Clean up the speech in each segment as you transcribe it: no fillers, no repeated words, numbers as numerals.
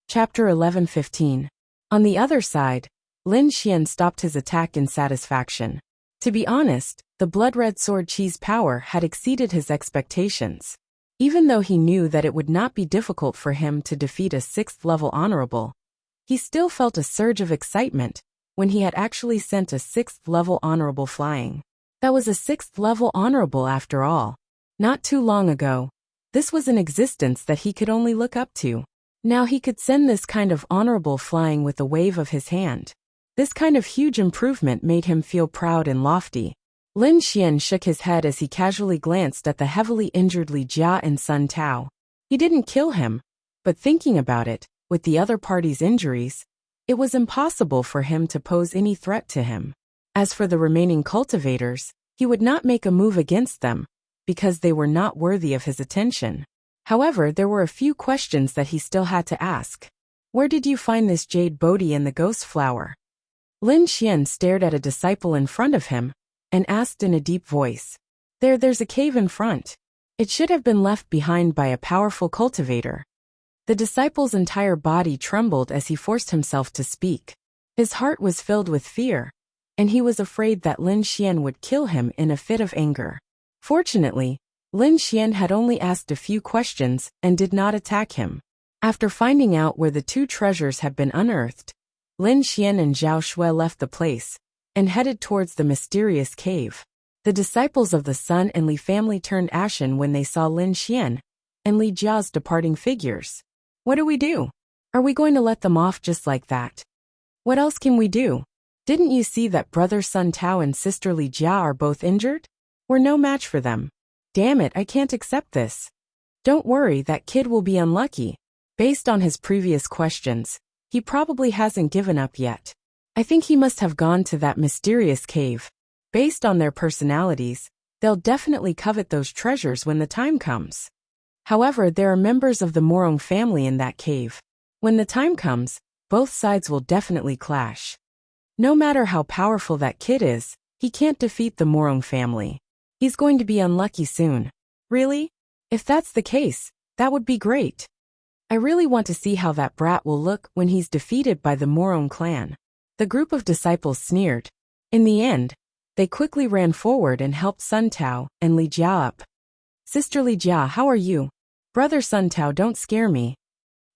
Chapter 11:15. On the other side, Lin Xian stopped his attack in satisfaction. To be honest, the blood-red sword Qi's power had exceeded his expectations. Even though he knew that it would not be difficult for him to defeat a 6th-level honorable, he still felt a surge of excitement when he had actually sent a 6th-level honorable flying. That was a 6th-level honorable after all. Not too long ago, this was an existence that he could only look up to. Now he could send this kind of honorable flying with a wave of his hand. This kind of huge improvement made him feel proud and lofty. Lin Xian shook his head as he casually glanced at the heavily injured Li Jia and Sun Tao. He didn't kill him, but thinking about it, with the other party's injuries, it was impossible for him to pose any threat to him. As for the remaining cultivators, he would not make a move against them, because they were not worthy of his attention. However, there were a few questions that he still had to ask. Where did you find this jade Bodhi and the ghost flower? Lin Xian stared at a disciple in front of him, and asked in a deep voice. There's a cave in front. It should have been left behind by a powerful cultivator. The disciple's entire body trembled as he forced himself to speak. His heart was filled with fear, and he was afraid that Lin Xian would kill him in a fit of anger. Fortunately, Lin Xian had only asked a few questions and did not attack him. After finding out where the 2 treasures had been unearthed, Lin Xian and Zhao Shui left the place and headed towards the mysterious cave. The disciples of the Sun and Li family turned ashen when they saw Lin Xian and Li Jia's departing figures. What do we do? Are we going to let them off just like that? What else can we do? Didn't you see that brother Sun Tao and sister Li Jia are both injured? We're no match for them. Damn it, I can't accept this. Don't worry, that kid will be unlucky. Based on his previous questions, he probably hasn't given up yet. I think he must have gone to that mysterious cave. Based on their personalities, they'll definitely covet those treasures when the time comes. However, there are members of the Morong family in that cave. When the time comes, both sides will definitely clash. No matter how powerful that kid is, he can't defeat the Morong family. He's going to be unlucky soon. Really? If that's the case, that would be great. I really want to see how that brat will look when he's defeated by the Morong clan. The group of disciples sneered. In the end, they quickly ran forward and helped Sun Tao and Li Jia up. Sister Li Jia, how are you? Brother Sun Tao, don't scare me.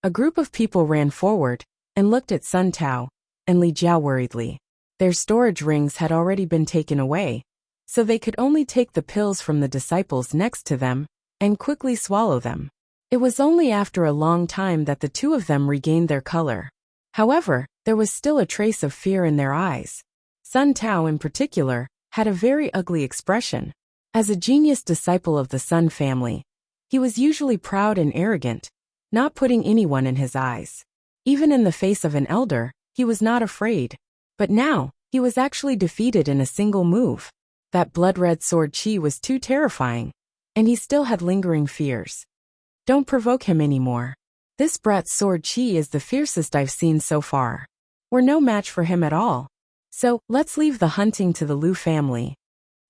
A group of people ran forward and looked at Sun Tao and Li Jia worriedly. Their storage rings had already been taken away, so they could only take the pills from the disciples next to them and quickly swallow them. It was only after a long time that the 2 of them regained their color. However, there was still a trace of fear in their eyes. Sun Tao in particular had a very ugly expression. As a genius disciple of the Sun family, he was usually proud and arrogant, not putting anyone in his eyes. Even in the face of an elder, he was not afraid. But now, he was actually defeated in a single move. That blood-red sword Qi was too terrifying, and he still had lingering fears. Don't provoke him anymore. This brat's sword Qi is the fiercest I've seen so far. We're no match for him at all. So, let's leave the hunting to the Lu family.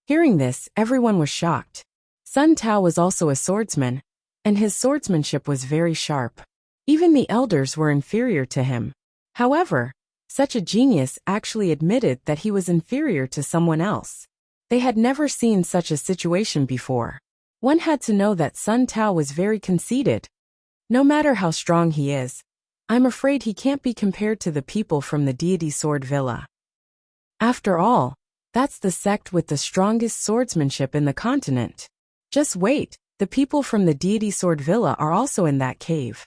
Hearing this, everyone was shocked. Sun Tao was also a swordsman, and his swordsmanship was very sharp. Even the elders were inferior to him. However, such a genius actually admitted that he was inferior to someone else. They had never seen such a situation before. One had to know that Sun Tao was very conceited. No matter how strong he is, I'm afraid he can't be compared to the people from the Deity Sword Villa. After all, that's the sect with the strongest swordsmanship in the continent. Just wait, the people from the Deity Sword Villa are also in that cave.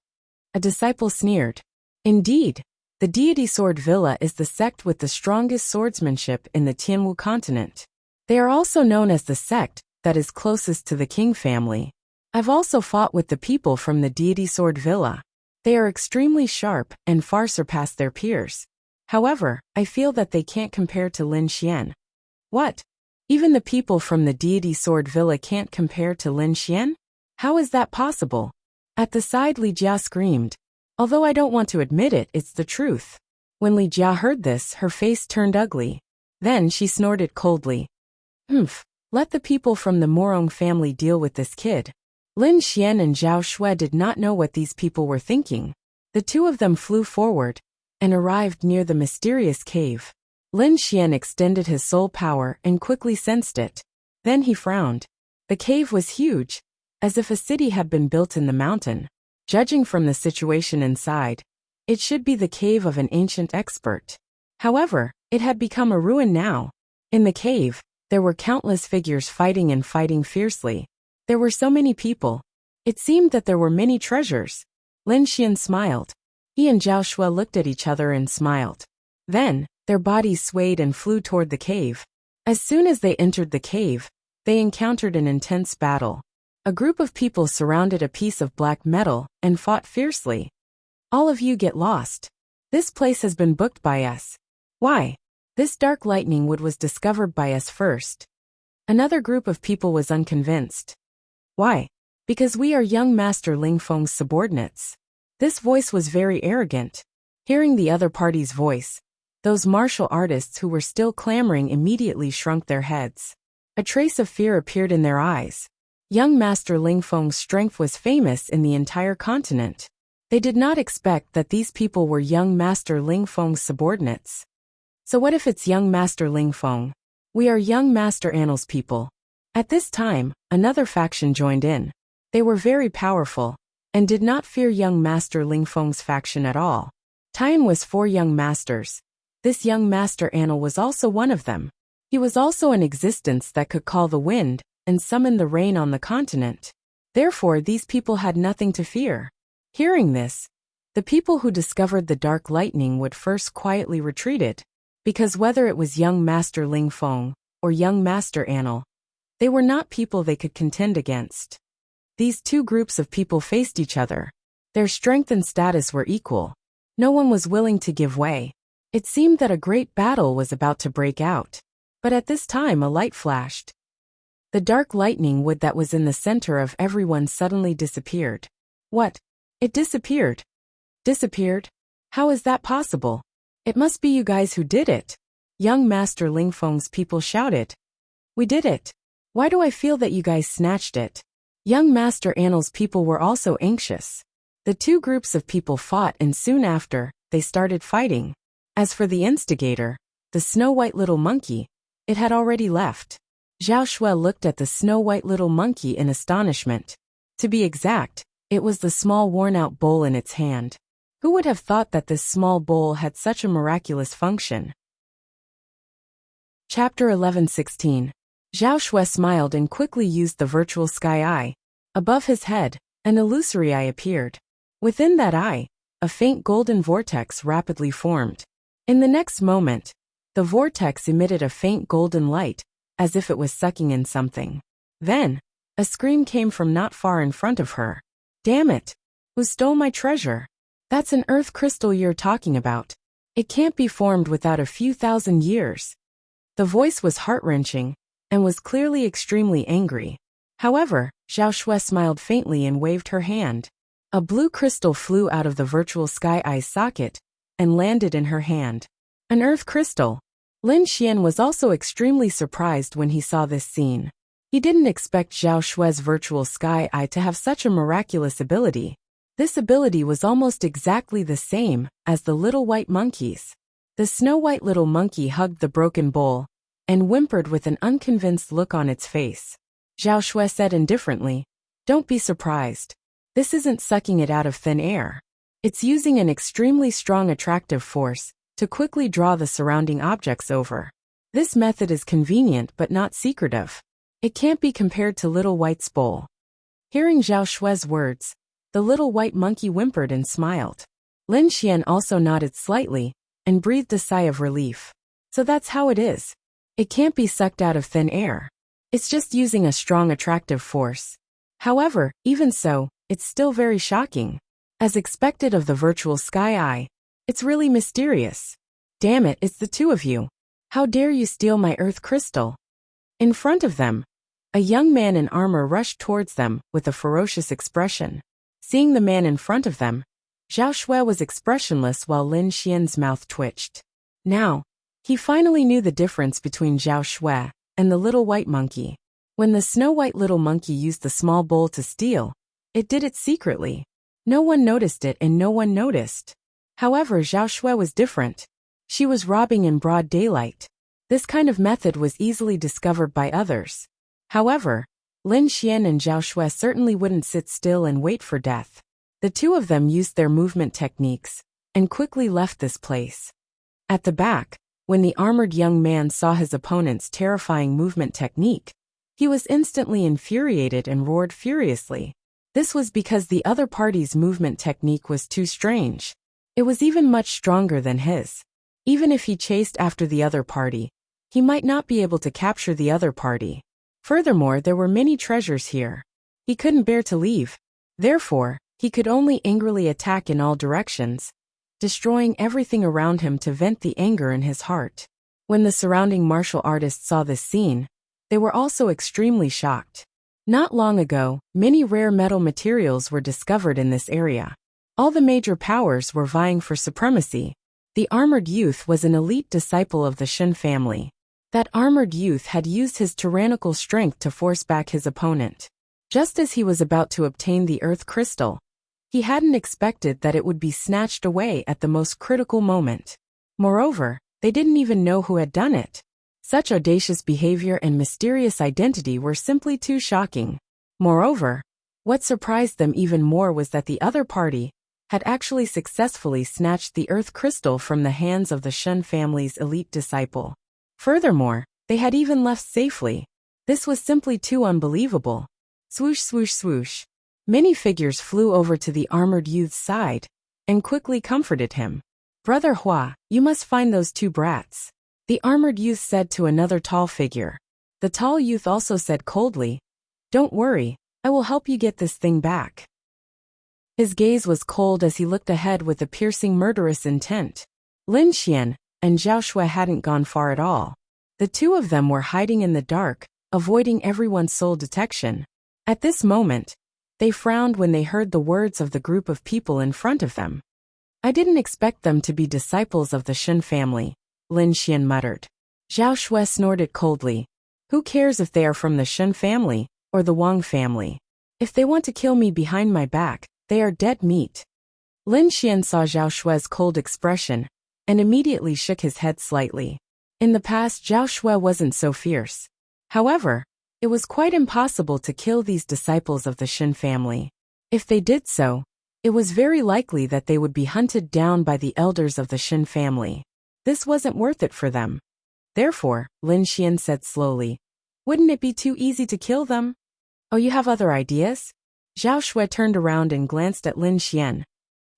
A disciple sneered. Indeed, the Deity Sword Villa is the sect with the strongest swordsmanship in the Tianwu continent. They are also known as the sect that is closest to the King family. I've also fought with the people from the Deity Sword Villa. They are extremely sharp and far surpass their peers. However, I feel that they can't compare to Lin Xian. What? Even the people from the Deity Sword Villa can't compare to Lin Xian? How is that possible? At the side, Li Jia screamed. Although I don't want to admit it, it's the truth. When Li Jia heard this, her face turned ugly. Then she snorted coldly. Let the people from the Morong family deal with this kid. Lin Xian and Zhao Shui did not know what these people were thinking. The two of them flew forward and arrived near the mysterious cave. Lin Xian extended his soul power and quickly sensed it. Then he frowned. The cave was huge, as if a city had been built in the mountain. Judging from the situation inside, it should be the cave of an ancient expert. However, it had become a ruin now. In the cave, there were countless figures fighting and fighting fiercely. There were so many people. It seemed that there were many treasures. Lin Xian smiled. He and Zhao Shui looked at each other and smiled. Then, their bodies swayed and flew toward the cave. As soon as they entered the cave, they encountered an intense battle. A group of people surrounded a piece of black metal and fought fiercely. All of you get lost. This place has been booked by us. Why? This dark lightning wood was discovered by us first. Another group of people was unconvinced. Why? Because we are young Master Ling Feng's subordinates. This voice was very arrogant. Hearing the other party's voice, those martial artists who were still clamoring immediately shrunk their heads. A trace of fear appeared in their eyes. Young Master Ling Feng's strength was famous in the entire continent. They did not expect that these people were young Master Ling Feng's subordinates. So what if it's young Master Ling Feng? We are young Master Annel's people. At this time, another faction joined in. They were very powerful, and did not fear young Master Ling Feng's faction at all. Tian was 4 young masters. This young Master Annel was also one of them. He was also an existence that could call the wind and summon the rain on the continent. Therefore, these people had nothing to fear. Hearing this, the people who discovered the dark lightning would first quietly retreated, because whether it was young Master Ling Feng or young Master Annel, they were not people they could contend against. These two groups of people faced each other. Their strength and status were equal. No one was willing to give way. It seemed that a great battle was about to break out. But at this time a light flashed. The dark lightning wood that was in the center of everyone suddenly disappeared. What? It disappeared. Disappeared? How is that possible? It must be you guys who did it. Young Master Ling Feng's people shouted. We did it. Why do I feel that you guys snatched it? Young Master Annel's people were also anxious. The two groups of people fought and soon after, they started fighting. As for the instigator, the snow-white little monkey, it had already left. Zhao Shui looked at the snow-white little monkey in astonishment. To be exact, it was the small worn-out bowl in its hand. Who would have thought that this small bowl had such a miraculous function? Chapter 11:16. Zhao Shui smiled and quickly used the virtual sky eye. Above his head, an illusory eye appeared. Within that eye, a faint golden vortex rapidly formed. In the next moment, the vortex emitted a faint golden light, as if it was sucking in something. Then, a scream came from not far in front of her. Damn it! Who stole my treasure? That's an earth crystal you're talking about. It can't be formed without a few thousand years. The voice was heart-wrenching, and was clearly extremely angry. However, Zhao Shui smiled faintly and waved her hand. A blue crystal flew out of the virtual sky eye socket, and landed in her hand. An earth crystal. Lin Xian was also extremely surprised when he saw this scene. He didn't expect Zhao Shui's virtual sky eye to have such a miraculous ability. This ability was almost exactly the same as the little white monkey's. The snow-white little monkey hugged the broken bowl, and whimpered with an unconvinced look on its face. Zhao Shui said indifferently, "Don't be surprised. This isn't sucking it out of thin air. It's using an extremely strong attractive force to quickly draw the surrounding objects over. This method is convenient but not secretive. It can't be compared to Little White's bowl." Hearing Zhao Shui's words, the little white monkey whimpered and smiled. Lin Xian also nodded slightly and breathed a sigh of relief. So that's how it is. It can't be sucked out of thin air. It's just using a strong attractive force. However, even so, it's still very shocking. As expected of the virtual sky eye, it's really mysterious. Damn it, it's the two of you. How dare you steal my earth crystal? In front of them, a young man in armor rushed towards them with a ferocious expression. Seeing the man in front of them, Zhao Shui was expressionless while Lin Xian's mouth twitched. Now, he finally knew the difference between Zhao Shui and the little white monkey. When the snow-white little monkey used the small bowl to steal, it did it secretly. No one noticed it and no one noticed. However, Zhao Shui was different. She was robbing in broad daylight. This kind of method was easily discovered by others. However, Lin Xian and Zhao Shui certainly wouldn't sit still and wait for death. The two of them used their movement techniques and quickly left this place. At the back, when the armored young man saw his opponent's terrifying movement technique, he was instantly infuriated and roared furiously. This was because the other party's movement technique was too strange. It was even much stronger than his. Even if he chased after the other party, he might not be able to capture the other party. Furthermore, there were many treasures here. He couldn't bear to leave. Therefore, he could only angrily attack in all directions, destroying everything around him to vent the anger in his heart. When the surrounding martial artists saw this scene, they were also extremely shocked. Not long ago, many rare metal materials were discovered in this area. All the major powers were vying for supremacy. The armored youth was an elite disciple of the Shen family. That armored youth had used his tyrannical strength to force back his opponent. Just as he was about to obtain the earth crystal, he hadn't expected that it would be snatched away at the most critical moment. Moreover, they didn't even know who had done it. Such audacious behavior and mysterious identity were simply too shocking. Moreover, what surprised them even more was that the other party had actually successfully snatched the earth crystal from the hands of the Shen family's elite disciple. Furthermore, they had even left safely. This was simply too unbelievable. Swoosh, swoosh, swoosh. Many figures flew over to the armored youth's side and quickly comforted him. "Brother Hua, you must find those two brats," the armored youth said to another tall figure. The tall youth also said coldly, "Don't worry, I will help you get this thing back." His gaze was cold as he looked ahead with a piercing murderous intent. Lin Xian and Zhao Shui hadn't gone far at all. The two of them were hiding in the dark, avoiding everyone's soul detection. At this moment, they frowned when they heard the words of the group of people in front of them. "I didn't expect them to be disciples of the Shen family," Lin Xian muttered. Zhao Shui snorted coldly. "Who cares if they are from the Shen family or the Wang family? If they want to kill me behind my back, they are dead meat." Lin Xian saw Zhao Shui's cold expression and immediately shook his head slightly. In the past, Zhao Shui wasn't so fierce. However, it was quite impossible to kill these disciples of the Shen family. If they did so, it was very likely that they would be hunted down by the elders of the Shen family. This wasn't worth it for them. Therefore, Lin Xian said slowly, "Wouldn't it be too easy to kill them?" "Oh, you have other ideas?" Zhao Shui turned around and glanced at Lin Xian.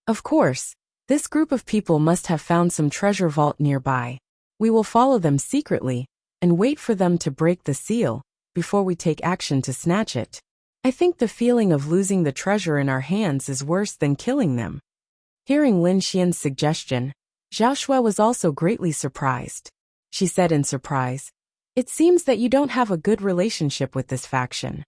"Of course, this group of people must have found some treasure vault nearby. We will follow them secretly and wait for them to break the seal before we take action to snatch it. I think the feeling of losing the treasure in our hands is worse than killing them." Hearing Lin Xian's suggestion, Zhao Shui was also greatly surprised. She said in surprise, "It seems that you don't have a good relationship with this faction.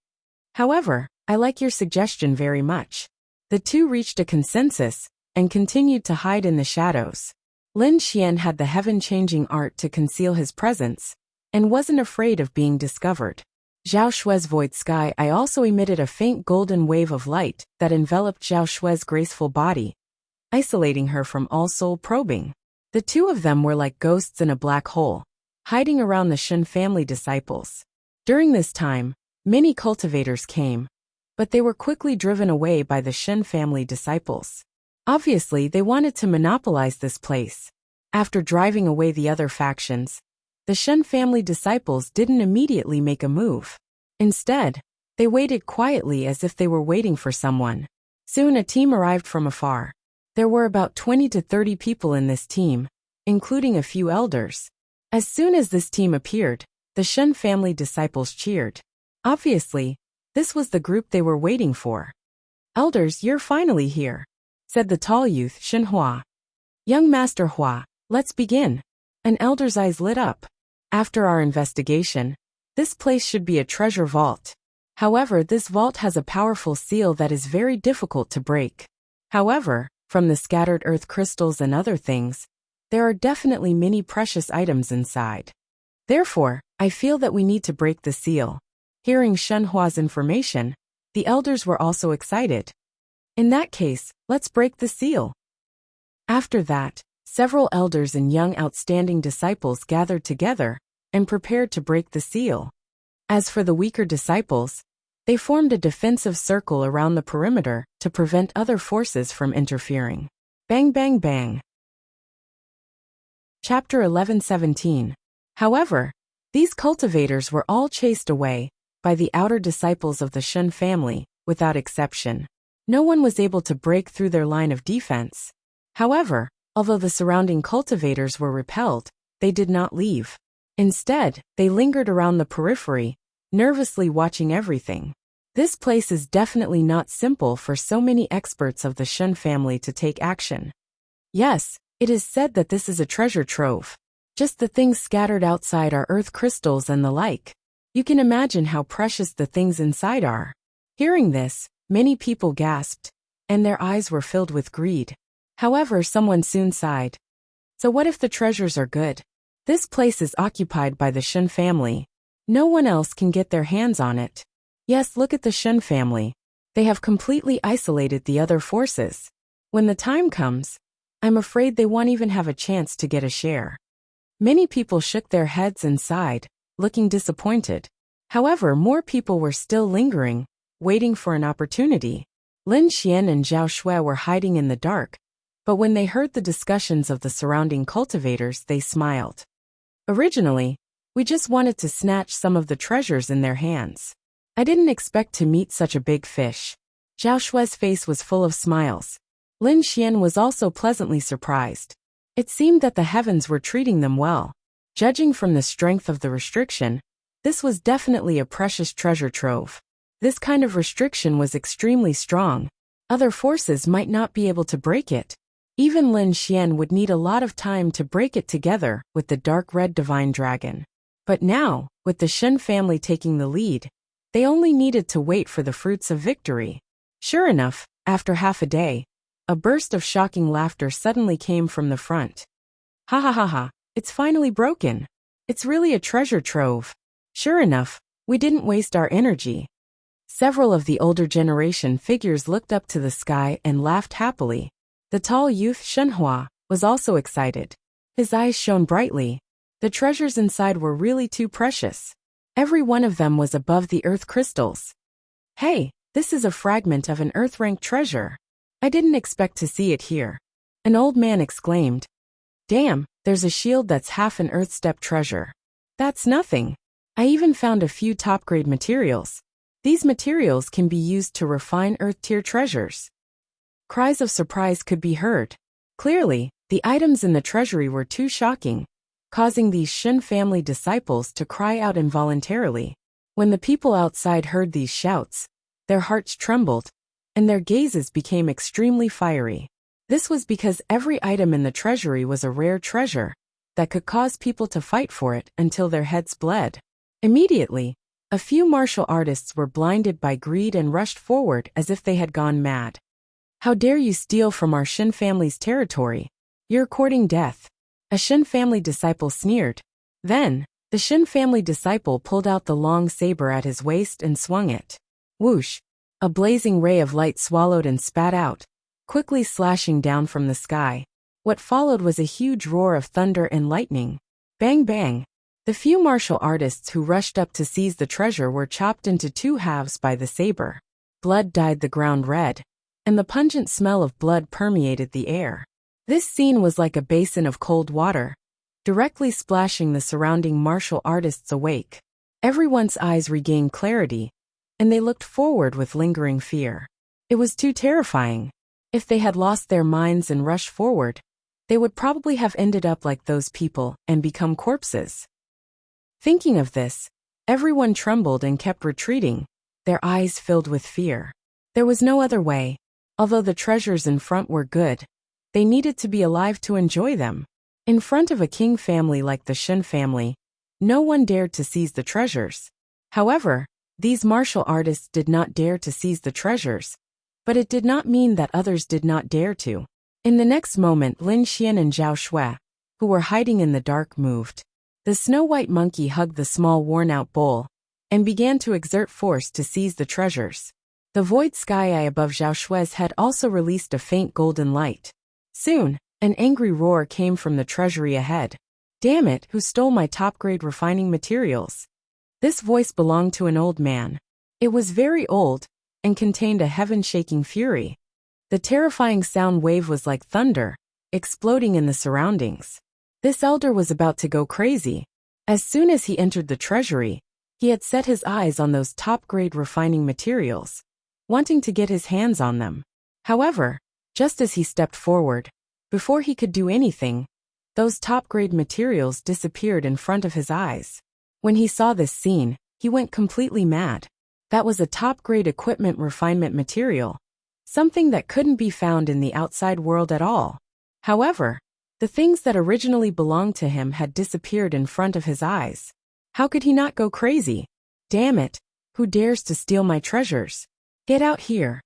However, I like your suggestion very much." The two reached a consensus and continued to hide in the shadows. Lin Xian had the heaven-changing art to conceal his presence and wasn't afraid of being discovered. Zhao Shui's void sky eye also emitted a faint golden wave of light that enveloped Zhao Shui's graceful body, isolating her from all soul probing. The two of them were like ghosts in a black hole, hiding around the Shen family disciples. During this time, many cultivators came, but they were quickly driven away by the Shen family disciples. Obviously, they wanted to monopolize this place. After driving away the other factions, the Shen family disciples didn't immediately make a move. Instead, they waited quietly as if they were waiting for someone. Soon a team arrived from afar. There were about 20 to 30 people in this team, including a few elders. As soon as this team appeared, the Shen family disciples cheered. Obviously, this was the group they were waiting for. "Elders, you're finally here," said the tall youth, Shen Hua. "Young Master Hua, let's begin." An elder's eyes lit up. "After our investigation, this place should be a treasure vault. However, this vault has a powerful seal that is very difficult to break. However, from the scattered earth crystals and other things, there are definitely many precious items inside. Therefore, I feel that we need to break the seal." Hearing Shen Hua's information, the elders were also excited. In that case, let's break the seal. After that, several elders and young outstanding disciples gathered together and prepared to break the seal. As for the weaker disciples, they formed a defensive circle around the perimeter to prevent other forces from interfering. Bang bang bang. Chapter 11:17. However, these cultivators were all chased away by the outer disciples of the Shun family, without exception. No one was able to break through their line of defense. However, although the surrounding cultivators were repelled, they did not leave. Instead, they lingered around the periphery, nervously watching everything. This place is definitely not simple for so many experts of the Shun family to take action. Yes, it is said that this is a treasure trove. Just the things scattered outside are earth crystals and the like. You can imagine how precious the things inside are. Hearing this, many people gasped, and their eyes were filled with greed. However, someone soon sighed. So what if the treasures are good? This place is occupied by the Shun family. No one else can get their hands on it. Yes, look at the Shun family. They have completely isolated the other forces. When the time comes, I'm afraid they won't even have a chance to get a share. Many people shook their heads and sighed, looking disappointed. However, more people were still lingering, waiting for an opportunity. Lin Xian and Zhao Shui were hiding in the dark, but when they heard the discussions of the surrounding cultivators, they smiled. Originally, we just wanted to snatch some of the treasures in their hands. I didn't expect to meet such a big fish. Zhao Shui's face was full of smiles. Lin Xian was also pleasantly surprised. It seemed that the heavens were treating them well. Judging from the strength of the restriction, this was definitely a precious treasure trove. This kind of restriction was extremely strong. Other forces might not be able to break it. Even Lin Xian would need a lot of time to break it together with the dark red divine dragon. But now, with the Shun family taking the lead, they only needed to wait for the fruits of victory. Sure enough, after half a day, a burst of shocking laughter suddenly came from the front. Ha ha ha ha, it's finally broken. It's really a treasure trove. Sure enough, we didn't waste our energy. Several of the older generation figures looked up to the sky and laughed happily. The tall youth Shenhua was also excited. His eyes shone brightly. The treasures inside were really too precious. Every one of them was above the earth crystals. Hey, this is a fragment of an earth-ranked treasure. I didn't expect to see it here. An old man exclaimed. Damn, there's a shield that's half an earth-step treasure. That's nothing. I even found a few top-grade materials. These materials can be used to refine earth-tier treasures. Cries of surprise could be heard. Clearly, the items in the treasury were too shocking, causing these Shun family disciples to cry out involuntarily. When the people outside heard these shouts, their hearts trembled, and their gazes became extremely fiery. This was because every item in the treasury was a rare treasure that could cause people to fight for it until their heads bled. Immediately, a few martial artists were blinded by greed and rushed forward as if they had gone mad. How dare you steal from our Shun family's territory? You're courting death. A Shun family disciple sneered. Then, the Shun family disciple pulled out the long saber at his waist and swung it. Whoosh! A blazing ray of light swallowed and spat out, quickly slashing down from the sky. What followed was a huge roar of thunder and lightning. Bang bang! The few martial artists who rushed up to seize the treasure were chopped into two halves by the saber. Blood dyed the ground red, and the pungent smell of blood permeated the air. This scene was like a basin of cold water, directly splashing the surrounding martial artists awake. Everyone's eyes regained clarity, and they looked forward with lingering fear. It was too terrifying. If they had lost their minds and rushed forward, they would probably have ended up like those people and become corpses. Thinking of this, everyone trembled and kept retreating, their eyes filled with fear. There was no other way. Although the treasures in front were good, they needed to be alive to enjoy them. In front of a king family like the Shun family, no one dared to seize the treasures. However, these martial artists did not dare to seize the treasures, but it did not mean that others did not dare to. In the next moment, Lin Xian and Zhao Shui, who were hiding in the dark, moved. The snow-white monkey hugged the small worn-out bowl and began to exert force to seize the treasures. The void sky eye above Zhao Shui's head also released a faint golden light. Soon, an angry roar came from the treasury ahead. Damn it, who stole my top-grade refining materials? This voice belonged to an old man. It was very old, and contained a heaven-shaking fury. The terrifying sound wave was like thunder, exploding in the surroundings. This elder was about to go crazy. As soon as he entered the treasury, he had set his eyes on those top-grade refining materials, wanting to get his hands on them. However, just as he stepped forward, before he could do anything, those top-grade materials disappeared in front of his eyes. When he saw this scene, he went completely mad. That was a top-grade equipment refinement material, something that couldn't be found in the outside world at all. However, the things that originally belonged to him had disappeared in front of his eyes. How could he not go crazy? Damn it, who dares to steal my treasures? Get out here!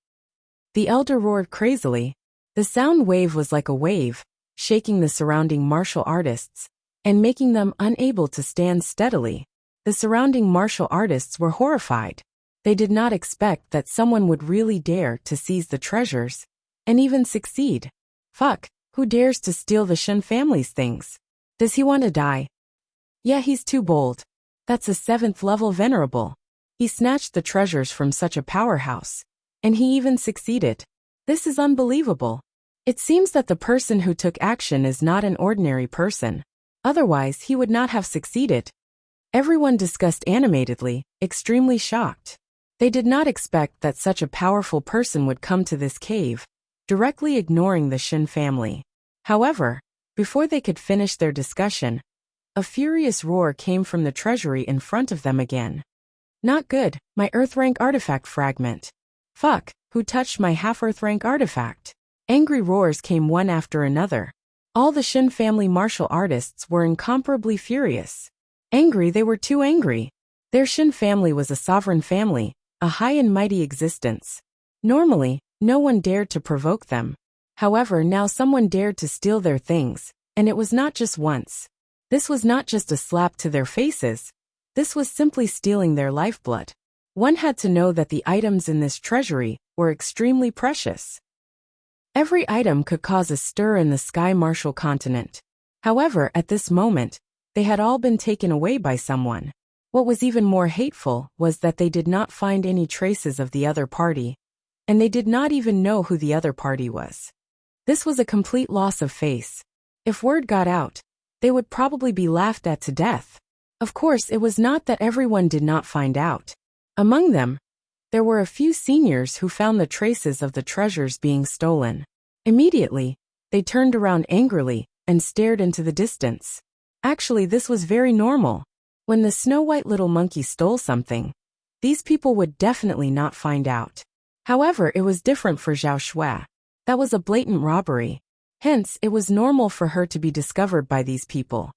The elder roared crazily. The sound wave was like a wave, shaking the surrounding martial artists, and making them unable to stand steadily. The surrounding martial artists were horrified. They did not expect that someone would really dare to seize the treasures, and even succeed. Fuck, who dares to steal the Shen family's things? Does he want to die? Yeah, he's too bold. That's a 7th level venerable. He snatched the treasures from such a powerhouse, and he even succeeded. This is unbelievable. It seems that the person who took action is not an ordinary person. Otherwise, he would not have succeeded. Everyone discussed animatedly, extremely shocked. They did not expect that such a powerful person would come to this cave, directly ignoring the Shen family. However, before they could finish their discussion, a furious roar came from the treasury in front of them again. Not good, my Earth rank artifact fragment. Fuck, who touched my half-Earth rank artifact? Angry roars came one after another. All the Shen family martial artists were incomparably furious. Angry, they were too angry. Their Shen family was a sovereign family, a high and mighty existence. Normally, no one dared to provoke them. However, now someone dared to steal their things, and it was not just once. This was not just a slap to their faces. This was simply stealing their lifeblood. One had to know that the items in this treasury were extremely precious. Every item could cause a stir in the Sky Martial continent. However, at this moment, they had all been taken away by someone. What was even more hateful was that they did not find any traces of the other party, and they did not even know who the other party was. This was a complete loss of face. If word got out, they would probably be laughed at to death. Of course, it was not that everyone did not find out. Among them, there were a few seniors who found the traces of the treasures being stolen. Immediately, they turned around angrily and stared into the distance. Actually, this was very normal. When the snow-white little monkey stole something, these people would definitely not find out. However, it was different for Zhao Shui. That was a blatant robbery. Hence, it was normal for her to be discovered by these people.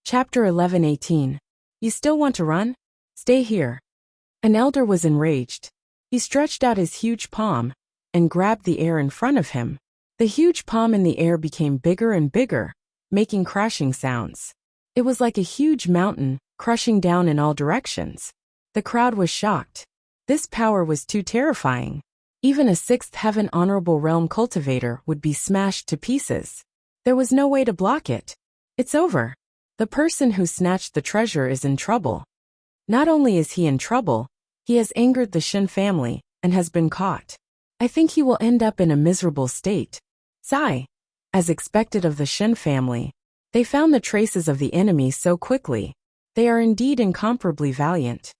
Chapter 11:18. You still want to run? Stay here. An elder was enraged. He stretched out his huge palm and grabbed the air in front of him. The huge palm in the air became bigger and bigger, making crashing sounds. It was like a huge mountain, crushing down in all directions. The crowd was shocked. This power was too terrifying. Even a 6th heaven honorable realm cultivator would be smashed to pieces. There was no way to block it. It's over. The person who snatched the treasure is in trouble. Not only is he in trouble, he has angered the Shen family and has been caught. I think he will end up in a miserable state. Sigh. As expected of the Shen family, they found the traces of the enemy so quickly. They are indeed incomparably valiant.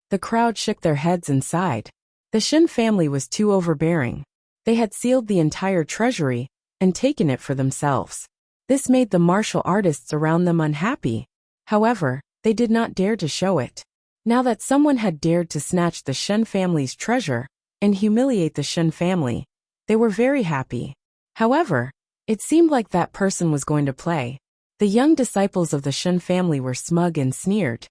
The crowd shook their heads and sighed. The Shen family was too overbearing. They had sealed the entire treasury and taken it for themselves. This made the martial artists around them unhappy. However, they did not dare to show it. Now that someone had dared to snatch the Shen family's treasure and humiliate the Shen family, they were very happy. However, it seemed like that person was going to play. The young disciples of the Shen family were smug and sneered.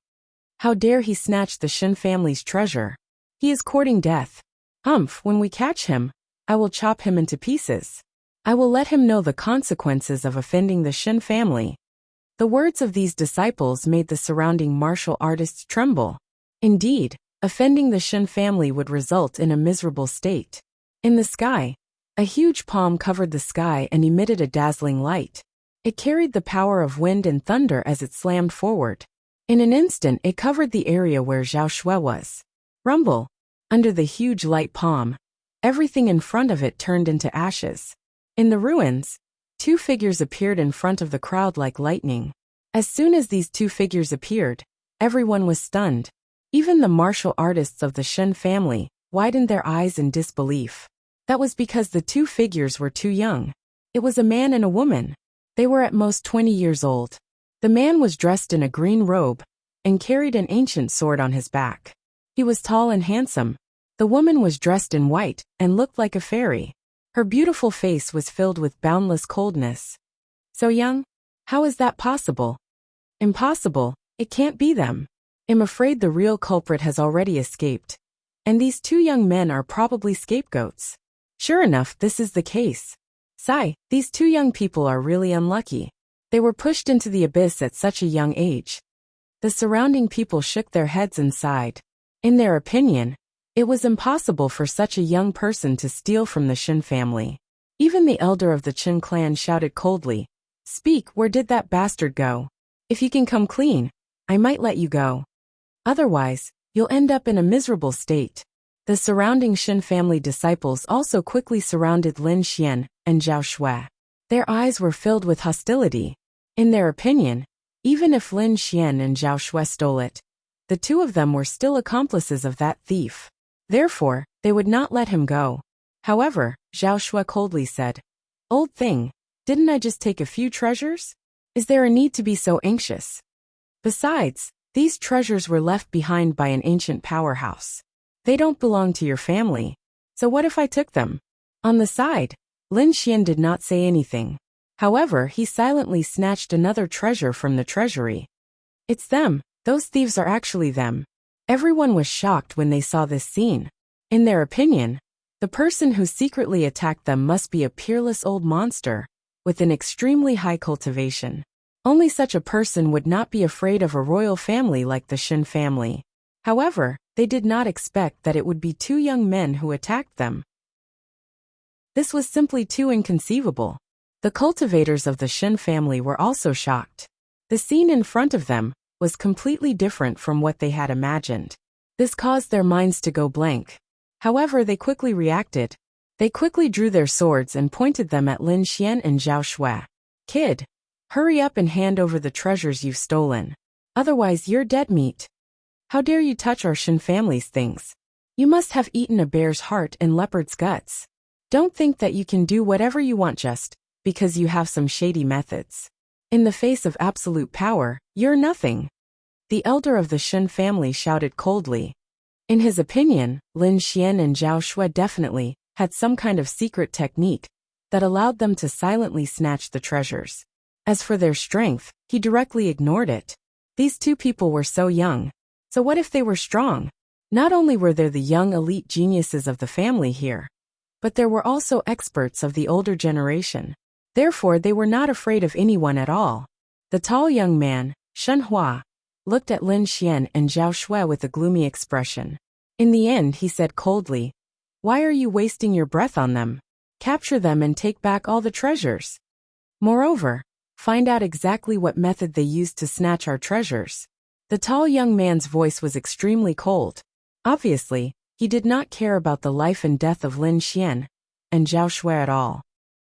How dare he snatch the Shen family's treasure? He is courting death. When we catch him, I will chop him into pieces. I will let him know the consequences of offending the Shen family. The words of these disciples made the surrounding martial artists tremble. Indeed, Offending the Shen family would result in a miserable state. In the sky, a huge palm covered the sky and emitted a dazzling light. It carried the power of wind and thunder as it slammed forward. In an instant it covered the area where Zhao Shui was. Rumble! Under the huge light palm, everything in front of it turned into ashes. In the ruins, two figures appeared in front of the crowd like lightning. As soon as these two figures appeared, everyone was stunned. Even the martial artists of the Shen family widened their eyes in disbelief. That was because the two figures were too young. It was a man and a woman. They were at most 20 years old. The man was dressed in a green robe and carried an ancient sword on his back. He was tall and handsome. The woman was dressed in white and looked like a fairy. Her beautiful face was filled with boundless coldness. So young? How is that possible? Impossible, it can't be them. I'm afraid the real culprit has already escaped. And these two young men are probably scapegoats. Sure enough, this is the case. Sigh, these two young people are really unlucky. They were pushed into the abyss at such a young age. The surrounding people shook their heads and sighed. In their opinion, it was impossible for such a young person to steal from the Shen family. Even the elder of the Qin clan shouted coldly, "Speak, where did that bastard go? If you can come clean, I might let you go. Otherwise, you'll end up in a miserable state." The surrounding Shen family disciples also quickly surrounded Lin Xian and Zhao Shui. Their eyes were filled with hostility. In their opinion, even if Lin Xian and Zhao Shui stole it, the two of them were still accomplices of that thief. Therefore, they would not let him go. However, Zhao Shui coldly said, "Old thing, didn't I just take a few treasures? Is there a need to be so anxious? Besides, these treasures were left behind by an ancient powerhouse. They don't belong to your family. So what if I took them?" On the side, Lin Xian did not say anything. However, he silently snatched another treasure from the treasury. "It's them. Those thieves are actually them." Everyone was shocked when they saw this scene. In their opinion, the person who secretly attacked them must be a peerless old monster with an extremely high cultivation. Only such a person would not be afraid of a royal family like the Shen family. However, they did not expect that it would be two young men who attacked them. This was simply too inconceivable. The cultivators of the Shen family were also shocked. The scene in front of them was completely different from what they had imagined. This caused their minds to go blank. However, they quickly reacted. They quickly drew their swords and pointed them at Lin Xian and Zhao Shui. "Kid, hurry up and hand over the treasures you've stolen. Otherwise you're dead meat. How dare you touch our Shen family's things? You must have eaten a bear's heart and leopard's guts. Don't think that you can do whatever you want just because you have some shady methods. In the face of absolute power, you're nothing." The elder of the Shen family shouted coldly. In his opinion, Lin Xian and Zhao Shui definitely had some kind of secret technique that allowed them to silently snatch the treasures. As for their strength, he directly ignored it. These two people were so young. So what if they were strong? Not only were there the young elite geniuses of the family here, but there were also experts of the older generation. Therefore, they were not afraid of anyone at all. The tall young man, Shen Hua, looked at Lin Xian and Zhao Shui with a gloomy expression. In the end, he said coldly, "Why are you wasting your breath on them? Capture them and take back all the treasures. Moreover, find out exactly what method they used to snatch our treasures." The tall young man's voice was extremely cold. Obviously, he did not care about the life and death of Lin Xian and Zhao Shui at all.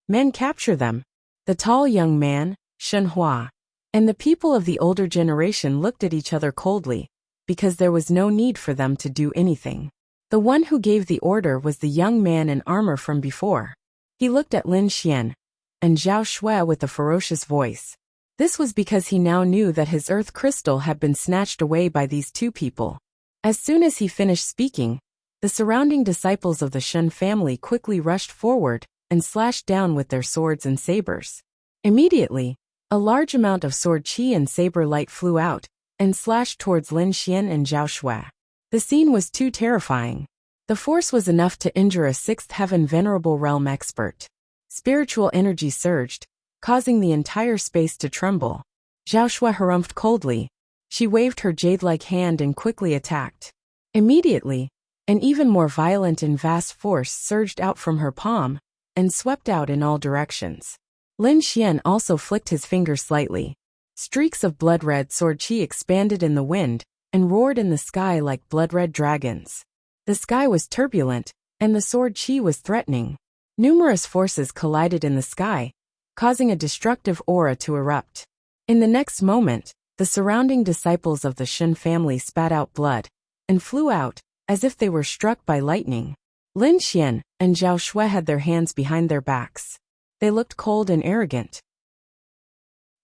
"Men, capture them." The tall young man, Shen Hua, and the people of the older generation looked at each other coldly, because there was no need for them to do anything. The one who gave the order was the young man in armor from before. He looked at Lin Xian and Zhao Shui with a ferocious voice. This was because he now knew that his earth crystal had been snatched away by these two people. As soon as he finished speaking, the surrounding disciples of the Shen family quickly rushed forward and slashed down with their swords and sabers. Immediately, a large amount of sword qi and saber light flew out and slashed towards Lin Xian and Zhao Shui. The scene was too terrifying. The force was enough to injure a sixth heaven venerable realm expert. Spiritual energy surged, causing the entire space to tremble. Zhao Shui harumphed coldly. She waved her jade-like hand and quickly attacked. Immediately, an even more violent and vast force surged out from her palm and swept out in all directions. Lin Xian also flicked his finger slightly. Streaks of blood-red sword qi expanded in the wind and roared in the sky like blood-red dragons. The sky was turbulent, and the sword qi was threatening. Numerous forces collided in the sky, causing a destructive aura to erupt. In the next moment, the surrounding disciples of the Shen family spat out blood and flew out, as if they were struck by lightning. Lin Xian and Zhao Shui had their hands behind their backs. They looked cold and arrogant.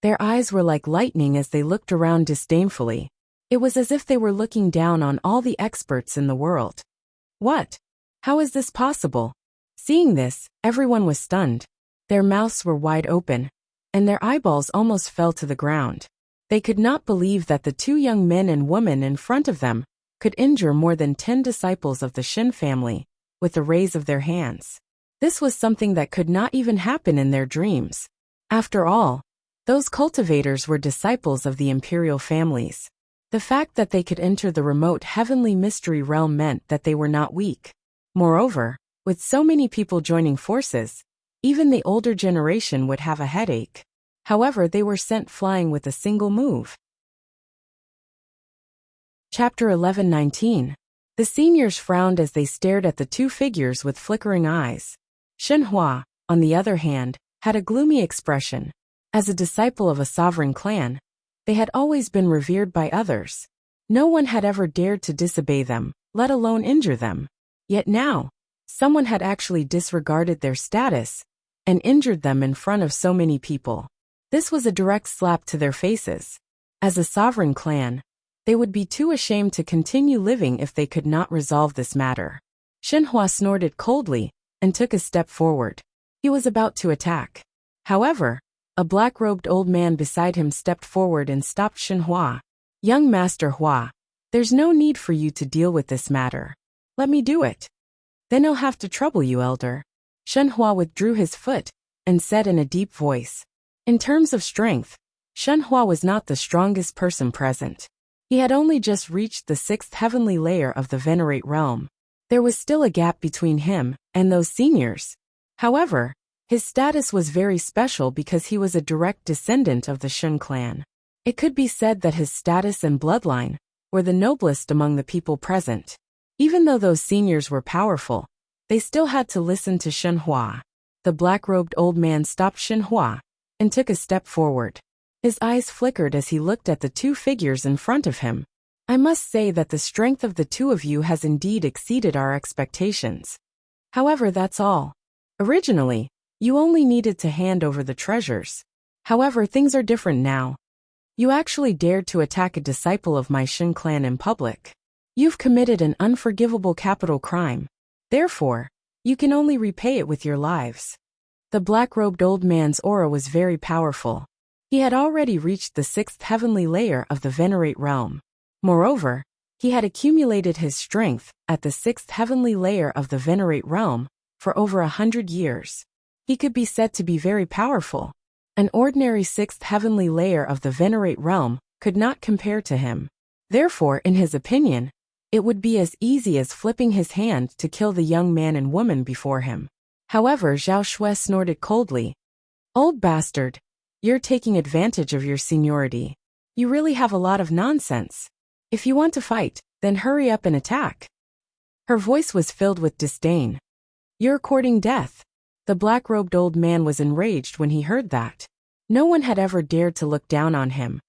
Their eyes were like lightning as they looked around disdainfully. It was as if they were looking down on all the experts in the world. What? How is this possible? Seeing this, everyone was stunned. Their mouths were wide open, and their eyeballs almost fell to the ground. They could not believe that the two young men and women in front of them could injure more than 10 disciples of the Shen family with the raise of their hands. This was something that could not even happen in their dreams. After all, those cultivators were disciples of the imperial families. The fact that they could enter the remote heavenly mystery realm meant that they were not weak. Moreover, with so many people joining forces, even the older generation would have a headache. However, they were sent flying with a single move. Chapter 11:19. The seniors frowned as they stared at the two figures with flickering eyes. Shen Hua, on the other hand, had a gloomy expression. As a disciple of a sovereign clan, they had always been revered by others. No one had ever dared to disobey them, let alone injure them. Yet now, someone had actually disregarded their status and injured them in front of so many people. This was a direct slap to their faces. As a sovereign clan, they would be too ashamed to continue living if they could not resolve this matter. Shen Hua snorted coldly and took a step forward. He was about to attack. However, a black-robed old man beside him stepped forward and stopped Shen Hua. "Young Master Hua, there's no need for you to deal with this matter. Let me do it. Then I'll have to trouble you, elder." Shen Hua withdrew his foot and said in a deep voice. In terms of strength, Shen Hua was not the strongest person present. He had only just reached the 6th heavenly layer of the Venerate realm. There was still a gap between him and those seniors. However, his status was very special because he was a direct descendant of the Shen clan. It could be said that his status and bloodline were the noblest among the people present. Even though those seniors were powerful, they still had to listen to Shen Hua. The black-robed old man stopped Shen Hua and took a step forward. His eyes flickered as he looked at the two figures in front of him. "I must say that the strength of the two of you has indeed exceeded our expectations. However, that's all. Originally, you only needed to hand over the treasures. However, things are different now. You actually dared to attack a disciple of my Shen clan in public. You've committed an unforgivable capital crime. Therefore, you can only repay it with your lives." The black-robed old man's aura was very powerful. He had already reached the 6th heavenly layer of the Venerate realm. Moreover, he had accumulated his strength at the 6th heavenly layer of the Venerate realm for over 100 years. He could be said to be very powerful. An ordinary 6th heavenly layer of the Venerate realm could not compare to him. Therefore, in his opinion, it would be as easy as flipping his hand to kill the young man and woman before him. However, Zhao Shui snorted coldly. "Old bastard, you're taking advantage of your seniority. You really have a lot of nonsense. If you want to fight, then hurry up and attack." Her voice was filled with disdain. "You're courting death." The black-robed old man was enraged when he heard that. No one had ever dared to look down on him,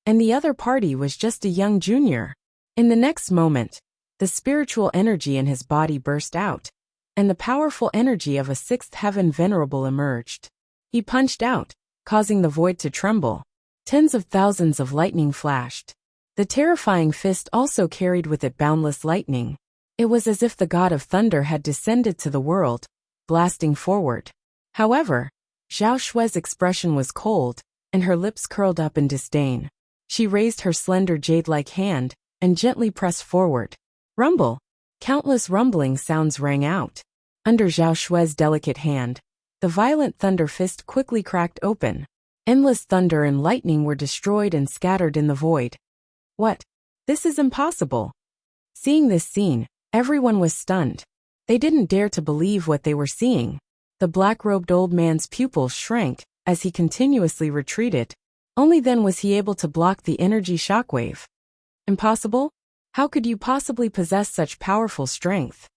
and the other party was just a young junior. In the next moment, the spiritual energy in his body burst out, and the powerful energy of a 6th heaven venerable emerged. He punched out, causing the void to tremble. Tens of thousands of lightning flashed. The terrifying fist also carried with it boundless lightning. It was as if the god of thunder had descended to the world, blasting forward. However, Zhao Shui's expression was cold, and her lips curled up in disdain. She raised her slender jade-like hand and gently pressed forward. Rumble! Countless rumbling sounds rang out. Under Zhao Shui's delicate hand, the violent thunder fist quickly cracked open. Endless thunder and lightning were destroyed and scattered in the void. "What? This is impossible." Seeing this scene, everyone was stunned. They didn't dare to believe what they were seeing. The black-robed old man's pupils shrank as he continuously retreated. Only then was he able to block the energy shockwave. Impossible? How could you possibly possess such powerful strength?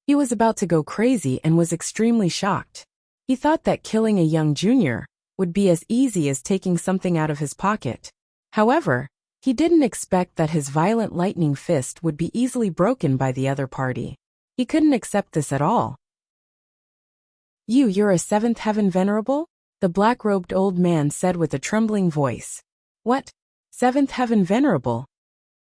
He was about to go crazy and was extremely shocked. He thought that killing a young junior would be as easy as taking something out of his pocket. However, he didn't expect that his violent lightning fist would be easily broken by the other party. He couldn't accept this at all. You're a seventh heaven venerable? The black-robed old man said with a trembling voice. What? Seventh heaven venerable?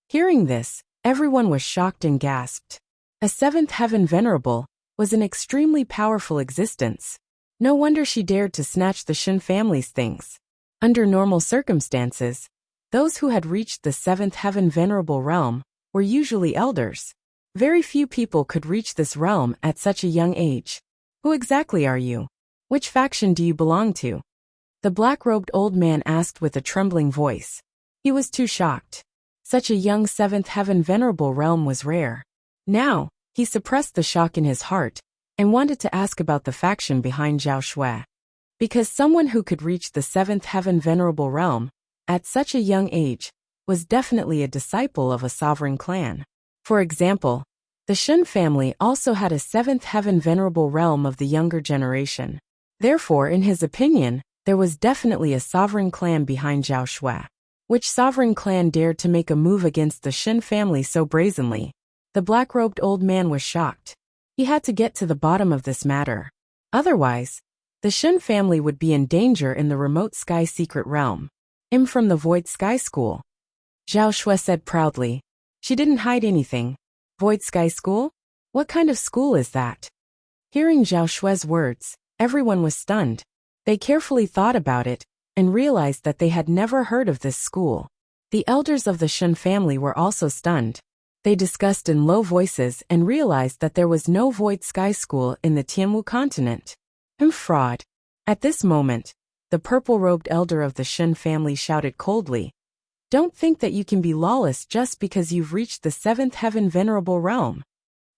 Hearing this, everyone was shocked and gasped. A seventh heaven venerable was an extremely powerful existence. No wonder she dared to snatch the Shin family's things. Under normal circumstances, those who had reached the seventh heaven venerable realm were usually elders. Very few people could reach this realm at such a young age. Who exactly are you? Which faction do you belong to? The black-robed old man asked with a trembling voice. He was too shocked. Such a young seventh heaven venerable realm was rare. Now, he suppressed the shock in his heart and wanted to ask about the faction behind Zhao Shui. Because someone who could reach the seventh heaven venerable realm at such a young age was definitely a disciple of a sovereign clan. For example, the Shin family also had a seventh heaven venerable realm of the younger generation. Therefore, in his opinion, there was definitely a sovereign clan behind Zhao Shui. Which sovereign clan dared to make a move against the Shin family so brazenly? The black-robed old man was shocked. He had to get to the bottom of this matter. Otherwise, the Shin family would be in danger in the remote sky secret realm. I'm from the Void Sky School. Zhao Shui said proudly. She didn't hide anything. Void Sky School? What kind of school is that? Hearing Zhao Shui's words, everyone was stunned. They carefully thought about it and realized that they had never heard of this school. The elders of the Shin family were also stunned. They discussed in low voices and realized that there was no Void Sky School in the Tianwu continent. Fraud. At this moment, the purple-robed elder of the Shin family shouted coldly. Don't think that you can be lawless just because you've reached the seventh heaven venerable realm.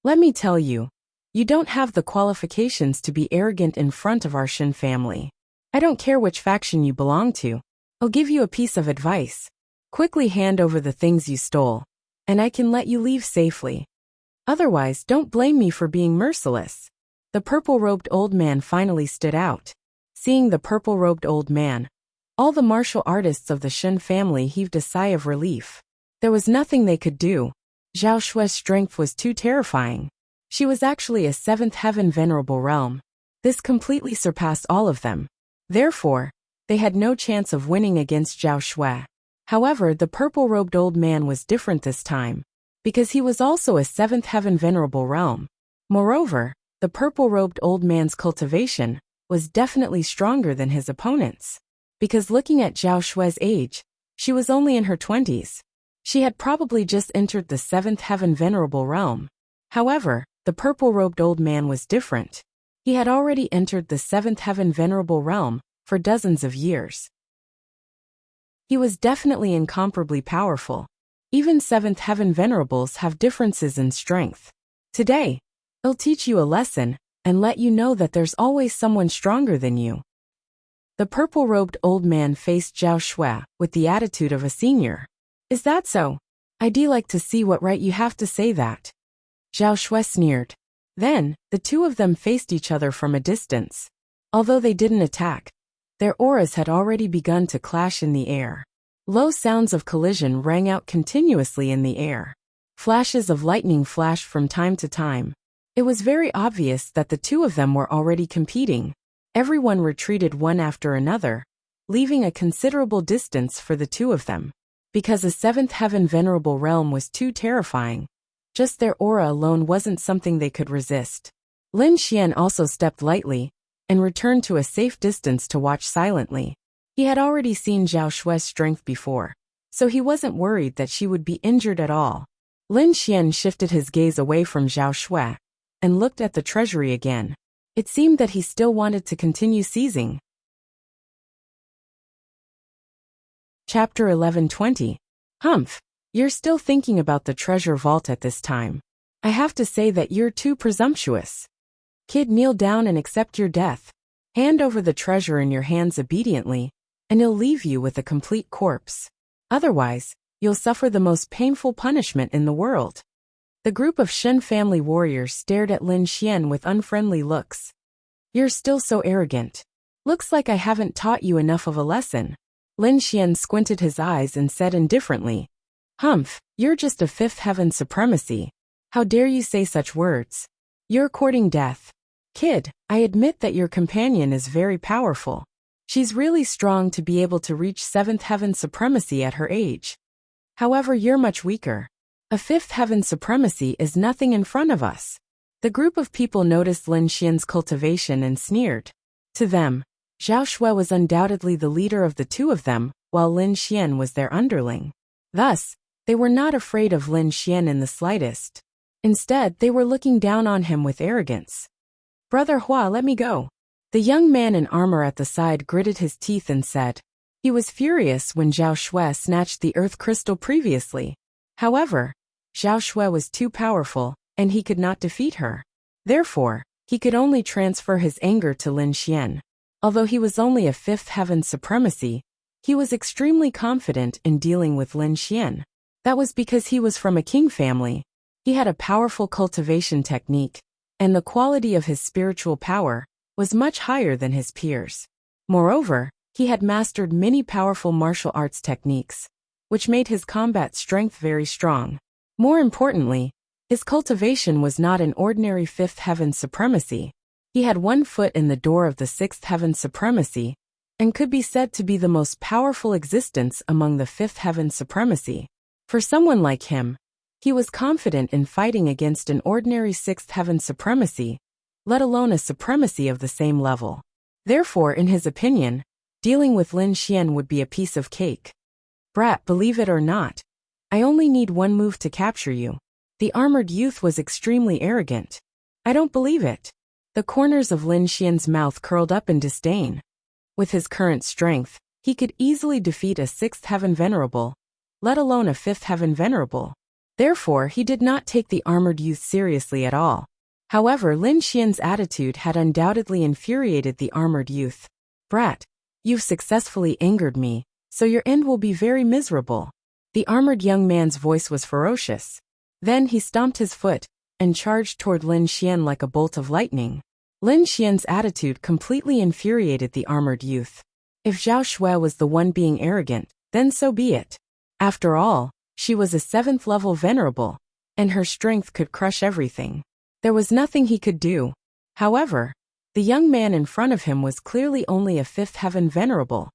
Let me tell you, you don't have the qualifications to be arrogant in front of our Shin family. I don't care which faction you belong to. I'll give you a piece of advice. Quickly hand over the things you stole, and I can let you leave safely. Otherwise, don't blame me for being merciless. The purple-robed old man finally stood out. Seeing the purple-robed old man, all the martial artists of the Shin family heaved a sigh of relief. There was nothing they could do. Zhao Shui's strength was too terrifying. She was actually a seventh heaven venerable realm. This completely surpassed all of them. Therefore, they had no chance of winning against Zhao Shui. However, the purple-robed old man was different this time, because he was also a seventh heaven venerable realm. Moreover, the purple-robed old man's cultivation was definitely stronger than his opponent's. Because looking at Zhao Shui's age, she was only in her 20s. She had probably just entered the seventh heaven venerable realm. However, the purple-robed old man was different. He had already entered the seventh heaven venerable realm for dozens of years. He was definitely incomparably powerful. Even seventh heaven venerables have differences in strength. Today, I'll teach you a lesson and let you know that there's always someone stronger than you. The purple-robed old man faced Zhao Shui with the attitude of a senior. Is that so? I'd like to see what right you have to say that. Zhao Shui sneered. Then, the two of them faced each other from a distance. Although they didn't attack, their auras had already begun to clash in the air. Low sounds of collision rang out continuously in the air. Flashes of lightning flashed from time to time. It was very obvious that the two of them were already competing. Everyone retreated one after another, leaving a considerable distance for the two of them. Because a seventh heaven venerable realm was too terrifying, just their aura alone wasn't something they could resist. Lin Xian also stepped lightly and returned to a safe distance to watch silently. He had already seen Zhao Shui's strength before, so he wasn't worried that she would be injured at all. Lin Xian shifted his gaze away from Zhao Shui and looked at the treasury again. It seemed that he still wanted to continue seizing. Chapter 11:20. Humph, You're still thinking about the treasure vault at this time. I have to say that you're too presumptuous. Kid, kneel down and accept your death. Hand over the treasure in your hands obediently, and he'll leave you with a complete corpse. Otherwise, you'll suffer the most painful punishment in the world. The group of Shen family warriors stared at Lin Xian with unfriendly looks. You're still so arrogant. Looks like I haven't taught you enough of a lesson. Lin Xian squinted his eyes and said indifferently, Humph, you're just a fifth heaven supremacy. How dare you say such words? You're courting death. Kid, I admit that your companion is very powerful. She's really strong to be able to reach seventh heaven supremacy at her age. However, you're much weaker. A fifth heaven supremacy is nothing in front of us. The group of people noticed Lin Xian's cultivation and sneered. To them, Zhao Shui was undoubtedly the leader of the two of them, while Lin Xian was their underling. Thus, they were not afraid of Lin Xian in the slightest. Instead, they were looking down on him with arrogance. Brother Hua, let me go. The young man in armor at the side gritted his teeth and said. He was furious when Zhao Shui snatched the earth crystal previously. However, Zhao Shui was too powerful, and he could not defeat her. Therefore, he could only transfer his anger to Lin Xian. Although he was only a fifth heaven supremacy, he was extremely confident in dealing with Lin Xian. That was because he was from a king family. He had a powerful cultivation technique, and the quality of his spiritual power was much higher than his peers. Moreover, he had mastered many powerful martial arts techniques, which made his combat strength very strong. More importantly, his cultivation was not an ordinary fifth heaven supremacy. He had 1 foot in the door of the sixth heaven supremacy, and could be said to be the most powerful existence among the fifth heaven supremacy. For someone like him, he was confident in fighting against an ordinary sixth heaven supremacy, let alone a supremacy of the same level. Therefore, in his opinion, dealing with Lin Xian would be a piece of cake. Brat, believe it or not, I only need 1 move to capture you. The armored youth was extremely arrogant. I don't believe it. The corners of Lin Xian's mouth curled up in disdain. With his current strength, he could easily defeat a sixth heaven venerable, let alone a fifth heaven venerable. Therefore, he did not take the armored youth seriously at all. However, Lin Xian's attitude had undoubtedly infuriated the armored youth. Brat, you've successfully angered me, so your end will be very miserable. The armored young man's voice was ferocious. Then he stomped his foot and charged toward Lin Xian like a bolt of lightning. Lin Xian's attitude completely infuriated the armored youth. If Zhao Shui was the one being arrogant, then so be it. After all, she was a 7th level venerable, and her strength could crush everything. There was nothing he could do. However, the young man in front of him was clearly only a 5th heaven venerable.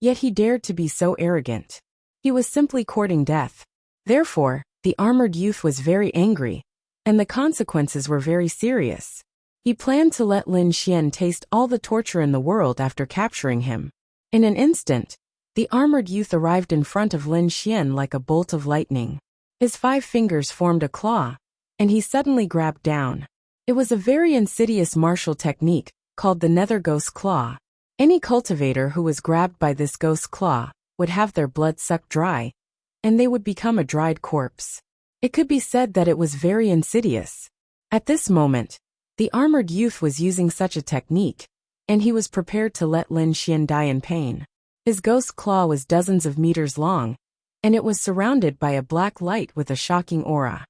Yet he dared to be so arrogant. He was simply courting death. Therefore, the armored youth was very angry, and the consequences were very serious. He planned to let Lin Xian taste all the torture in the world after capturing him. In an instant, the armored youth arrived in front of Lin Xian like a bolt of lightning. His 5 fingers formed a claw, and he suddenly grabbed down. It was a very insidious martial technique, called the Nether Ghost Claw. Any cultivator who was grabbed by this ghost claw would have their blood sucked dry, and they would become a dried corpse. It could be said that it was very insidious. At this moment, the armored youth was using such a technique, and he was prepared to let Lin Xian die in pain. His ghost claw was dozens of meters long, and it was surrounded by a black light with a shocking aura.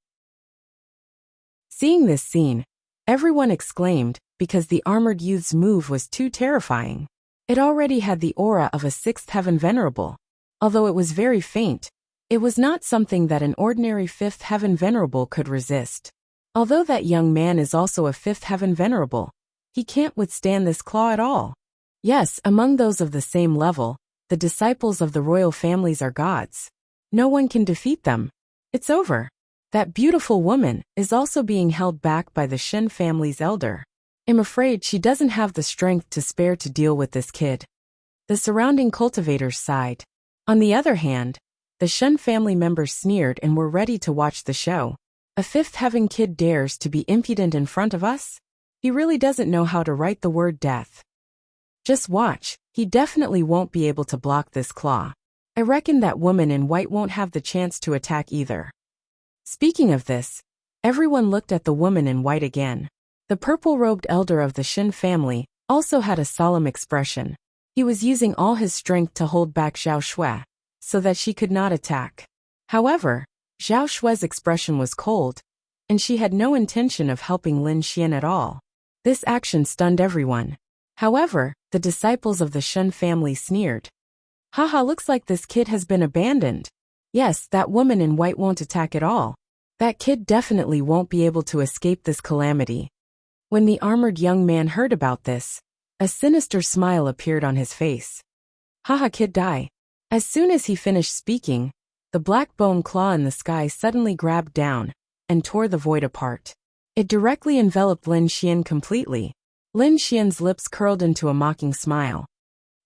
Seeing this scene, everyone exclaimed, because the armored youth's move was too terrifying. It already had the aura of a 6th heaven venerable. Although it was very faint, it was not something that an ordinary 5th heaven venerable could resist. Although that young man is also a 5th heaven venerable, he can't withstand this claw at all. Yes, among those of the same level, the disciples of the royal families are gods. No one can defeat them. It's over. That beautiful woman is also being held back by the Shen family's elder. I'm afraid she doesn't have the strength to spare to deal with this kid. The surrounding cultivators sighed. On the other hand, the Shen family members sneered and were ready to watch the show. A 5th heaven kid dares to be impudent in front of us? He really doesn't know how to write the word death. Just watch, he definitely won't be able to block this claw. I reckon that woman in white won't have the chance to attack either. Speaking of this, everyone looked at the woman in white again. The purple-robed elder of the Shin family also had a solemn expression. He was using all his strength to hold back Zhao Shui, so that she could not attack. However, Zhao Shui's expression was cold, and she had no intention of helping Lin Xian at all. This action stunned everyone. However, the disciples of the Shen family sneered. Haha, looks like this kid has been abandoned. Yes, that woman in white won't attack at all. That kid definitely won't be able to escape this calamity. When the armored young man heard about this, a sinister smile appeared on his face. Haha, kid, die. As soon as he finished speaking, the black bone claw in the sky suddenly grabbed down and tore the void apart. It directly enveloped Lin Xian completely. Lin Xian's lips curled into a mocking smile.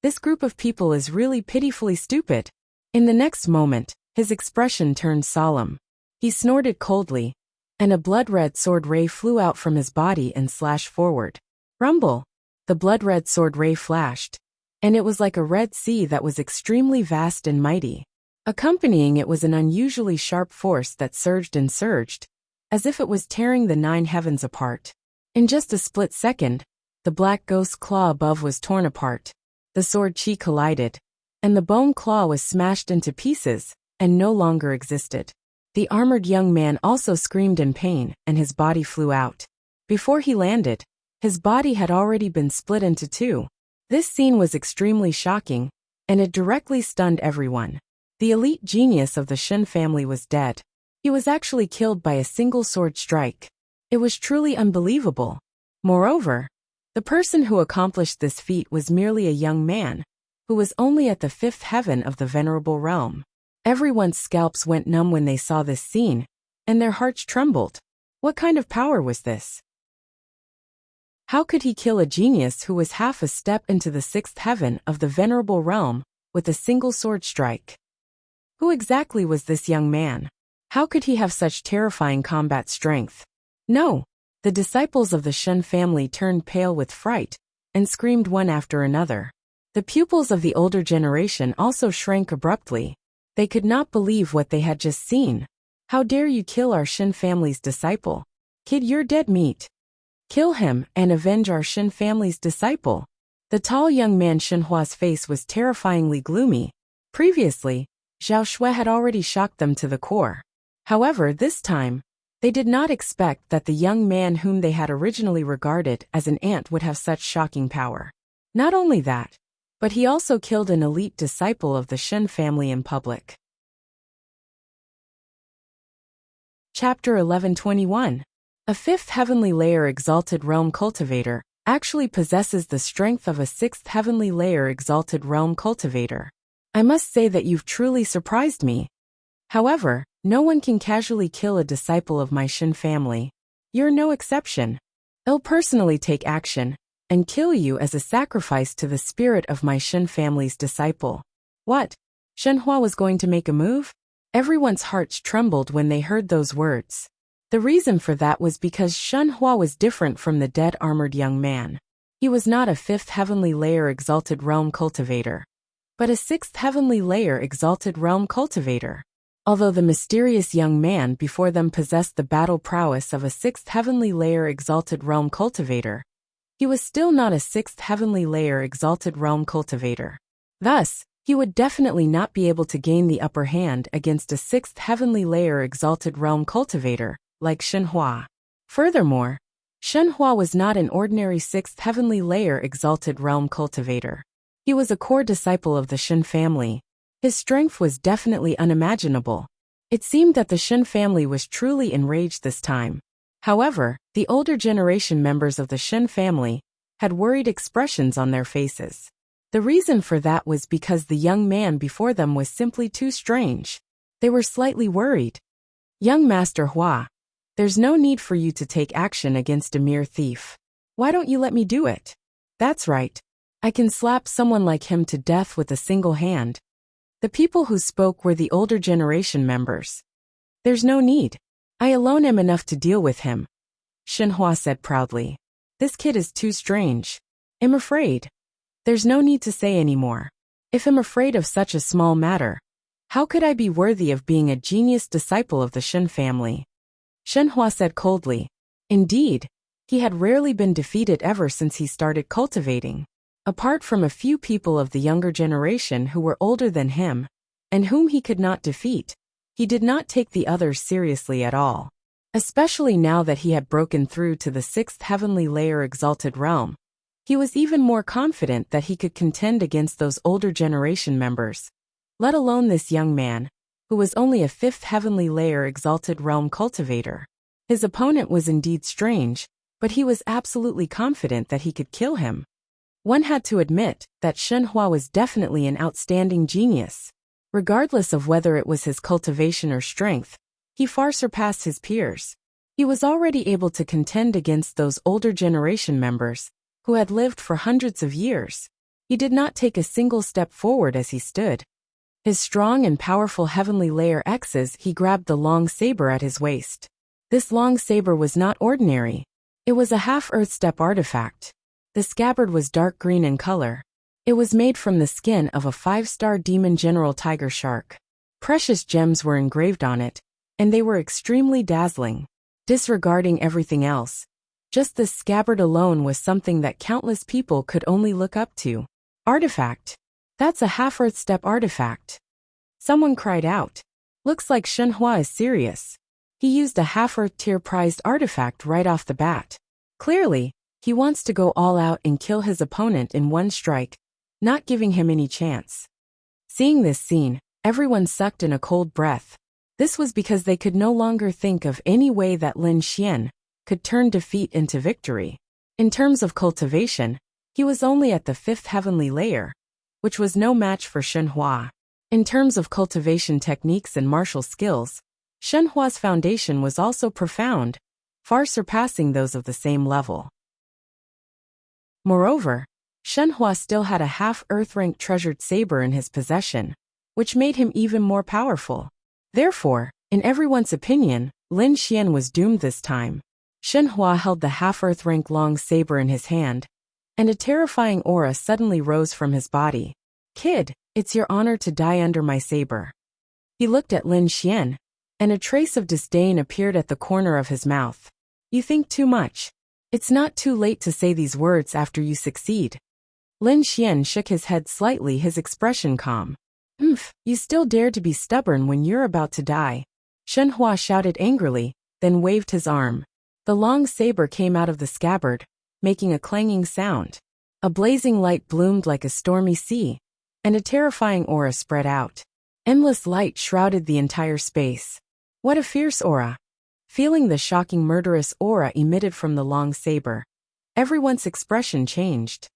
This group of people is really pitifully stupid. In the next moment, his expression turned solemn. He snorted coldly, and a blood-red sword ray flew out from his body and slashed forward. Rumble! The blood-red sword ray flashed, and it was like a red sea that was extremely vast and mighty. Accompanying it was an unusually sharp force that surged and surged, as if it was tearing the 9 heavens apart. In just a split second, the black ghost claw above was torn apart. The sword chi collided, and the bone claw was smashed into pieces and no longer existed. The armored young man also screamed in pain, and his body flew out. Before he landed, his body had already been split into 2. This scene was extremely shocking, and it directly stunned everyone. The elite genius of the Shen family was dead. He was actually killed by a single sword strike. It was truly unbelievable. Moreover, the person who accomplished this feat was merely a young man, who was only at the 5th heaven of the venerable realm. Everyone's scalps went numb when they saw this scene, and their hearts trembled. What kind of power was this? How could he kill a genius who was half a step into the 6th heaven of the venerable realm with a single sword strike? Who exactly was this young man? How could he have such terrifying combat strength? No! The disciples of the Shen family turned pale with fright and screamed one after another. The pupils of the older generation also shrank abruptly. They could not believe what they had just seen. How dare you kill our Shen family's disciple? Kid, you're dead meat. Kill him and avenge our Shen family's disciple. The tall young man Shenhua's face was terrifyingly gloomy. Previously, Zhao Shui had already shocked them to the core. However, this time, they did not expect that the young man whom they had originally regarded as an ant would have such shocking power. Not only that, but he also killed an elite disciple of the Shen family in public. Chapter 1121. A 5th heavenly layer exalted realm cultivator actually possesses the strength of a 6th heavenly layer exalted realm cultivator. I must say that you've truly surprised me. However, no one can casually kill a disciple of my Shen family. You're no exception. I'll personally take action and kill you as a sacrifice to the spirit of my Shen family's disciple. What? Shenhua was going to make a move? Everyone's hearts trembled when they heard those words. The reason for that was because Shenhua was different from the dead armored young man. He was not a 5th heavenly layer exalted realm cultivator, but a 6th heavenly layer exalted realm cultivator. Although the mysterious young man before them possessed the battle prowess of a 6th heavenly layer exalted realm cultivator, he was still not a 6th heavenly layer exalted realm cultivator. Thus, he would definitely not be able to gain the upper hand against a 6th heavenly layer exalted realm cultivator, like Shenhua. Furthermore, Shenhua was not an ordinary 6th heavenly layer exalted realm cultivator. He was a core disciple of the Shen family. His strength was definitely unimaginable. It seemed that the Shen family was truly enraged this time. However, the older generation members of the Shen family had worried expressions on their faces. The reason for that was because the young man before them was simply too strange. They were slightly worried. Young Master Hua, there's no need for you to take action against a mere thief. Why don't you let me do it? That's right. I can slap someone like him to death with a single hand. The people who spoke were the older generation members. There's no need. I alone am enough to deal with him, Shenhua said proudly. This kid is too strange. I'm afraid. There's no need to say any more. If I'm afraid of such a small matter, how could I be worthy of being a genius disciple of the Shen family? Shenhua said coldly. Indeed, he had rarely been defeated ever since he started cultivating. Apart from a few people of the younger generation who were older than him, and whom he could not defeat, he did not take the others seriously at all. Especially now that he had broken through to the 6th heavenly layer exalted realm, he was even more confident that he could contend against those older generation members, let alone this young man, who was only a 5th heavenly layer exalted realm cultivator. His opponent was indeed strange, but he was absolutely confident that he could kill him. One had to admit that Shenhua was definitely an outstanding genius. Regardless of whether it was his cultivation or strength, he far surpassed his peers. He was already able to contend against those older generation members, who had lived for hundreds of years. He did not take a single step forward as he stood. His strong and powerful heavenly layer X's, he grabbed the long saber at his waist. This long saber was not ordinary. It was a half-earth step artifact. The scabbard was dark green in color. It was made from the skin of a 5-star demon general tiger shark. Precious gems were engraved on it, and they were extremely dazzling. Disregarding everything else, just this scabbard alone was something that countless people could only look up to. Artifact. That's a half-earth step artifact. Someone cried out. Looks like Shenhua is serious. He used a half-earth tier prized artifact right off the bat. Clearly, he wants to go all out and kill his opponent in one strike, not giving him any chance. Seeing this scene, everyone sucked in a cold breath. This was because they could no longer think of any way that Lin Xian could turn defeat into victory. In terms of cultivation, he was only at the 5th heavenly layer, which was no match for Shenhua. In terms of cultivation techniques and martial skills, Shenhua's foundation was also profound, far surpassing those of the same level. Moreover, Shenhua still had a half-earth-rank treasured saber in his possession, which made him even more powerful. Therefore, in everyone's opinion, Lin Xian was doomed this time. Shenhua held the half-earth-rank long saber in his hand, and a terrifying aura suddenly rose from his body. Kid, it's your honor to die under my saber. He looked at Lin Xian, and a trace of disdain appeared at the corner of his mouth. You think too much. It's not too late to say these words after you succeed. Lin Xian shook his head slightly, his expression calm. You still dare to be stubborn when you're about to die. Shenhua shouted angrily, then waved his arm. The long saber came out of the scabbard, making a clanging sound. A blazing light bloomed like a stormy sea, and a terrifying aura spread out. Endless light shrouded the entire space. What a fierce aura! Feeling the shocking murderous aura emitted from the long saber, everyone's expression changed.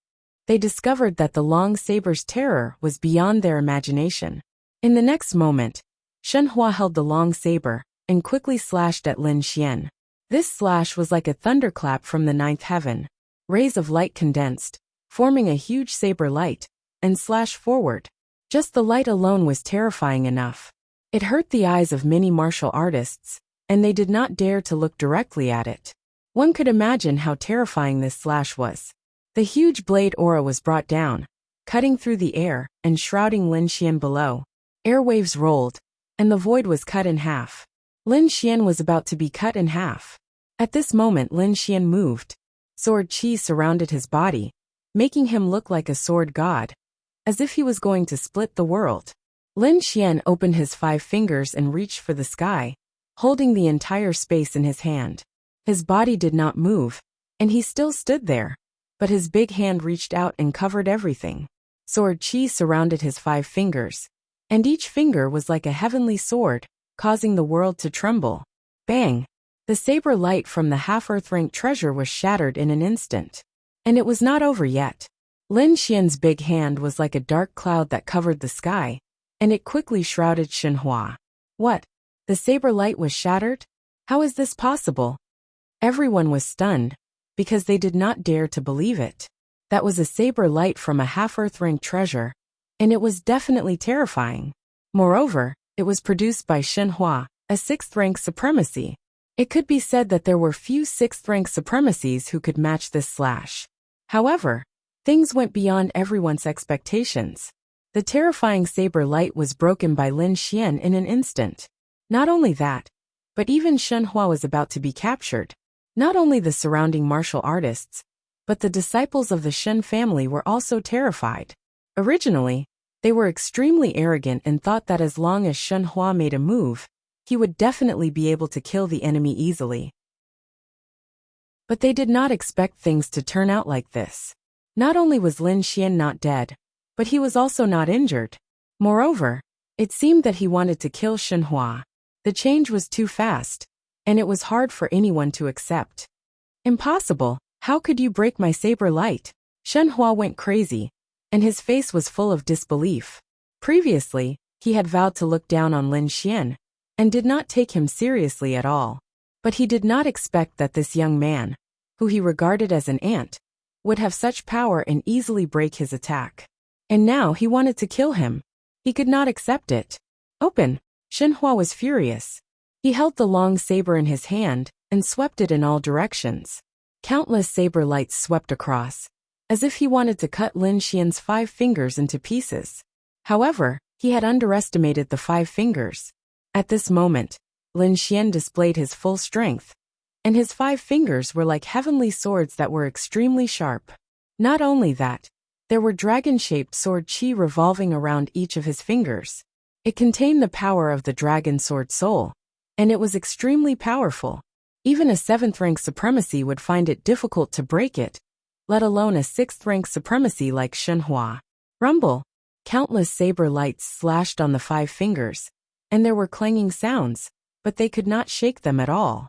They discovered that the long saber's terror was beyond their imagination. In the next moment, Shenhua held the long saber and quickly slashed at Lin Xian. This slash was like a thunderclap from the 9th heaven. Rays of light condensed, forming a huge saber light, and slashed forward. Just the light alone was terrifying enough. It hurt the eyes of many martial artists, and they did not dare to look directly at it. One could imagine how terrifying this slash was. The huge blade aura was brought down, cutting through the air and shrouding Lin Xian below. Airwaves rolled, and the void was cut in half. Lin Xian was about to be cut in half. At this moment Lin Xian moved. Sword chi surrounded his body, making him look like a sword god, as if he was going to split the world. Lin Xian opened his 5 fingers and reached for the sky, holding the entire space in his hand. His body did not move, and he still stood there, but his big hand reached out and covered everything. Sword chi surrounded his 5 fingers, and each finger was like a heavenly sword, causing the world to tremble. Bang! The saber light from the half-earth-rank treasure was shattered in an instant. And it was not over yet. Lin Xian's big hand was like a dark cloud that covered the sky, and it quickly shrouded Shenhua. What? The saber light was shattered? How is this possible? Everyone was stunned, because they did not dare to believe it. That was a saber light from a half-earth-rank treasure, and it was definitely terrifying. Moreover, it was produced by Shenhua, a 6th-rank supremacy. It could be said that there were few 6th-rank supremacies who could match this slash. However, things went beyond everyone's expectations. The terrifying saber light was broken by Lin Xian in an instant. Not only that, but even Shen Hua was about to be captured. Not only the surrounding martial artists, but the disciples of the Shen family were also terrified. Originally, they were extremely arrogant and thought that as long as Shen Hua made a move, he would definitely be able to kill the enemy easily. But they did not expect things to turn out like this. Not only was Lin Xian not dead, but he was also not injured. Moreover, it seemed that he wanted to kill Shen Hua. The change was too fast, and it was hard for anyone to accept. Impossible, how could you break my saber light? Shen Hua went crazy, and his face was full of disbelief. Previously, he had vowed to look down on Lin Xian, and did not take him seriously at all. But he did not expect that this young man, who he regarded as an ant, would have such power and easily break his attack. And now he wanted to kill him. He could not accept it. Open! Shen Hua was furious. He held the long saber in his hand and swept it in all directions. Countless saber lights swept across, as if he wanted to cut Lin Xian's 5 fingers into pieces. However, he had underestimated the 5 fingers. At this moment, Lin Xian displayed his full strength, and his 5 fingers were like heavenly swords that were extremely sharp. Not only that, there were dragon-shaped sword qi revolving around each of his fingers. It contained the power of the dragon sword soul, and it was extremely powerful. Even a 7th-rank supremacy would find it difficult to break it, let alone a 6th-rank supremacy like Shen Hua. Rumble! Countless saber lights slashed on the 5 fingers, and there were clanging sounds, but they could not shake them at all.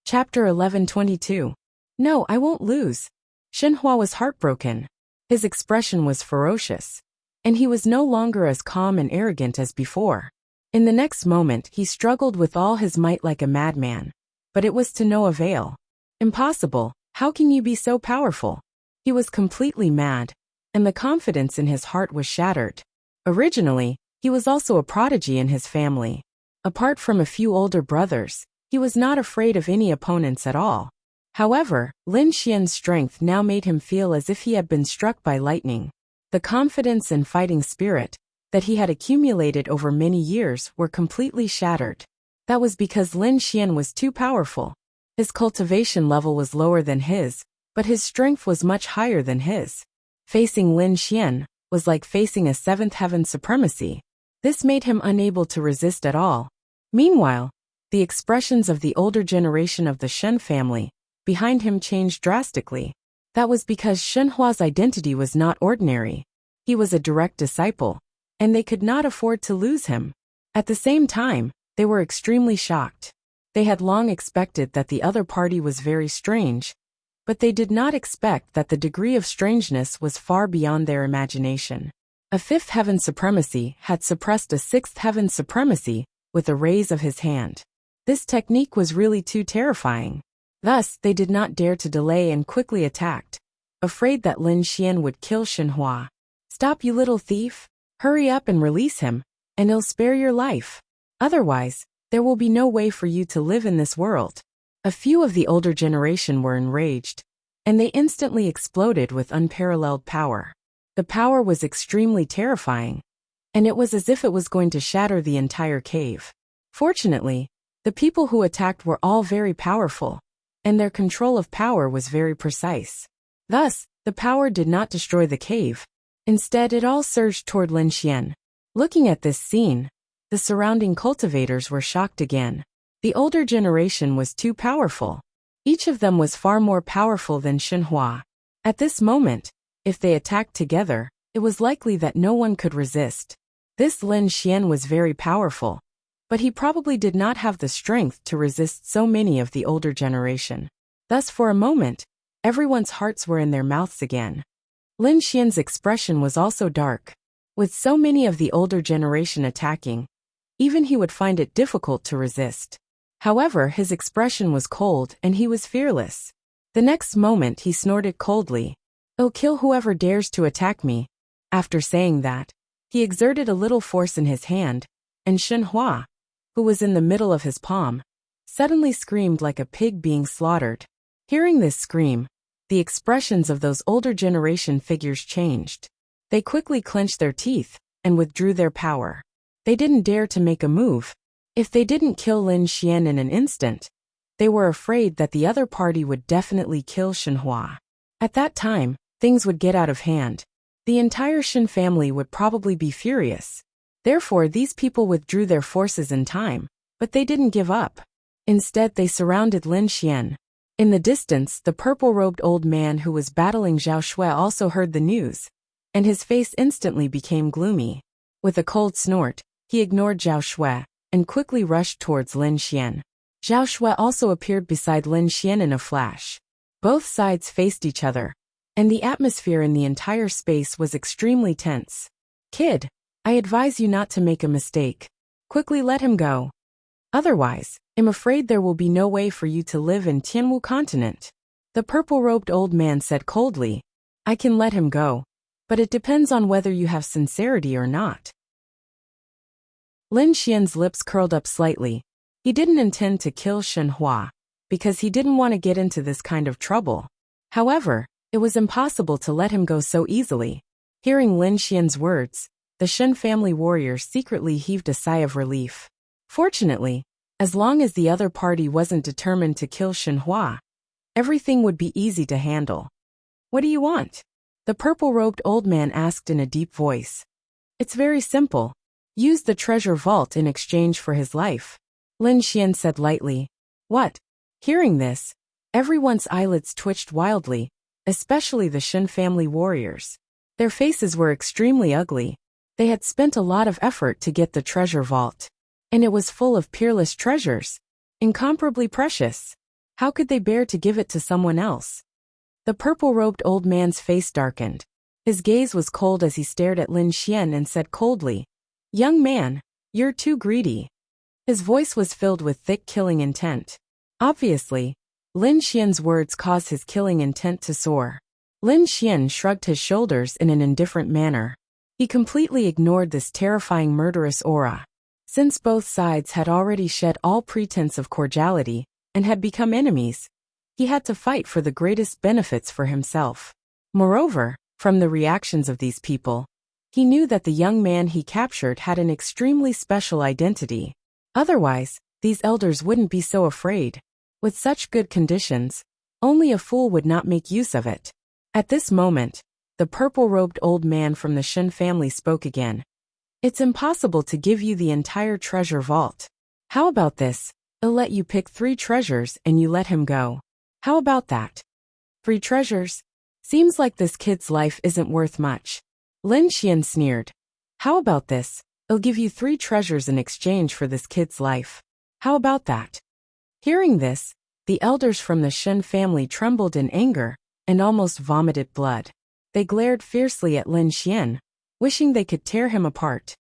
Chapter 11:22. No, I won't lose. Shen Hua was heartbroken. His expression was ferocious, and he was no longer as calm and arrogant as before. In the next moment, he struggled with all his might like a madman, but it was to no avail. Impossible, how can you be so powerful? He was completely mad, and the confidence in his heart was shattered. Originally, he was also a prodigy in his family. Apart from a few older brothers, he was not afraid of any opponents at all. However, Lin Xian's strength now made him feel as if he had been struck by lightning. The confidence and fighting spirit that he had accumulated over many years were completely shattered. That was because Lin Xian was too powerful. His cultivation level was lower than his, but his strength was much higher than his. Facing Lin Xian was like facing a 7th heaven supremacy. This made him unable to resist at all. Meanwhile, the expressions of the older generation of the Shen family behind him changed drastically. That was because Shen Hua's identity was not ordinary. He was a direct disciple, and they could not afford to lose him. At the same time, they were extremely shocked. They had long expected that the other party was very strange, but they did not expect that the degree of strangeness was far beyond their imagination. A 5th heaven supremacy had suppressed a 6th heaven supremacy with a raise of his hand. This technique was really too terrifying. Thus, they did not dare to delay and quickly attacked, afraid that Lin Xian would kill Shen Hua. Stop, you little thief! Hurry up and release him, and he'll spare your life. Otherwise, there will be no way for you to live in this world. A few of the older generation were enraged, and they instantly exploded with unparalleled power. The power was extremely terrifying, and it was as if it was going to shatter the entire cave. Fortunately, the people who attacked were all very powerful, and their control of power was very precise. Thus, the power did not destroy the cave. Instead, it all surged toward Lin Xian. Looking at this scene, the surrounding cultivators were shocked again. The older generation was too powerful. Each of them was far more powerful than Shen Hua. At this moment, if they attacked together, it was likely that no one could resist. This Lin Xian was very powerful, but he probably did not have the strength to resist so many of the older generation. Thus, for a moment, everyone's hearts were in their mouths again. Lin Xian's expression was also dark. With so many of the older generation attacking, even he would find it difficult to resist. However, his expression was cold and he was fearless. The next moment he snorted coldly. "I'll kill whoever dares to attack me." After saying that, he exerted a little force in his hand, and Shen Hua, who was in the middle of his palm, suddenly screamed like a pig being slaughtered. Hearing this scream, the expressions of those older generation figures changed. They quickly clenched their teeth and withdrew their power. They didn't dare to make a move. If they didn't kill Lin Xian in an instant, they were afraid that the other party would definitely kill Shenhua. At that time, things would get out of hand. The entire Shen family would probably be furious. Therefore, these people withdrew their forces in time, but they didn't give up. Instead, they surrounded Lin Xian. In the distance, the purple-robed old man who was battling Zhao Shui also heard the news, and his face instantly became gloomy. With a cold snort, he ignored Zhao Shui and quickly rushed towards Lin Xian. Zhao Shui also appeared beside Lin Xian in a flash. Both sides faced each other, and the atmosphere in the entire space was extremely tense. "Kid, I advise you not to make a mistake. Quickly let him go. Otherwise, I'm afraid there will be no way for you to live in Tianwu continent." The purple-robed old man said coldly, "I can let him go, but it depends on whether you have sincerity or not." Lin Xian's lips curled up slightly. He didn't intend to kill Shenhua, because he didn't want to get into this kind of trouble. However, it was impossible to let him go so easily. Hearing Lin Xian's words, the Shen family warriors secretly heaved a sigh of relief. Fortunately, as long as the other party wasn't determined to kill Shenhua, everything would be easy to handle. "What do you want?" the purple-robed old man asked in a deep voice. "It's very simple. Use the treasure vault in exchange for his life," Lin Xian said lightly. "What?" Hearing this, everyone's eyelids twitched wildly, especially the Shen family warriors. Their faces were extremely ugly. They had spent a lot of effort to get the treasure vault, and it was full of peerless treasures, incomparably precious. How could they bear to give it to someone else? The purple-robed old man's face darkened. His gaze was cold as he stared at Lin Xian and said coldly, "Young man, you're too greedy." His voice was filled with thick killing intent. Obviously, Lin Xian's words caused his killing intent to soar. Lin Xian shrugged his shoulders in an indifferent manner. He completely ignored this terrifying murderous aura. Since both sides had already shed all pretense of cordiality and had become enemies, he had to fight for the greatest benefits for himself. Moreover, from the reactions of these people, he knew that the young man he captured had an extremely special identity. Otherwise, these elders wouldn't be so afraid. With such good conditions, only a fool would not make use of it. At this moment, the purple-robed old man from the Shen family spoke again. "It's impossible to give you the entire treasure vault. How about this? I'll let you pick 3 treasures and you let him go. How about that?" 3 treasures? Seems like this kid's life isn't worth much. Lin Xian sneered. "How about this? I'll give you 3 treasures in exchange for this kid's life. How about that?" Hearing this, the elders from the Shen family trembled in anger and almost vomited blood. They glared fiercely at Lin Xian, wishing they could tear him apart.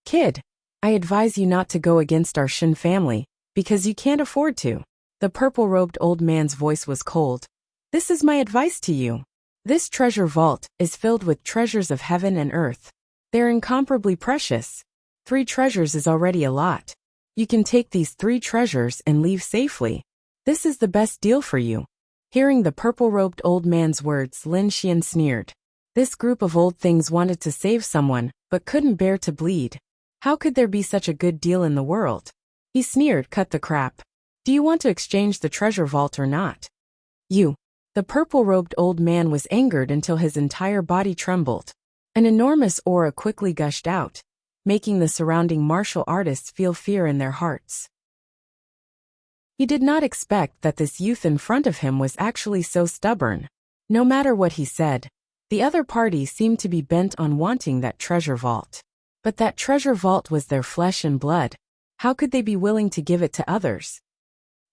"Kid, I advise you not to go against our Shen family, because you can't afford to." The purple-robed old man's voice was cold. "This is my advice to you. This treasure vault is filled with treasures of heaven and earth. They're incomparably precious. 3 treasures is already a lot. You can take these 3 treasures and leave safely. This is the best deal for you." Hearing the purple-robed old man's words, Lin Xian sneered. This group of old things wanted to save someone, but couldn't bear to bleed. How could there be such a good deal in the world? He sneered, "Cut the crap. Do you want to exchange the treasure vault or not?" "You." The purple-robed old man was angered until his entire body trembled. An enormous aura quickly gushed out, making the surrounding martial artists feel fear in their hearts. He did not expect that this youth in front of him was actually so stubborn. No matter what he said, the other party seemed to be bent on wanting that treasure vault. But that treasure vault was their flesh and blood. How could they be willing to give it to others?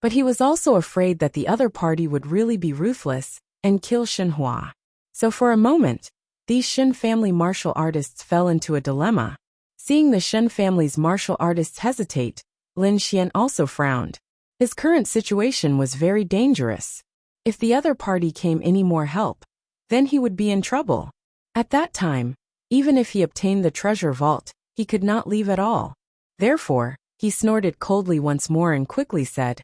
But he was also afraid that the other party would really be ruthless and kill Shenhua. So for a moment, these Shen family martial artists fell into a dilemma. Seeing the Shen family's martial artists hesitate, Lin Xian also frowned. His current situation was very dangerous. If the other party came any more help, then he would be in trouble. At that time, even if he obtained the treasure vault, he could not leave at all. Therefore, he snorted coldly once more and quickly said,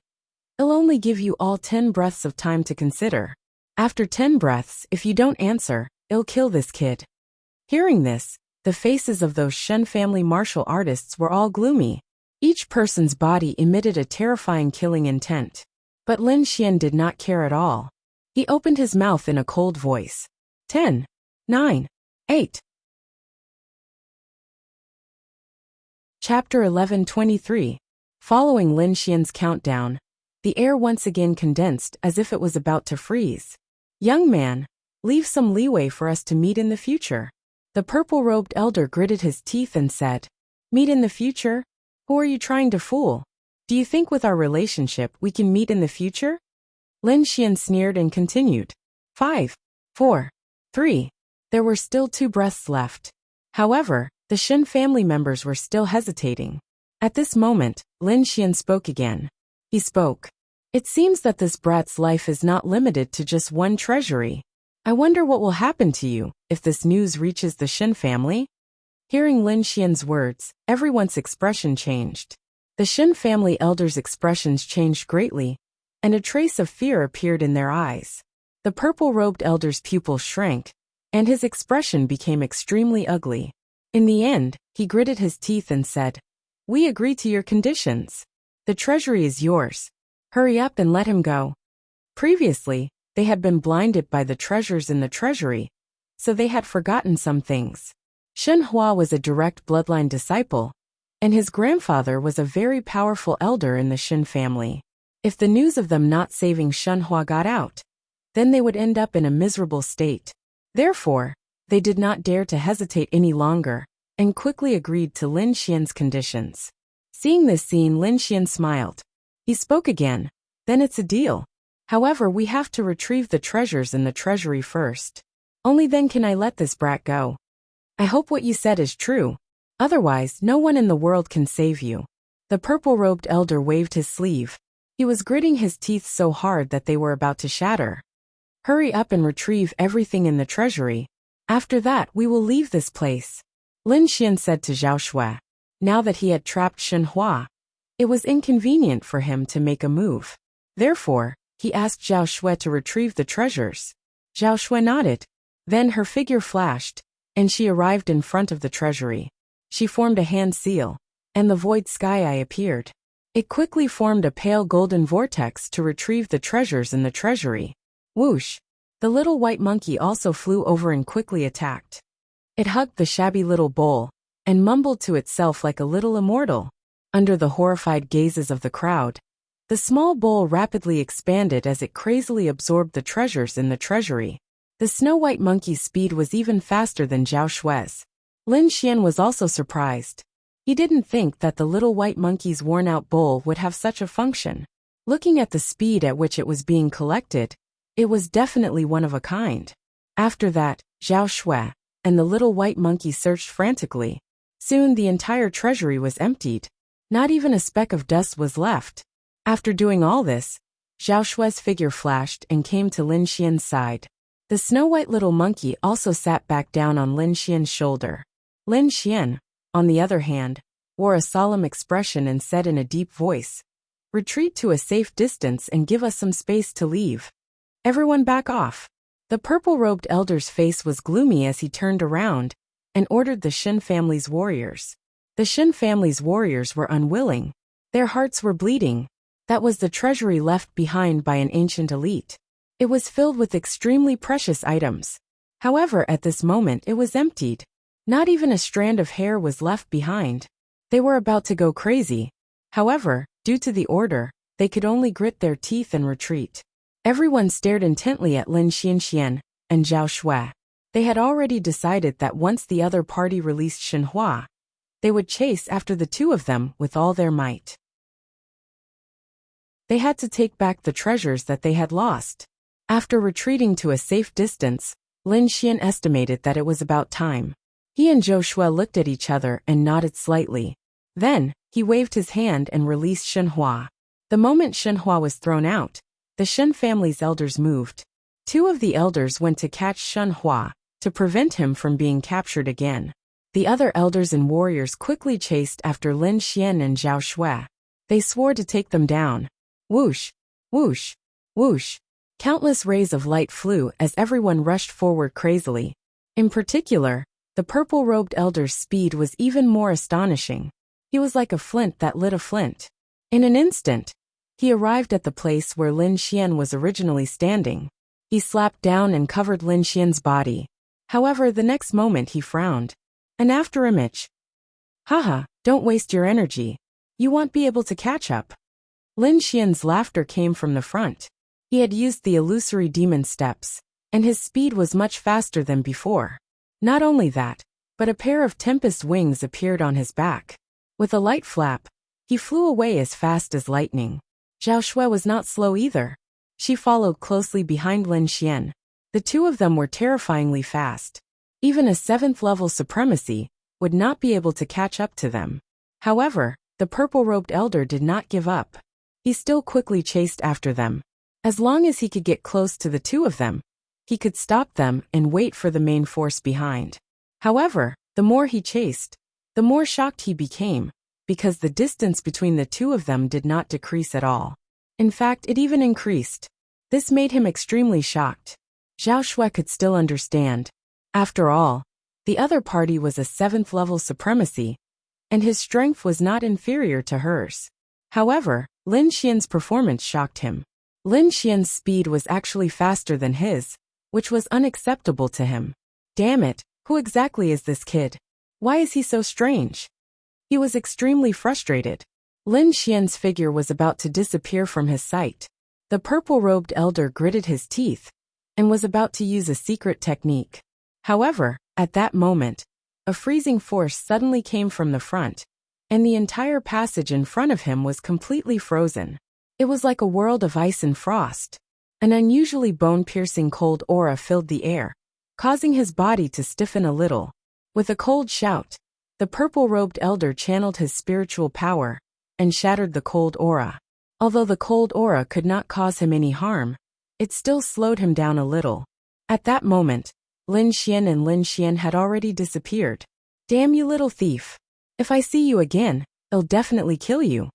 "I'll only give you all 10 breaths of time to consider. After 10 breaths, if you don't answer, it'll kill this kid. Hearing this, the faces of those Shen family martial artists were all gloomy. Each person's body emitted a terrifying killing intent. But Lin Xian did not care at all. He opened his mouth in a cold voice. 10, 9, 8. Chapter 11:23. Following Lin Xian's countdown, the air once again condensed as if it was about to freeze. Young man, leave some leeway for us to meet in the future. The purple-robed elder gritted his teeth and said, Meet in the future? Who are you trying to fool? Do you think with our relationship we can meet in the future? Lin Xian sneered and continued. 5, 4, 3. There were still 2 breaths left. However, the Shen family members were still hesitating. At this moment, Lin Xian spoke again. He spoke. It seems that this brat's life is not limited to just one treasury. I wonder what will happen to you if this news reaches the Shen family? Hearing Lin Xian's words, everyone's expression changed. The Shen family elders' expressions changed greatly, and a trace of fear appeared in their eyes. The purple-robed elder's pupils shrank, and his expression became extremely ugly. In the end, he gritted his teeth and said, We agree to your conditions. The treasury is yours. Hurry up and let him go. Previously, they had been blinded by the treasures in the treasury, so they had forgotten some things. Shen Hua was a direct bloodline disciple, and his grandfather was a very powerful elder in the Shen family. If the news of them not saving Shen Hua got out, then they would end up in a miserable state. Therefore, they did not dare to hesitate any longer, and quickly agreed to Lin Xian's conditions. Seeing this scene, Lin Xian smiled. He spoke again. Then it's a deal. However, we have to retrieve the treasures in the treasury first. Only then can I let this brat go. I hope what you said is true. Otherwise, no one in the world can save you. The purple-robed elder waved his sleeve. He was gritting his teeth so hard that they were about to shatter. Hurry up and retrieve everything in the treasury. After that, we will leave this place. Lin Xian said to Zhao Shui. Now that he had trapped Shen Hua, it was inconvenient for him to make a move. Therefore, he asked Zhao Shui to retrieve the treasures. Zhao Shui nodded. Then her figure flashed, and she arrived in front of the treasury. She formed a hand seal, and the void sky eye appeared. It quickly formed a pale golden vortex to retrieve the treasures in the treasury. Whoosh! The little white monkey also flew over and quickly attacked. It hugged the shabby little bowl, and mumbled to itself like a little immortal. Under the horrified gazes of the crowd, the small bowl rapidly expanded as it crazily absorbed the treasures in the treasury. The snow-white monkey's speed was even faster than Zhao Shui's. Lin Xian was also surprised. He didn't think that the little white monkey's worn-out bowl would have such a function. Looking at the speed at which it was being collected, it was definitely one of a kind. After that, Zhao Shui and the little white monkey searched frantically. Soon the entire treasury was emptied. Not even a speck of dust was left. After doing all this, Zhao Shui's figure flashed and came to Lin Xian's side. The snow-white little monkey also sat back down on Lin Xian's shoulder. Lin Xian, on the other hand, wore a solemn expression and said in a deep voice, Retreat to a safe distance and give us some space to leave. Everyone back off. The purple-robed elder's face was gloomy as he turned around and ordered the Shen family's warriors. The Shen family's warriors were unwilling. Their hearts were bleeding. That was the treasury left behind by an ancient elite. It was filled with extremely precious items. However, at this moment it was emptied. Not even a strand of hair was left behind. They were about to go crazy. However, due to the order, they could only grit their teeth and retreat. Everyone stared intently at Lin Xian and Zhao Shui. They had already decided that once the other party released Shen Hua, they would chase after the two of them with all their might. They had to take back the treasures that they had lost. After retreating to a safe distance, Lin Xian estimated that it was about time. He and Zhao Shui looked at each other and nodded slightly. Then, he waved his hand and released Shen Hua. The moment Shen Hua was thrown out, the Shen family's elders moved. Two of the elders went to catch Shen Hua, to prevent him from being captured again. The other elders and warriors quickly chased after Lin Xian and Zhao Shui. They swore to take them down. Whoosh! Whoosh! Whoosh! Countless rays of light flew as everyone rushed forward crazily. In particular, the purple-robed elder's speed was even more astonishing. He was like a flint that lit a flint. In an instant, he arrived at the place where Lin Xian was originally standing. He slapped down and covered Lin Xian's body. However, the next moment he frowned. An afterimage. Haha, don't waste your energy. You won't be able to catch up. Lin Xian's laughter came from the front. He had used the illusory demon steps, and his speed was much faster than before. Not only that, but a pair of tempest wings appeared on his back. With a light flap, he flew away as fast as lightning. Zhao Shui was not slow either. She followed closely behind Lin Xian. The two of them were terrifyingly fast. Even a 7th-level supremacy would not be able to catch up to them. However, the purple-robed elder did not give up. He still quickly chased after them. As long as he could get close to the two of them, he could stop them and wait for the main force behind. However, the more he chased, the more shocked he became, because the distance between the two of them did not decrease at all. In fact, it even increased. This made him extremely shocked. Zhao Shui could still understand. After all, the other party was a 7th-level supremacy, and his strength was not inferior to hers. However, Lin Xian's performance shocked him. Lin Xian's speed was actually faster than his, which was unacceptable to him. Damn it, who exactly is this kid? Why is he so strange? He was extremely frustrated. Lin Xian's figure was about to disappear from his sight. The purple-robed elder gritted his teeth and was about to use a secret technique. However, at that moment, a freezing force suddenly came from the front, and the entire passage in front of him was completely frozen. It was like a world of ice and frost. An unusually bone-piercing cold aura filled the air, causing his body to stiffen a little. With a cold shout, the purple-robed elder channeled his spiritual power and shattered the cold aura. Although the cold aura could not cause him any harm, it still slowed him down a little. At that moment, Lin Xian and Lin Xian had already disappeared. Damn you little thief. If I see you again, I'll definitely kill you.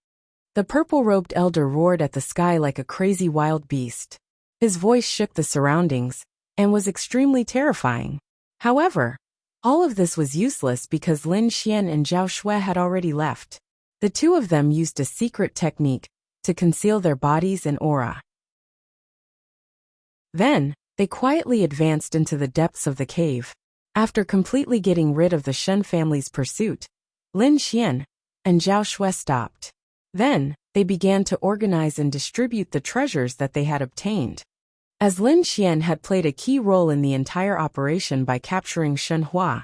The purple-robed elder roared at the sky like a crazy wild beast. His voice shook the surroundings and was extremely terrifying. However, all of this was useless because Lin Xian and Zhao Shui had already left. The two of them used a secret technique to conceal their bodies and aura. Then, they quietly advanced into the depths of the cave. After completely getting rid of the Shen family's pursuit, Lin Xian and Zhao Shui stopped. Then, they began to organize and distribute the treasures that they had obtained. As Lin Xian had played a key role in the entire operation by capturing Shen Hua,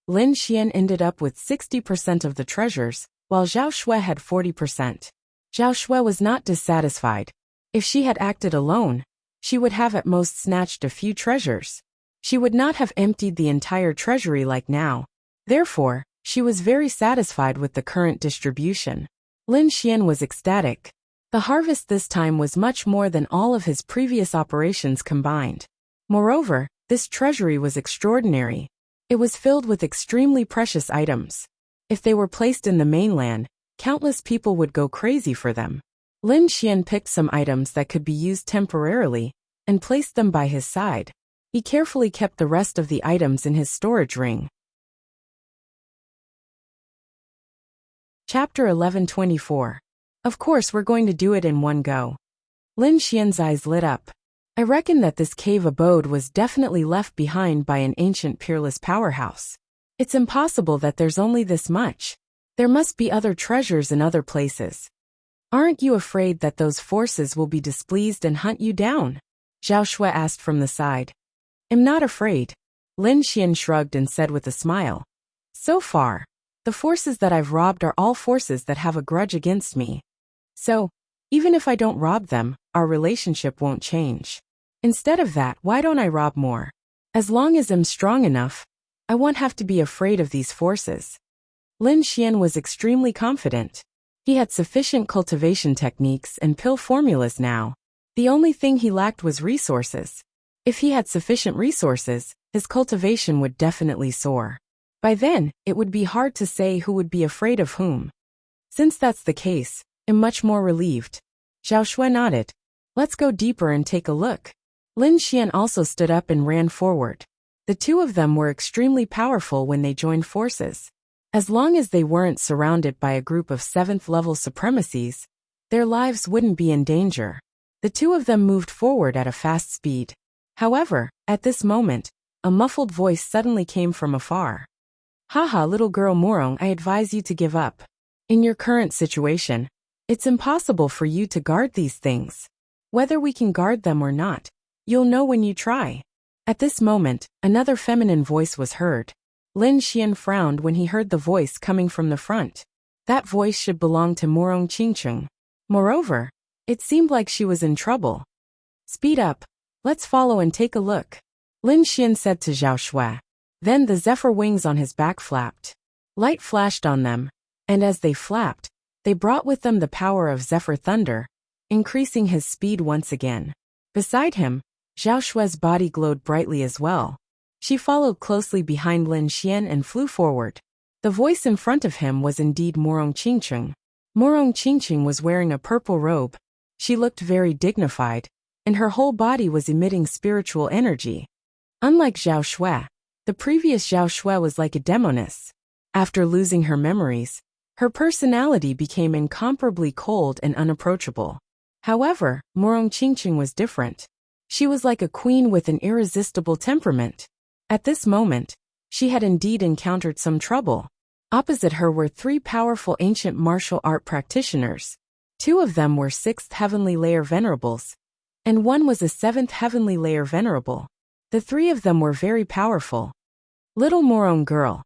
Lin Xian ended up with 60% of the treasures, while Zhao Shui had 40%. Zhao Shui was not dissatisfied. If she had acted alone, she would have at most snatched a few treasures. She would not have emptied the entire treasury like now. Therefore, she was very satisfied with the current distribution. Lin Xian was ecstatic. The harvest this time was much more than all of his previous operations combined. Moreover, this treasury was extraordinary. It was filled with extremely precious items. If they were placed in the mainland, countless people would go crazy for them. Lin Xian picked some items that could be used temporarily and placed them by his side. He carefully kept the rest of the items in his storage ring. Chapter 1124. Of course we're going to do it in one go. Lin Xian's eyes lit up. I reckon that this cave abode was definitely left behind by an ancient peerless powerhouse. It's impossible that there's only this much. There must be other treasures in other places. Aren't you afraid that those forces will be displeased and hunt you down? Zhao Shui asked from the side. I'm not afraid. Lin Xian shrugged and said with a smile. So far, the forces that I've robbed are all forces that have a grudge against me. So, even if I don't rob them, our relationship won't change. Instead of that, why don't I rob more? As long as I'm strong enough, I won't have to be afraid of these forces. Lin Xian was extremely confident. He had sufficient cultivation techniques and pill formulas now. The only thing he lacked was resources. If he had sufficient resources, his cultivation would definitely soar. By then, it would be hard to say who would be afraid of whom. Since that's the case, I'm much more relieved. Zhao Shui nodded. Let's go deeper and take a look. Lin Xian also stood up and ran forward. The two of them were extremely powerful when they joined forces. As long as they weren't surrounded by a group of 7th-level supremacies, their lives wouldn't be in danger. The two of them moved forward at a fast speed. However, at this moment, a muffled voice suddenly came from afar. Haha, little girl Morong, I advise you to give up. In your current situation, it's impossible for you to guard these things. Whether we can guard them or not, you'll know when you try. At this moment, another feminine voice was heard. Lin Xian frowned when he heard the voice coming from the front. That voice should belong to Morong Qingcheng. Moreover, it seemed like she was in trouble. Speed up. Let's follow and take a look, Lin Xian said to Zhao Shui. Then the zephyr wings on his back flapped. Light flashed on them, and as they flapped, they brought with them the power of zephyr thunder, increasing his speed once again. Beside him, Zhao Shui's body glowed brightly as well. She followed closely behind Lin Xian and flew forward. The voice in front of him was indeed Morong Qingcheng. Morong Qingcheng was wearing a purple robe. She looked very dignified, and her whole body was emitting spiritual energy. Unlike Zhao Shui, the previous Zhao Shui was like a demoness. After losing her memories, her personality became incomparably cold and unapproachable. However, Morong Qingcheng was different. She was like a queen with an irresistible temperament. At this moment, she had indeed encountered some trouble. Opposite her were 3 powerful ancient martial art practitioners. 2 of them were 6th heavenly layer venerables, and 1 was a 7th heavenly layer venerable. The 3 of them were very powerful. Little Morong girl,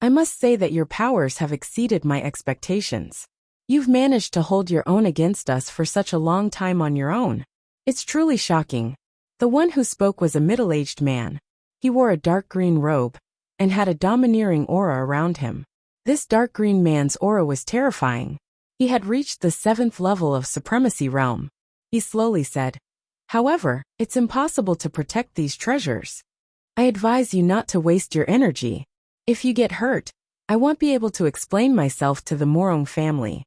I must say that your powers have exceeded my expectations. You've managed to hold your own against us for such a long time on your own. It's truly shocking. The one who spoke was a middle-aged man. He wore a dark green robe and had a domineering aura around him. This dark green man's aura was terrifying. He had reached the 7th level of supremacy realm. He slowly said, however, it's impossible to protect these treasures. I advise you not to waste your energy. If you get hurt, I won't be able to explain myself to the Morong family.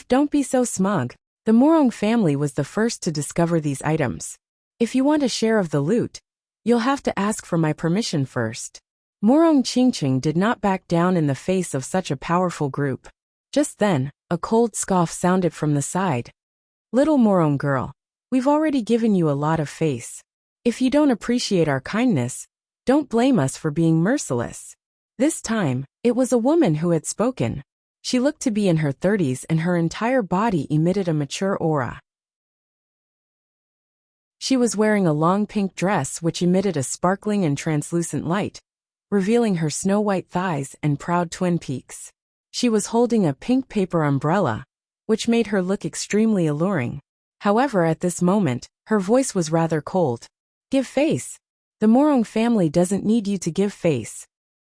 Don't be so smug. The Morong family was the first to discover these items. If you want a share of the loot, you'll have to ask for my permission first. Morong Qingcheng did not back down in the face of such a powerful group. Just then, a cold scoff sounded from the side. Little Morong girl, we've already given you a lot of face. If you don't appreciate our kindness, don't blame us for being merciless. This time, it was a woman who had spoken. She looked to be in her 30s and her entire body emitted a mature aura. She was wearing a long pink dress which emitted a sparkling and translucent light, revealing her snow-white thighs and proud twin peaks. She was holding a pink paper umbrella, which made her look extremely alluring. However, at this moment, her voice was rather cold. Give face. The Morong family doesn't need you to give face.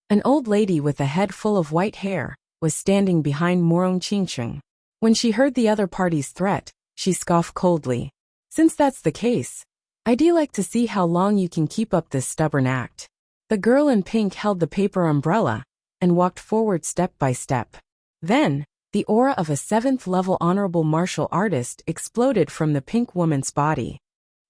An old lady with a head full of white hair was standing behind Morong Qingcheng. When she heard the other party's threat, she scoffed coldly. Since that's the case, I'd like to see how long you can keep up this stubborn act. The girl in pink held the paper umbrella and walked forward step by step. Then, the aura of a 7th-level honorable martial artist exploded from the pink woman's body.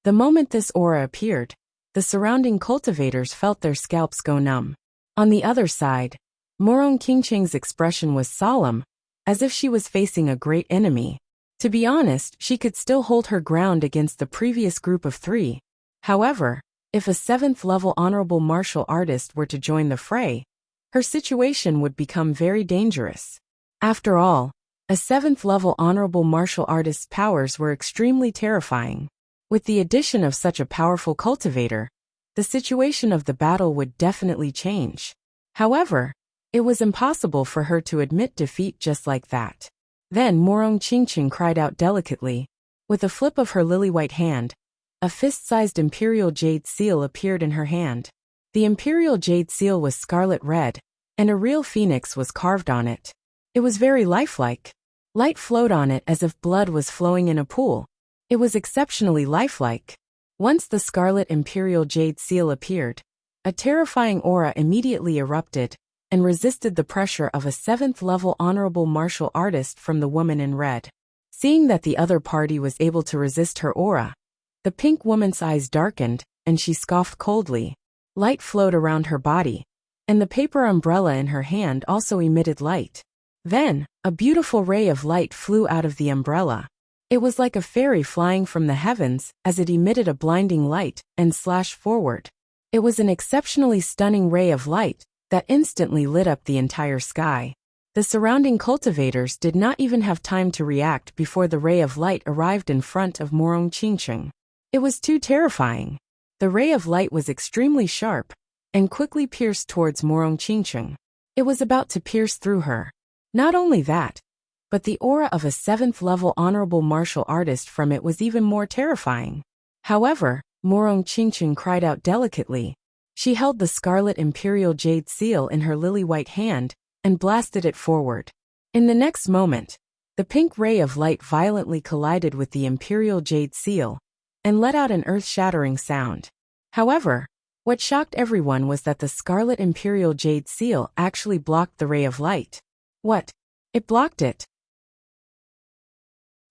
The moment this aura appeared, the surrounding cultivators felt their scalps go numb. On the other side, Morong Qingcheng's expression was solemn, as if she was facing a great enemy. To be honest, she could still hold her ground against the previous group of 3. However, if a 7th-level honorable martial artist were to join the fray, her situation would become very dangerous. After all, a 7th-level honorable martial artist's powers were extremely terrifying. With the addition of such a powerful cultivator, the situation of the battle would definitely change. However, it was impossible for her to admit defeat just like that. Then Morong Qingcheng cried out delicately. With a flip of her lily-white hand, a fist-sized imperial jade seal appeared in her hand. The imperial jade seal was scarlet red, and a real phoenix was carved on it. It was very lifelike. Light flowed on it as if blood was flowing in a pool. It was exceptionally lifelike. Once the scarlet imperial jade seal appeared, a terrifying aura immediately erupted and resisted the pressure of a 7th-level honorable martial artist from the woman in red. Seeing that the other party was able to resist her aura, The pink woman's eyes darkened, and she scoffed coldly. Light flowed around her body, and the paper umbrella in her hand also emitted light. Then, a beautiful ray of light flew out of the umbrella. It was like a fairy flying from the heavens as it emitted a blinding light and slashed forward. It was an exceptionally stunning ray of light that instantly lit up the entire sky. The surrounding cultivators did not even have time to react before the ray of light arrived in front of Morong Qingqing. It was too terrifying. The ray of light was extremely sharp and quickly pierced towards Morong Qingqing. It was about to pierce through her. Not only that, but the aura of a 7th-level honorable martial artist from it was even more terrifying. However, Morong Qingqing cried out delicately. She held the scarlet imperial jade seal in her lily-white hand and blasted it forward. In the next moment, the pink ray of light violently collided with the imperial jade seal and let out an earth-shattering sound. However, what shocked everyone was that the scarlet imperial jade seal actually blocked the ray of light. What? It blocked it.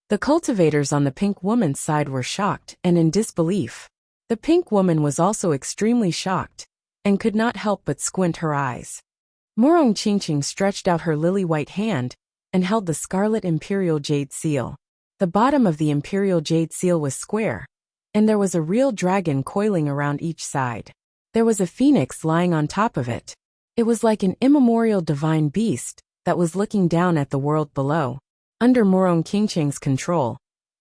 The cultivators on the pink woman's side were shocked and in disbelief. The pink woman was also extremely shocked and could not help but squint her eyes. Morong Qingqing stretched out her lily-white hand and held the scarlet imperial jade seal. The bottom of the imperial jade seal was square, and there was a real dragon coiling around each side. There was a phoenix lying on top of it. It was like an immemorial divine beast that was looking down at the world below. Under Morong Qingqing's control,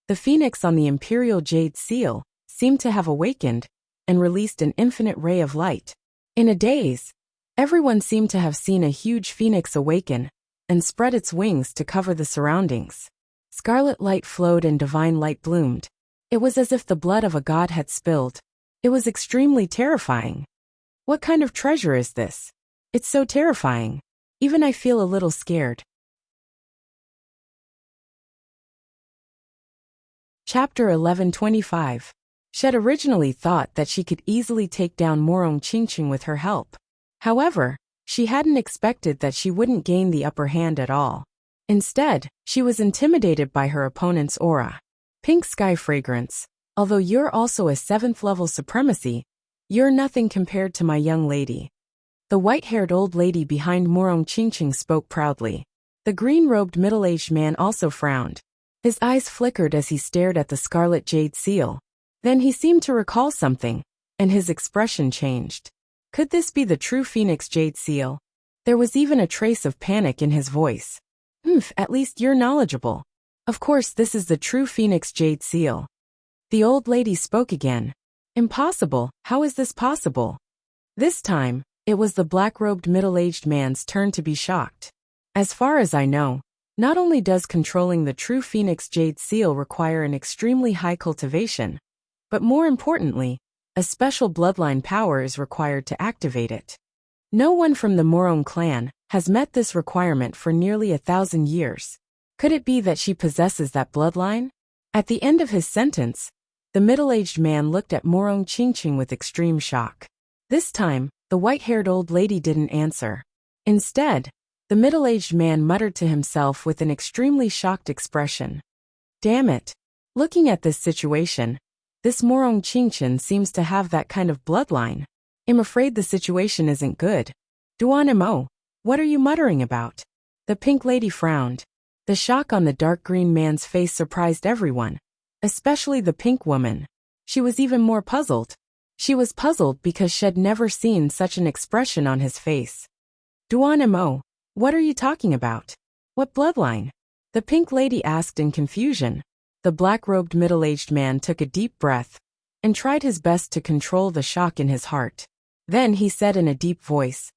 the phoenix on the imperial jade seal seemed to have awakened and released an infinite ray of light. In a daze, everyone seemed to have seen a huge phoenix awaken and spread its wings to cover the surroundings. Scarlet light flowed and divine light bloomed. It was as if the blood of a god had spilled. It was extremely terrifying. What kind of treasure is this? It's so terrifying. Even I feel a little scared. Chapter 1125. She had originally thought that she could easily take down Morong Qingqing with her help. However, she hadn't expected that she wouldn't gain the upper hand at all. Instead, she was intimidated by her opponent's aura. Pink Sky Fragrance, although you're also a 7th-level supremacy, you're nothing compared to my young lady. The white-haired old lady behind Morong Qingqing spoke proudly. The green-robed middle-aged man also frowned. His eyes flickered as he stared at the scarlet jade seal. Then he seemed to recall something, and his expression changed. Could this be the true Phoenix Jade Seal? There was even a trace of panic in his voice. At least you're knowledgeable. Of course this is the true Phoenix Jade Seal. The old lady spoke again. Impossible, how is this possible? This time, it was the black-robed middle-aged man's turn to be shocked. As far as I know, not only does controlling the true Phoenix Jade Seal require an extremely high cultivation, but more importantly, a special bloodline power is required to activate it. No one from the Morong clan has met this requirement for nearly 1,000 years. Could it be that she possesses that bloodline? At the end of his sentence, the middle-aged man looked at Morong Qingqing with extreme shock. This time, the white-haired old lady didn't answer. Instead, the middle-aged man muttered to himself with an extremely shocked expression. Damn it. Looking at this situation, this Morong Qingqing seems to have that kind of bloodline. I'm afraid the situation isn't good. Duan Mo, what are you muttering about? The pink lady frowned. The shock on the dark green man's face surprised everyone, especially the pink woman. She was even more puzzled. She was puzzled because she'd never seen such an expression on his face. Duan Mo, what are you talking about? What bloodline? The pink lady asked in confusion. The black-robed middle-aged man took a deep breath and tried his best to control the shock in his heart. Then he said in a deep voice,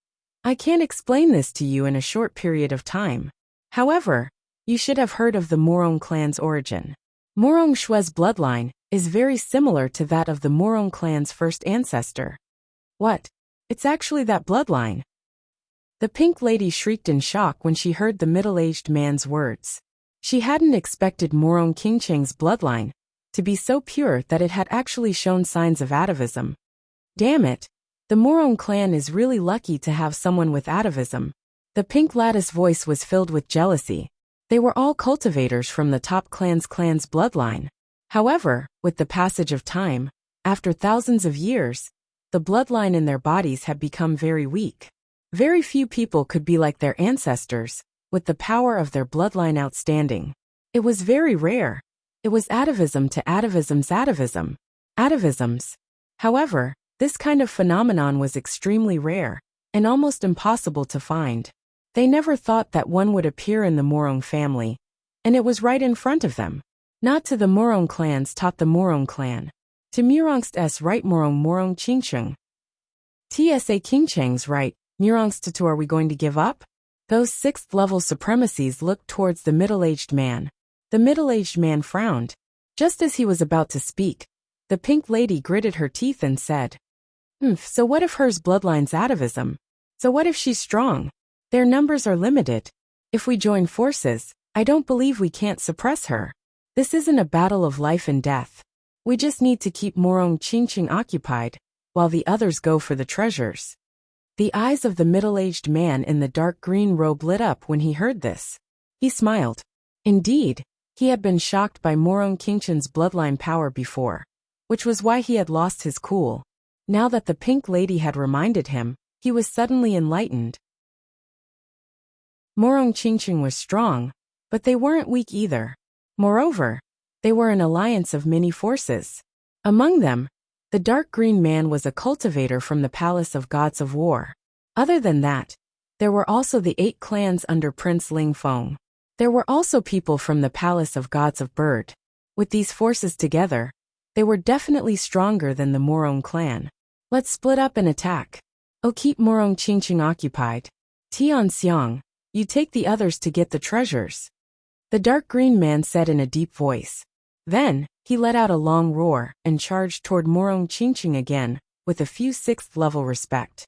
I can't explain this to you in a short period of time. However, you should have heard of the Morong clan's origin. Morong Shue's bloodline is very similar to that of the Morong clan's first ancestor. What? It's actually that bloodline. The pink lady shrieked in shock when she heard the middle-aged man's words. She hadn't expected Morong Qingqing's bloodline to be so pure that it had actually shown signs of atavism. Damn it, the Morong clan is really lucky to have someone with atavism. The pink lattice voice was filled with jealousy. They were all cultivators from the top clan's bloodline. However, with the passage of time, after thousands of years, the bloodline in their bodies had become very weak. Very few people could be like their ancestors, with the power of their bloodline outstanding. It was very rare. It was atavism to atavism's atavism. Atavisms. However, this kind of phenomenon was extremely rare, and almost impossible to find. They never thought that one would appear in the Morong family, and it was right in front of them. Not to the Morong clans taught the Morong clan. To Murongst's right Morong Qingcheng. TSA Qingcheng's right, Murongst are we going to give up? Those sixth-level supremacies looked towards the middle-aged man. The middle-aged man frowned. Just as he was about to speak, the pink lady gritted her teeth and said, so what if hers bloodline's atavism? So what if she's strong? Their numbers are limited. If we join forces, I don't believe we can't suppress her. This isn't a battle of life and death. We just need to keep Morong Qingcheng occupied, while the others go for the treasures. The eyes of the middle-aged man in the dark green robe lit up when he heard this. He smiled. Indeed, he had been shocked by Morong Qingcheng's bloodline power before, which was why he had lost his cool. Now that the pink lady had reminded him, he was suddenly enlightened. Morong Qingcheng was strong, but they weren't weak either. Moreover, they were an alliance of many forces. Among them, the dark green man was a cultivator from the Palace of Gods of War. Other than that, there were also the 8 clans under Prince Ling Feng. There were also people from the Palace of Gods of Bird. With these forces together, they were definitely stronger than the Morong clan. Let's split up and attack. Keep Morong Qingcheng occupied. Tian Xiang, you take the others to get the treasures. The dark green man said in a deep voice. Then, he let out a long roar and charged toward Morong Qingcheng again, with a few 6th-level respect.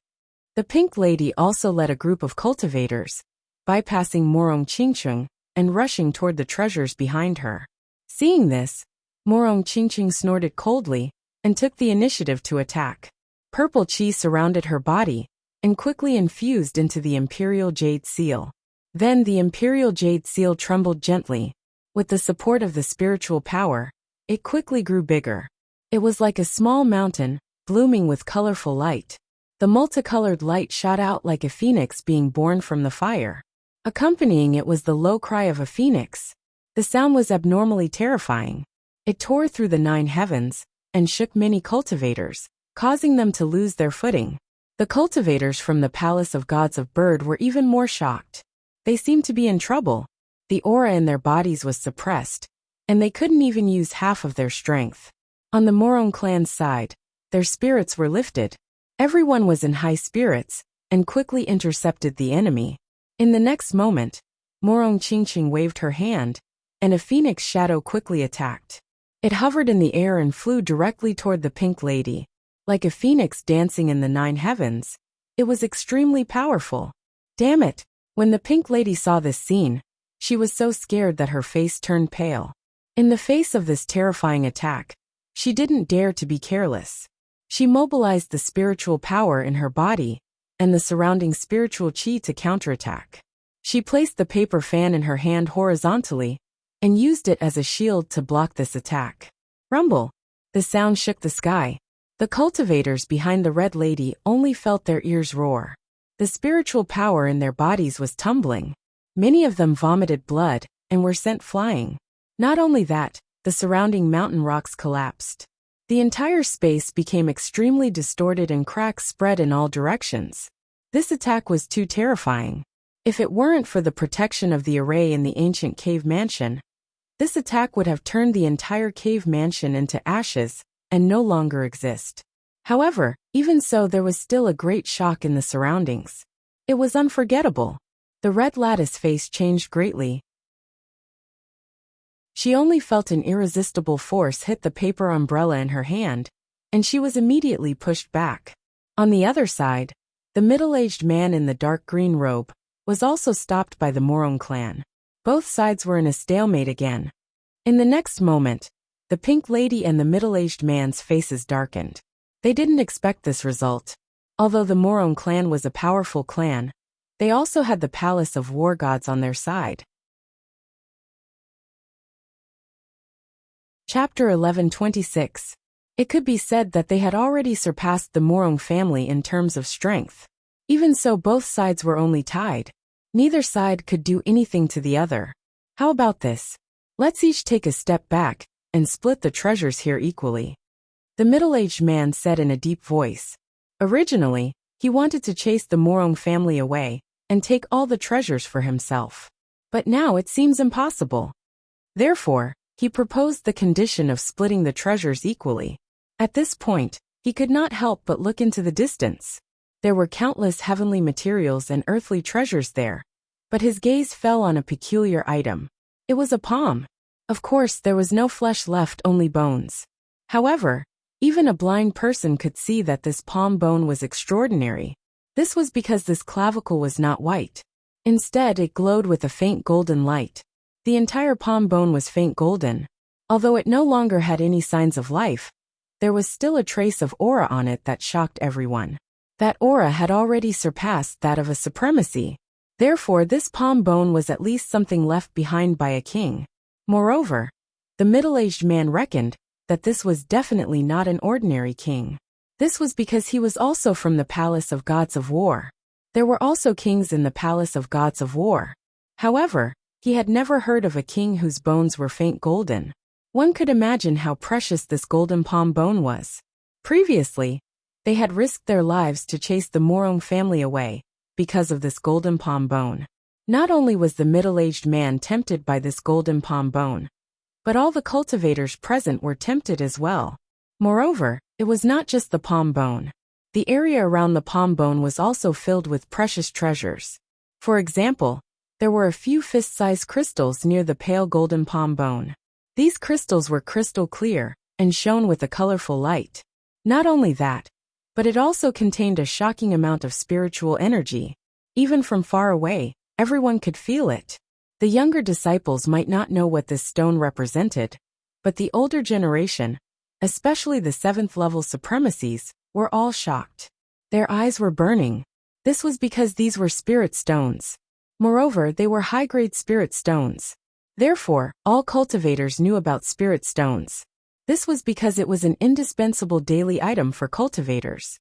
The pink lady also led a group of cultivators, bypassing Morong Qingcheng and rushing toward the treasures behind her. Seeing this, Morong Qingcheng snorted coldly and took the initiative to attack. Purple qi surrounded her body and quickly infused into the Imperial Jade Seal. Then the Imperial Jade Seal trembled gently. With the support of the spiritual power, it quickly grew bigger. It was like a small mountain, blooming with colorful light. The multicolored light shot out like a phoenix being born from the fire. Accompanying it was the low cry of a phoenix. The sound was abnormally terrifying. It tore through the 9 heavens and shook many cultivators, causing them to lose their footing. The cultivators from the Palace of Gods of Bird were even more shocked. They seemed to be in trouble. The aura in their bodies was suppressed, and they couldn't even use half of their strength. On the Morong clan's side, their spirits were lifted. Everyone was in high spirits, and quickly intercepted the enemy. In the next moment, Morong Qingcheng waved her hand, and a phoenix shadow quickly attacked. It hovered in the air and flew directly toward the pink lady. Like a phoenix dancing in the 9 heavens, it was extremely powerful. Damn it! When the pink lady saw this scene, she was so scared that her face turned pale. In the face of this terrifying attack, she didn't dare to be careless. She mobilized the spiritual power in her body and the surrounding spiritual qi to counterattack. She placed the paper fan in her hand horizontally and used it as a shield to block this attack. Rumble! The sound shook the sky. The cultivators behind the Red Lady only felt their ears roar. The spiritual power in their bodies was tumbling. Many of them vomited blood and were sent flying. Not only that, the surrounding mountain rocks collapsed. The entire space became extremely distorted and cracks spread in all directions. This attack was too terrifying. If it weren't for the protection of the array in the ancient cave mansion, this attack would have turned the entire cave mansion into ashes and no longer exist. However, even so, there was still a great shock in the surroundings. It was unforgettable. The red lattice face changed greatly. She only felt an irresistible force hit the paper umbrella in her hand, and she was immediately pushed back. On the other side, the middle-aged man in the dark green robe was also stopped by the Morong clan. Both sides were in a stalemate again. In the next moment, the pink lady and the middle-aged man's faces darkened. They didn't expect this result. Although the Morong clan was a powerful clan, they also had the Palace of War Gods on their side. Chapter 1126. It could be said that they had already surpassed the Morong family in terms of strength. Even so, both sides were only tied. Neither side could do anything to the other. How about this? Let's each take a step back and split the treasures here equally. The middle-aged man said in a deep voice. Originally, he wanted to chase the Morong family away and take all the treasures for himself. But now it seems impossible. Therefore, he proposed the condition of splitting the treasures equally. At this point, he could not help but look into the distance. There were countless heavenly materials and earthly treasures there. But his gaze fell on a peculiar item. It was a palm. Of course, there was no flesh left, only bones. However, even a blind person could see that this palm bone was extraordinary. This was because this clavicle was not white. Instead, it glowed with a faint golden light. The entire palm bone was faint golden. Although it no longer had any signs of life, there was still a trace of aura on it that shocked everyone. That aura had already surpassed that of a supremacy. Therefore, this palm bone was at least something left behind by a king. Moreover, the middle-aged man reckoned that this was definitely not an ordinary king. This was because he was also from the palace of gods of war. There were also kings in the palace of gods of war. However, he had never heard of a king whose bones were faint golden. One could imagine how precious this golden palm bone was. Previously, they had risked their lives to chase the Morong family away because of this golden palm bone. Not only was the middle-aged man tempted by this golden palm bone, but all the cultivators present were tempted as well. Moreover, it was not just the palm bone. The area around the palm bone was also filled with precious treasures. For example, there were a few fist-sized crystals near the pale golden palm bone. These crystals were crystal clear and shone with a colorful light. Not only that, but it also contained a shocking amount of spiritual energy. Even from far away, everyone could feel it. The younger disciples might not know what this stone represented, but the older generation, especially the 7th level supremacies, were all shocked. Their eyes were burning. This was because these were spirit stones. Moreover, they were high-grade spirit stones. Therefore, all cultivators knew about spirit stones. This was because it was an indispensable daily item for cultivators.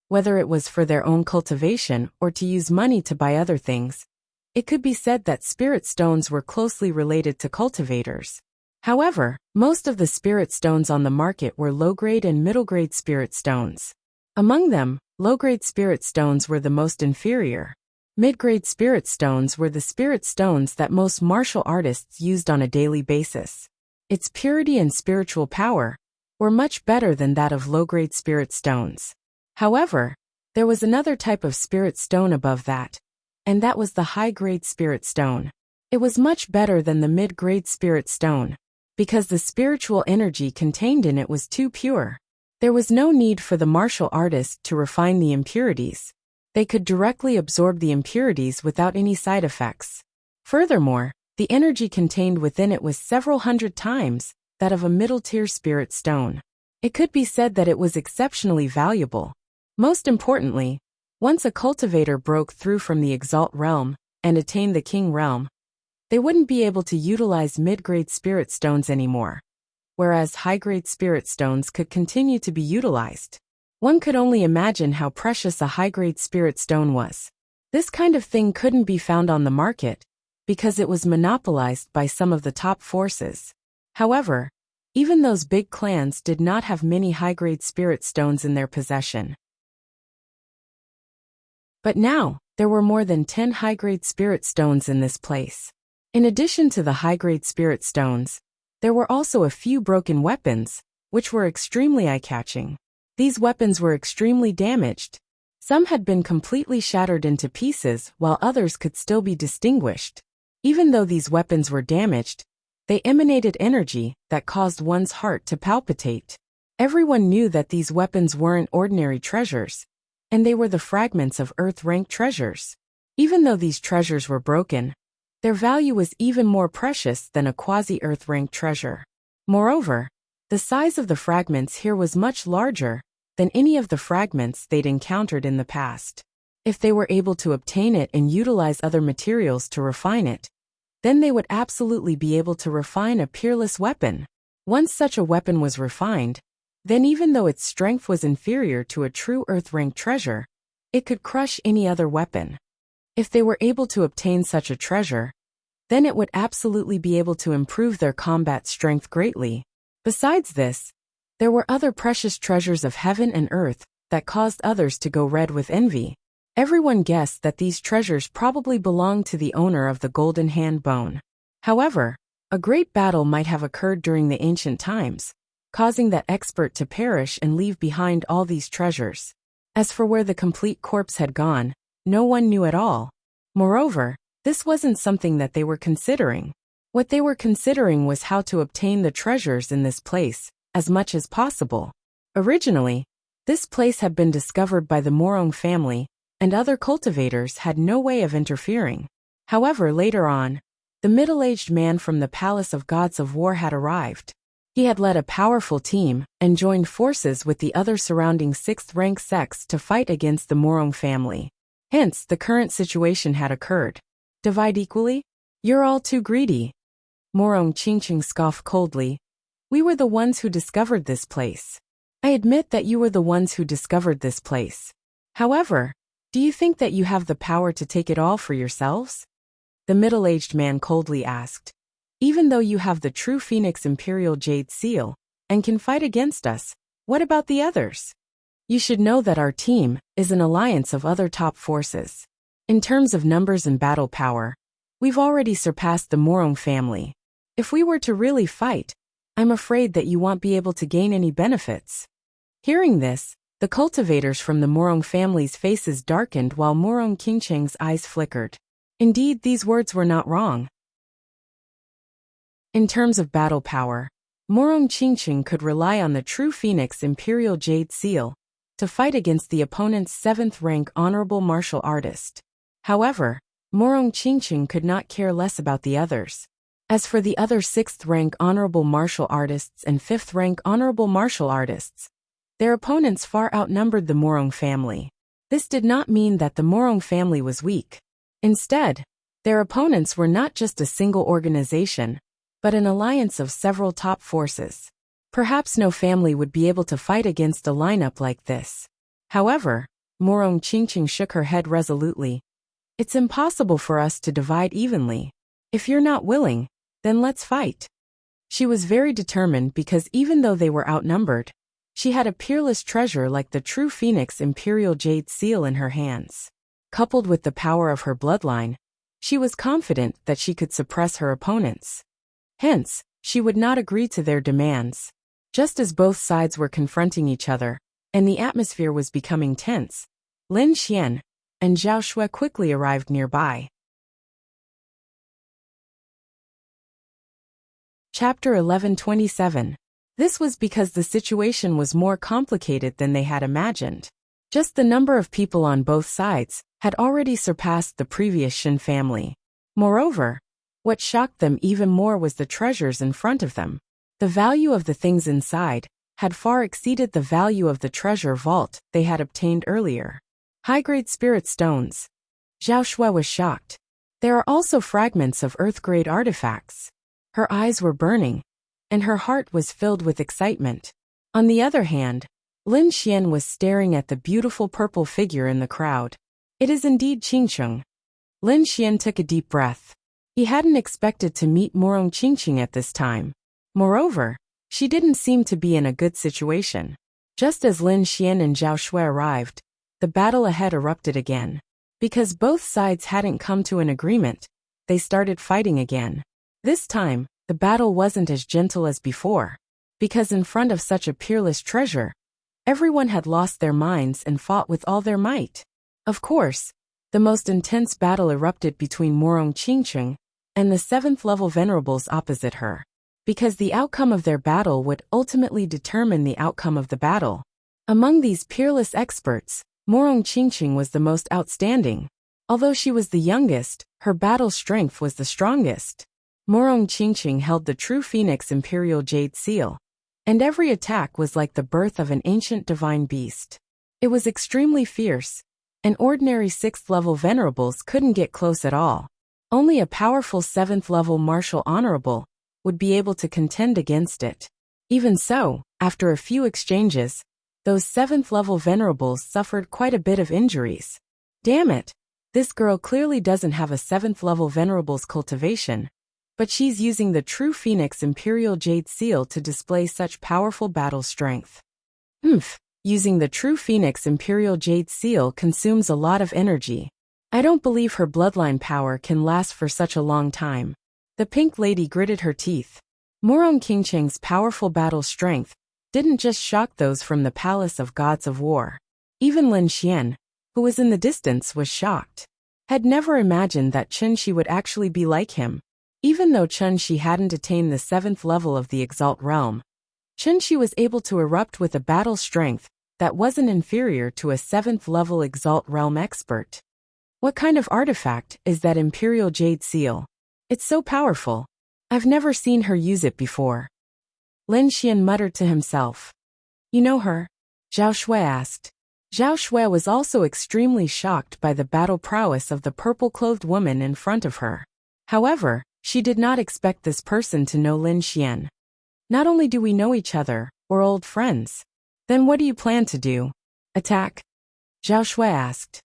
Whether it was for their own cultivation or to use money to buy other things, it could be said that spirit stones were closely related to cultivators. However, most of the spirit stones on the market were low-grade and middle-grade spirit stones. Among them, low-grade spirit stones were the most inferior. Mid-grade spirit stones were the spirit stones that most martial artists used on a daily basis. Its purity and spiritual power were much better than that of low-grade spirit stones. However, there was another type of spirit stone above that, and that was the high-grade spirit stone. It was much better than the mid-grade spirit stone, because the spiritual energy contained in it was too pure. There was no need for the martial artist to refine the impurities. They could directly absorb the impurities without any side effects. Furthermore, the energy contained within it was several hundred times that of a middle-tier spirit stone. It could be said that it was exceptionally valuable. Most importantly, once a cultivator broke through from the Exalt realm and attained the King realm, they wouldn't be able to utilize mid-grade spirit stones anymore, whereas high-grade spirit stones could continue to be utilized. One could only imagine how precious a high-grade spirit stone was. This kind of thing couldn't be found on the market, because it was monopolized by some of the top forces. However, even those big clans did not have many high-grade spirit stones in their possession. But now, there were more than 10 high-grade spirit stones in this place. In addition to the high-grade spirit stones, there were also a few broken weapons, which were extremely eye-catching. These weapons were extremely damaged. Some had been completely shattered into pieces, while others could still be distinguished. Even though these weapons were damaged, they emanated energy that caused one's heart to palpitate. Everyone knew that these weapons weren't ordinary treasures, and they were the fragments of Earth-ranked treasures. Even though these treasures were broken, their value was even more precious than a quasi-Earth-ranked treasure. Moreover, the size of the fragments here was much larger than any of the fragments they'd encountered in the past. If they were able to obtain it and utilize other materials to refine it, then they would absolutely be able to refine a peerless weapon. Once such a weapon was refined, then even though its strength was inferior to a true Earth-rank treasure, it could crush any other weapon. If they were able to obtain such a treasure, then it would absolutely be able to improve their combat strength greatly. Besides this, there were other precious treasures of heaven and earth that caused others to go red with envy. Everyone guessed that these treasures probably belonged to the owner of the golden hand bone. However, a great battle might have occurred during the ancient times, causing that expert to perish and leave behind all these treasures. As for where the complete corpse had gone, no one knew at all. Moreover, this wasn't something that they were considering. What they were considering was how to obtain the treasures in this place, as much as possible. Originally, this place had been discovered by the Morong family, and other cultivators had no way of interfering. However, later on, the middle-aged man from the Palace of Gods of War had arrived. He had led a powerful team and joined forces with the other surrounding 6th-rank sects to fight against the Morong family. Hence, the current situation had occurred. Divide equally? You're all too greedy. Morong Qingqing scoffed coldly. We were the ones who discovered this place. I admit that you were the ones who discovered this place. However, do you think that you have the power to take it all for yourselves? The middle-aged man coldly asked. Even though you have the true Phoenix Imperial Jade Seal and can fight against us, what about the others? You should know that our team is an alliance of other top forces. In terms of numbers and battle power, we've already surpassed the Morong family. If we were to really fight, I'm afraid that you won't be able to gain any benefits. Hearing this, the cultivators from the Morong family's faces darkened while Morong Qingqing's eyes flickered. Indeed, these words were not wrong. In terms of battle power, Morong Qingqing could rely on the true Phoenix Imperial Jade Seal to fight against the opponent's 7th-rank honorable martial artist. However, Morong Qingqing could not care less about the others. As for the other 6th-rank honorable martial artists and 5th-rank honorable martial artists, their opponents far outnumbered the Morong family. This did not mean that the Morong family was weak. Instead, their opponents were not just a single organization, but an alliance of several top forces. Perhaps no family would be able to fight against a lineup like this. However, Morong Qingqing shook her head resolutely. It's impossible for us to divide evenly. If you're not willing, then let's fight. She was very determined because even though they were outnumbered, she had a peerless treasure like the true Phoenix Imperial Jade Seal in her hands. Coupled with the power of her bloodline, she was confident that she could suppress her opponents. Hence, she would not agree to their demands. Just as both sides were confronting each other, and the atmosphere was becoming tense, Lin Xian and Zhao Shui quickly arrived nearby. Chapter 1127. This was because the situation was more complicated than they had imagined. Just the number of people on both sides had already surpassed the previous Shin family. Moreover, what shocked them even more was the treasures in front of them. The value of the things inside had far exceeded the value of the treasure vault they had obtained earlier. High-grade spirit stones. Zhao Shui was shocked. There are also fragments of earth-grade artifacts. Her eyes were burning, and her heart was filled with excitement. On the other hand, Lin Xian was staring at the beautiful purple figure in the crowd. It is indeed Qingqing. Lin Xian took a deep breath. He hadn't expected to meet Morong Qingqing at this time. Moreover, she didn't seem to be in a good situation. Just as Lin Xian and Zhao Shui arrived, the battle ahead erupted again. Because both sides hadn't come to an agreement, they started fighting again. This time, the battle wasn't as gentle as before. Because in front of such a peerless treasure, everyone had lost their minds and fought with all their might. Of course, the most intense battle erupted between Morong Qingqing and the 7th-level venerables opposite her. Because the outcome of their battle would ultimately determine the outcome of the battle. Among these peerless experts, Morong Qingqing was the most outstanding. Although she was the youngest, her battle strength was the strongest. Morong Qingqing held the true Phoenix Imperial Jade Seal, and every attack was like the birth of an ancient divine beast. It was extremely fierce, and ordinary 6th-level venerables couldn't get close at all. Only a powerful 7th-level martial honorable would be able to contend against it. Even so, after a few exchanges, those 7th-level venerables suffered quite a bit of injuries. Damn it! This girl clearly doesn't have a 7th-level venerables cultivation, but she's using the true Phoenix Imperial Jade Seal to display such powerful battle strength. Using the true Phoenix Imperial Jade Seal consumes a lot of energy. I don't believe her bloodline power can last for such a long time. The pink lady gritted her teeth. Murong Qingcheng's powerful battle strength didn't just shock those from the Palace of Gods of War. Even Lin Xian, who was in the distance, was shocked. Had never imagined that Chen Shi would actually be like him. Even though Chen Shi hadn't attained the 7th level of the Exalt Realm, Chen Shi was able to erupt with a battle strength that wasn't inferior to a 7th level Exalt Realm expert. What kind of artifact is that Imperial Jade Seal? It's so powerful. I've never seen her use it before. Lin Xian muttered to himself. You know her? Zhao Shui asked. Zhao Shui was also extremely shocked by the battle prowess of the purple-clothed woman in front of her. However, she did not expect this person to know Lin Xian. Not only do we know each other, we're old friends. Then what do you plan to do? Attack? Zhao Shui asked.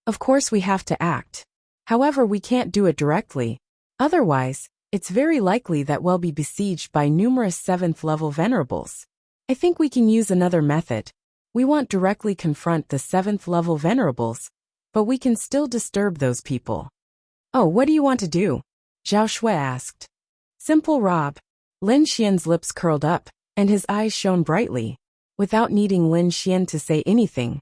Of course we have to act. However, we can't do it directly. Otherwise, it's very likely that we'll be besieged by numerous 7th level venerables. I think we can use another method. We won't directly confront the 7th level venerables, but we can still disturb those people. Oh, what do you want to do? Zhao Shui asked. Simple, Rob. Lin Xian's lips curled up, and his eyes shone brightly. Without needing Lin Xian to say anything,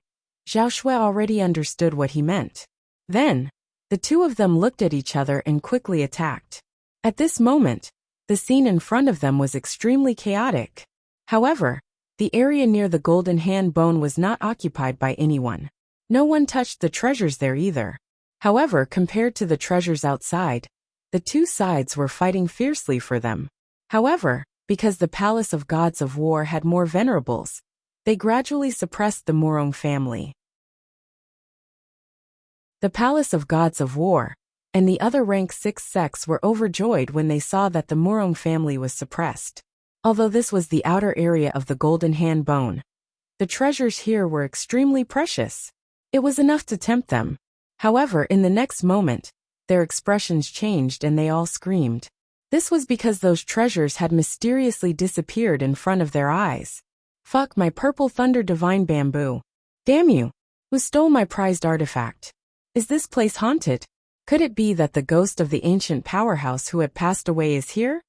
Zhao Shui already understood what he meant. Then, the two of them looked at each other and quickly attacked. At this moment, the scene in front of them was extremely chaotic. However, the area near the golden hand bone was not occupied by anyone. No one touched the treasures there either. However, compared to the treasures outside, the two sides were fighting fiercely for them. However, because the Palace of Gods of War had more venerables, they gradually suppressed the Murong family. The Palace of Gods of War and the other rank 6 sects were overjoyed when they saw that the Murong family was suppressed. Although this was the outer area of the golden hand bone, the treasures here were extremely precious. It was enough to tempt them. However, in the next moment, their expressions changed and they all screamed. This was because those treasures had mysteriously disappeared in front of their eyes. Fuck my purple thunder divine bamboo. Damn you! Who stole my prized artifact? Is this place haunted? Could it be that the ghost of the ancient powerhouse who had passed away is here?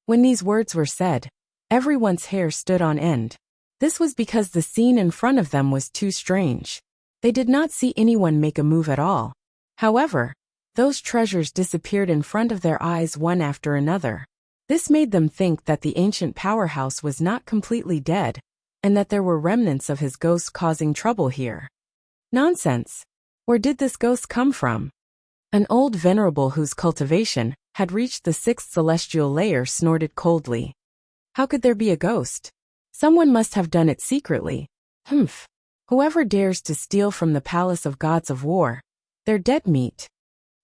When these words were said, everyone's hair stood on end. This was because the scene in front of them was too strange. They did not see anyone make a move at all. However, those treasures disappeared in front of their eyes one after another. This made them think that the ancient powerhouse was not completely dead, and that there were remnants of his ghost causing trouble here. Nonsense! Where did this ghost come from? An old venerable whose cultivation had reached the 6th celestial layer snorted coldly. How could there be a ghost? Someone must have done it secretly. Whoever dares to steal from the Palace of Gods of War, they're dead meat.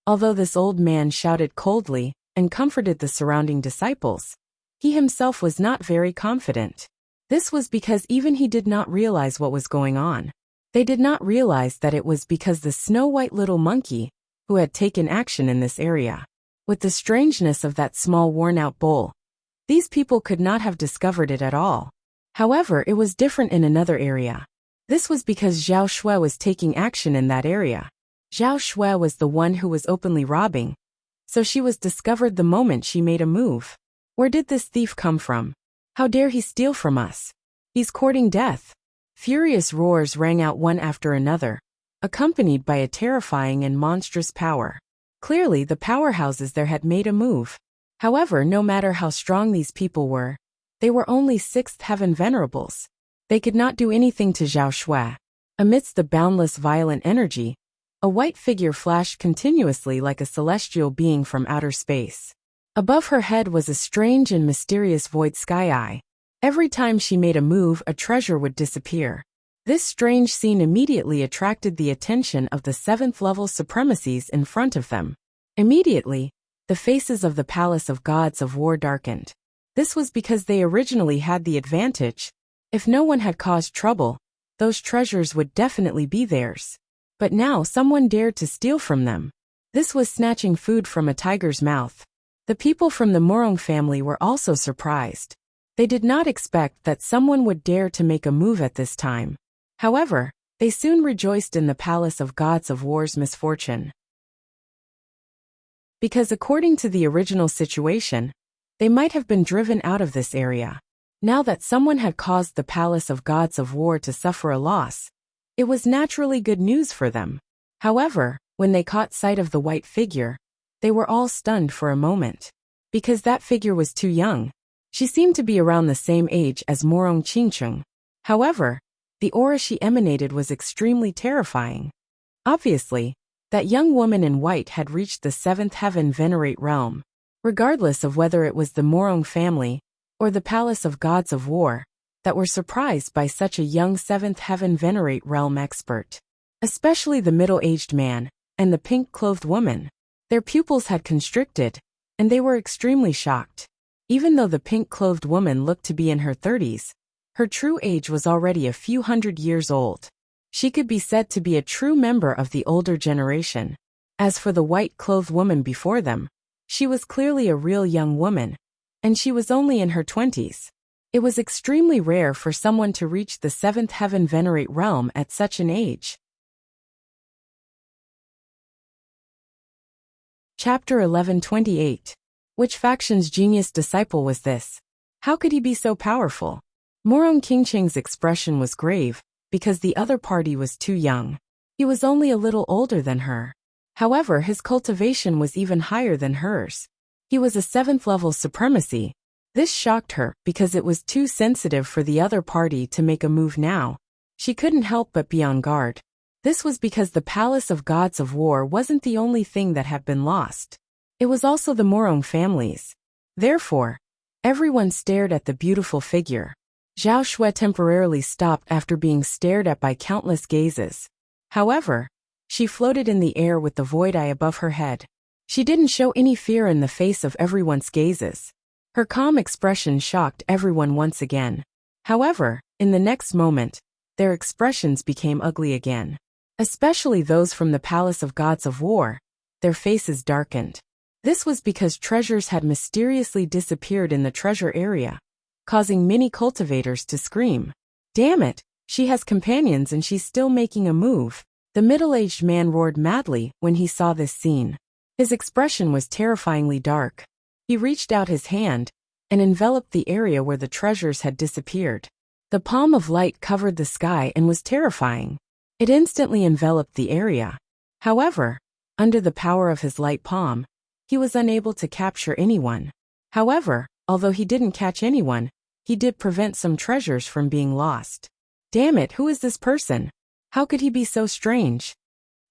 Although this old man shouted coldly and comforted the surrounding disciples, he himself was not very confident. This was because even he did not realize what was going on. They did not realize that it was because the snow-white little monkey who had taken action in this area. With the strangeness of that small worn-out bowl, these people could not have discovered it at all. However, it was different in another area. This was because Zhao Shui was taking action in that area. Zhao Shui was the one who was openly robbing, so she was discovered the moment she made a move. Where did this thief come from? How dare he steal from us? He's courting death. Furious roars rang out one after another, accompanied by a terrifying and monstrous power. Clearly, the powerhouses there had made a move. However, no matter how strong these people were, they were only 6th heaven venerables. They could not do anything to Zhao Shui. Amidst the boundless violent energy, a white figure flashed continuously like a celestial being from outer space. Above her head was a strange and mysterious void sky-eye. Every time she made a move, a treasure would disappear. This strange scene immediately attracted the attention of the 7th level supremacies in front of them. Immediately, the faces of the Palace of Gods of War darkened. This was because they originally had the advantage. If no one had caused trouble, those treasures would definitely be theirs. But now someone dared to steal from them. This was snatching food from a tiger's mouth. The people from the Morong family were also surprised. They did not expect that someone would dare to make a move at this time. However, they soon rejoiced in the palace of gods of war's misfortune. Because according to the original situation, they might have been driven out of this area. Now that someone had caused the palace of gods of war to suffer a loss, it was naturally good news for them. However, when they caught sight of the white figure, they were all stunned for a moment. Because that figure was too young. She seemed to be around the same age as Morong Qingcheng. However, the aura she emanated was extremely terrifying. Obviously, that young woman in white had reached the seventh heaven venerate realm. Regardless of whether it was the Morong family or the palace of gods of war that were surprised by such a young seventh heaven venerate realm expert. Especially the middle-aged man and the pink-clothed woman. Their pupils had constricted, and they were extremely shocked. Even though the pink-clothed woman looked to be in her 30s, her true age was already a few hundred years old. She could be said to be a true member of the older generation. As for the white-clothed woman before them, she was clearly a real young woman, and she was only in her 20s. It was extremely rare for someone to reach the seventh heaven venerate realm at such an age. Chapter 1128. Which faction's genius disciple was this? How could he be so powerful? Morong Qingcheng's expression was grave, because the other party was too young. He was only a little older than her. However, his cultivation was even higher than hers. He was a 7th level supremacy. This shocked her because it was too sensitive for the other party to make a move now. She couldn't help but be on guard. This was because the Palace of Gods of War wasn't the only thing that had been lost. It was also the Morong families. Therefore, everyone stared at the beautiful figure. Zhao Shui temporarily stopped after being stared at by countless gazes. However, she floated in the air with the void eye above her head. She didn't show any fear in the face of everyone's gazes. Her calm expression shocked everyone once again. However, in the next moment, their expressions became ugly again. Especially those from the Palace of Gods of War. Their faces darkened. This was because treasures had mysteriously disappeared in the treasure area, causing many cultivators to scream. Damn it, she has companions and she's still making a move. The middle-aged man roared madly when he saw this scene. His expression was terrifyingly dark. He reached out his hand and enveloped the area where the treasures had disappeared. The palm of light covered the sky and was terrifying. It instantly enveloped the area. However, under the power of his light palm, he was unable to capture anyone. However, although he didn't catch anyone, he did prevent some treasures from being lost. Damn it, who is this person? How could he be so strange?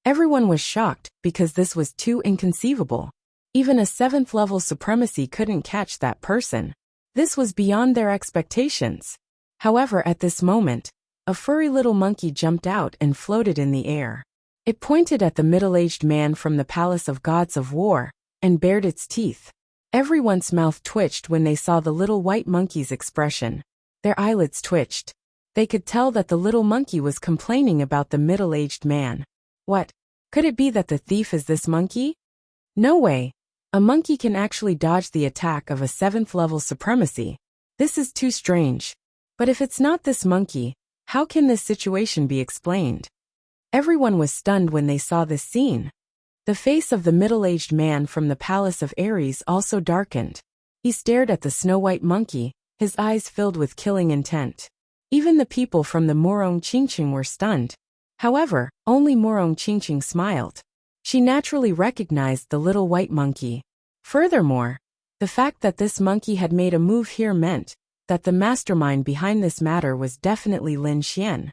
Everyone was shocked because this was too inconceivable. Even a 7th level supremacy couldn't catch that person. This was beyond their expectations. However, at this moment, a furry little monkey jumped out and floated in the air. It pointed at the middle-aged man from the Palace of Gods of War and bared its teeth. Everyone's mouth twitched when they saw the little white monkey's expression. Their eyelids twitched. They could tell that the little monkey was complaining about the middle-aged man. What? Could it be that the thief is this monkey? No way. A monkey can actually dodge the attack of a 7th level supremacy. This is too strange. But if it's not this monkey, how can this situation be explained? Everyone was stunned when they saw this scene. The face of the middle-aged man from the Palace of Ares also darkened. He stared at the snow-white monkey, his eyes filled with killing intent. Even the people from the Morong Qingcheng were stunned. However, only Morong Qingcheng smiled. She naturally recognized the little white monkey. Furthermore, the fact that this monkey had made a move here meant that the mastermind behind this matter was definitely Lin Xian.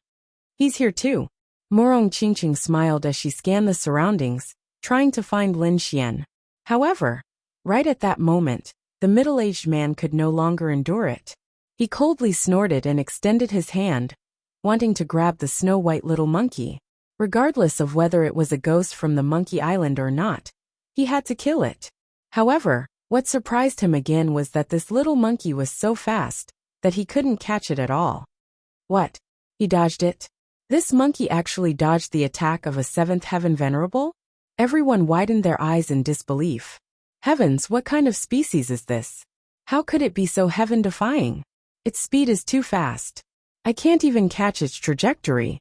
He's here too. Morong Qingcheng smiled as she scanned the surroundings, trying to find Lin Xian. However, right at that moment, the middle-aged man could no longer endure it. He coldly snorted and extended his hand, wanting to grab the snow-white little monkey. Regardless of whether it was a ghost from the Monkey Island or not, he had to kill it. However, What surprised him again was that this little monkey was so fast that he couldn't catch it at all. What? He dodged it? This monkey actually dodged the attack of a seventh heaven venerable? Everyone widened their eyes in disbelief. Heavens, what kind of species is this? How could it be so heaven-defying? Its speed is too fast. I can't even catch its trajectory.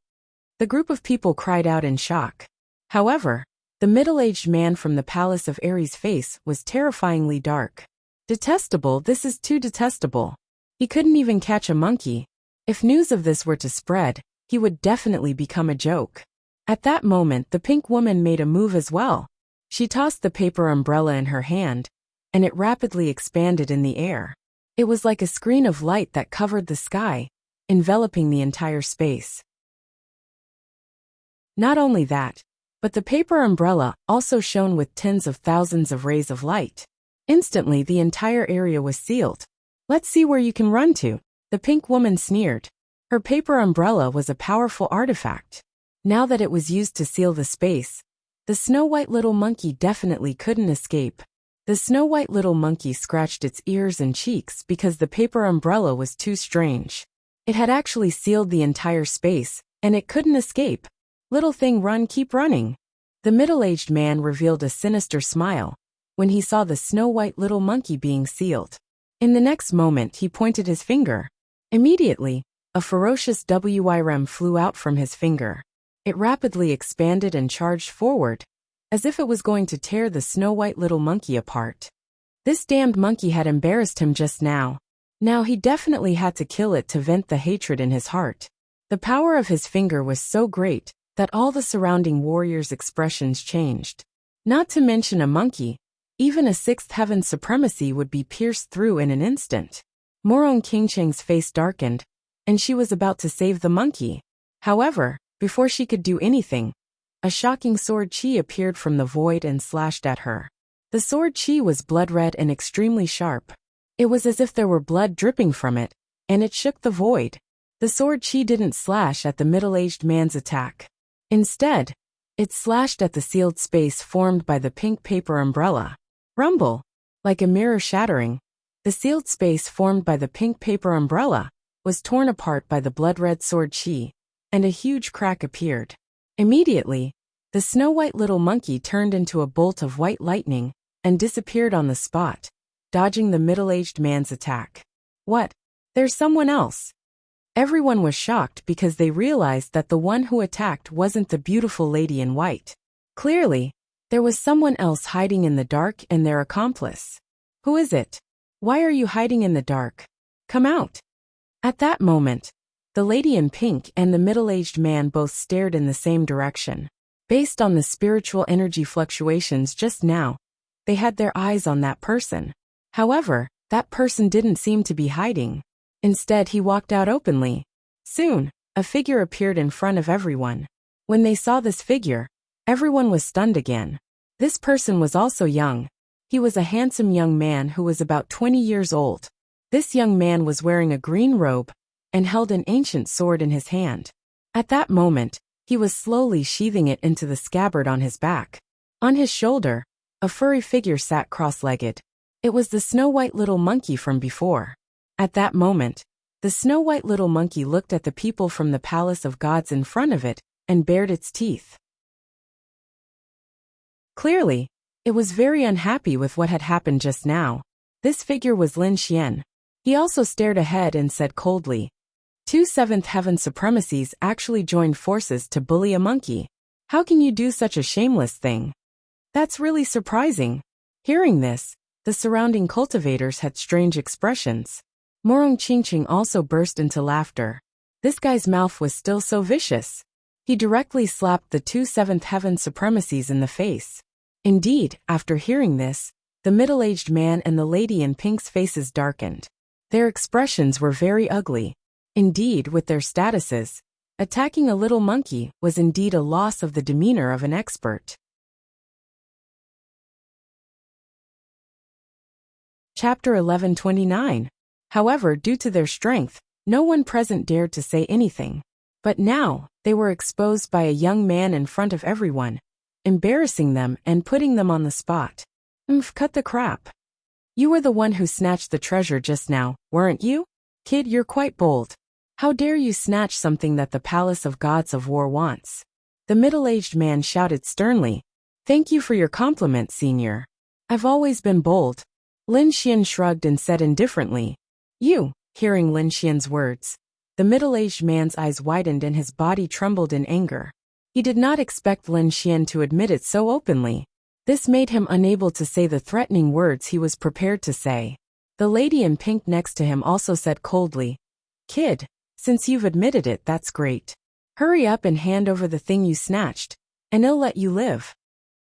The group of people cried out in shock. However, the middle-aged man from the palace of Ares' face was terrifyingly dark. Detestable, this is too detestable. He couldn't even catch a monkey. If news of this were to spread, he would definitely become a joke. At that moment, the pink woman made a move as well. She tossed the paper umbrella in her hand, and it rapidly expanded in the air. It was like a screen of light that covered the sky, enveloping the entire space. Not only that, but the paper umbrella also shone with tens of thousands of rays of light. Instantly, the entire area was sealed. Let's see where you can run to, the pink woman sneered. Her paper umbrella was a powerful artifact. Now that it was used to seal the space, the snow-white little monkey definitely couldn't escape. The snow-white little monkey scratched its ears and cheeks because the paper umbrella was too strange. It had actually sealed the entire space, and it couldn't escape. Little thing, run, keep running. The middle-aged man revealed a sinister smile when he saw the snow-white little monkey being sealed. In the next moment, he pointed his finger. Immediately, a ferocious whirm flew out from his finger. It rapidly expanded and charged forward, as if it was going to tear the snow-white little monkey apart. This damned monkey had embarrassed him just now. Now he definitely had to kill it to vent the hatred in his heart. The power of his finger was so great that all the surrounding warriors' expressions changed. Not to mention a monkey, even a sixth heaven supremacy would be pierced through in an instant. Morong Qingcheng's face darkened, and she was about to save the monkey. However, before she could do anything, a shocking sword chi appeared from the void and slashed at her. The sword chi was blood-red and extremely sharp. It was as if there were blood dripping from it, and it shook the void. The sword chi didn't slash at the middle-aged man's attack. Instead, it slashed at the sealed space formed by the pink paper umbrella. Rumble! Like a mirror shattering, the sealed space formed by the pink paper umbrella was torn apart by the blood-red sword chi, and a huge crack appeared. Immediately, the snow-white little monkey turned into a bolt of white lightning and disappeared on the spot, dodging the middle-aged man's attack. What? There's someone else. Everyone was shocked because they realized that the one who attacked wasn't the beautiful lady in white. Clearly, there was someone else hiding in the dark and their accomplice. Who is it? Why are you hiding in the dark? Come out. At that moment, the lady in pink and the middle-aged man both stared in the same direction. Based on the spiritual energy fluctuations just now, they had their eyes on that person. However, that person didn't seem to be hiding. Instead, he walked out openly. Soon, a figure appeared in front of everyone. When they saw this figure, everyone was stunned again. This person was also young. He was a handsome young man who was about 20 years old. This young man was wearing a green robe and held an ancient sword in his hand. At that moment, he was slowly sheathing it into the scabbard on his back. On his shoulder, a furry figure sat cross-legged. It was the snow-white little monkey from before. At that moment, the snow-white little monkey looked at the people from the palace of gods in front of it and bared its teeth. Clearly, it was very unhappy with what had happened just now. This figure was Lin Xian. He also stared ahead and said coldly, "Two seventh heaven supremacies actually joined forces to bully a monkey. How can you do such a shameless thing? That's really surprising." Hearing this, the surrounding cultivators had strange expressions. Morong Qingqing also burst into laughter. This guy's mouth was still so vicious. He directly slapped the two seventh heaven supremacies in the face. Indeed, after hearing this, the middle-aged man and the lady in pink's faces darkened. Their expressions were very ugly. Indeed, with their statuses, attacking a little monkey was indeed a loss of the demeanor of an expert. Chapter 1129. However, due to their strength, no one present dared to say anything. But now, they were exposed by a young man in front of everyone, embarrassing them and putting them on the spot. Cut the crap. You were the one who snatched the treasure just now, weren't you? Kid, you're quite bold. How dare you snatch something that the Palace of Gods of War wants? The middle-aged man shouted sternly. Thank you for your compliment, senior. I've always been bold. Lin Xian shrugged and said indifferently. You, hearing Lin Xian's words. The middle-aged man's eyes widened and his body trembled in anger. He did not expect Lin Xian to admit it so openly. This made him unable to say the threatening words he was prepared to say. The lady in pink next to him also said coldly, Kid, since you've admitted it, that's great. Hurry up and hand over the thing you snatched, and I'll let you live.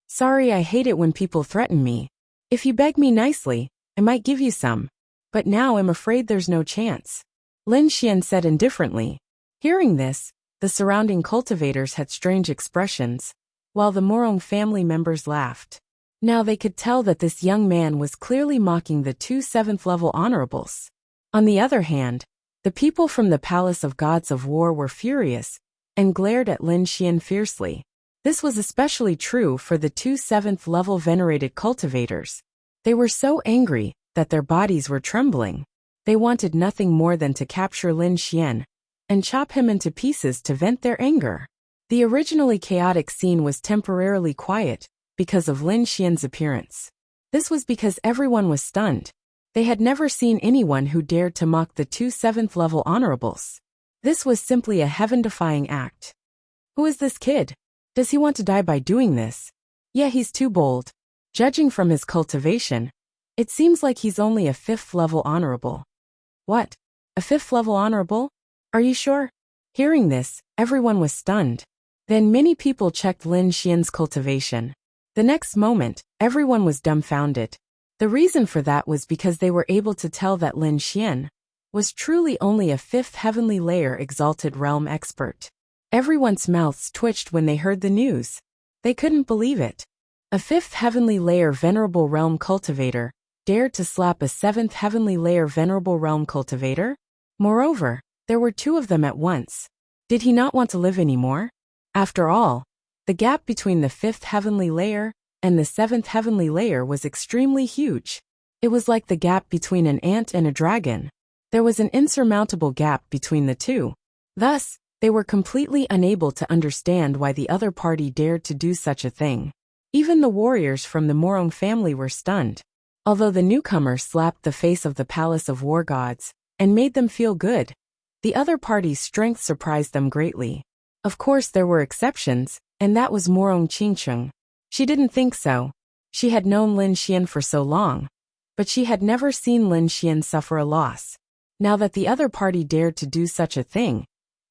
Sorry, I hate it when people threaten me. If you beg me nicely, I might give you some. But now I'm afraid there's no chance. Lin Xian said indifferently. Hearing this, the surrounding cultivators had strange expressions, while the Morong family members laughed. Now they could tell that this young man was clearly mocking the two 7th-level honorables. On the other hand, the people from the Palace of Gods of War were furious and glared at Lin Xian fiercely. This was especially true for the two 7th-level venerated cultivators. They were so angry that their bodies were trembling. They wanted nothing more than to capture Lin Xian and chop him into pieces to vent their anger. The originally chaotic scene was temporarily quiet because of Lin Xian's appearance. This was because everyone was stunned. They had never seen anyone who dared to mock the two 7th-level honorables. This was simply a heaven-defying act. Who is this kid? Does he want to die by doing this? Yeah, he's too bold. Judging from his cultivation, it seems like he's only a 5th-level honorable. What? A 5th-level honorable? Are you sure? Hearing this, everyone was stunned. Then many people checked Lin Xian's cultivation. The next moment, everyone was dumbfounded. The reason for that was because they were able to tell that Lin Xian was truly only a 5th heavenly layer exalted realm expert. Everyone's mouths twitched when they heard the news. They couldn't believe it. A 5th heavenly layer venerable realm cultivator dared to slap a 7th heavenly layer venerable realm cultivator? Moreover, there were two of them at once. Did he not want to live anymore? After all, the gap between the 5th heavenly layer and the 7th heavenly layer was extremely huge. It was like the gap between an ant and a dragon. There was an insurmountable gap between the two. Thus, they were completely unable to understand why the other party dared to do such a thing. Even the warriors from the Morong family were stunned. Although the newcomer slapped the face of the Palace of War Gods and made them feel good, the other party's strength surprised them greatly. Of course there were exceptions, and that was Morong Qingcheng. She didn't think so. She had known Lin Xian for so long, but she had never seen Lin Xian suffer a loss. Now that the other party dared to do such a thing,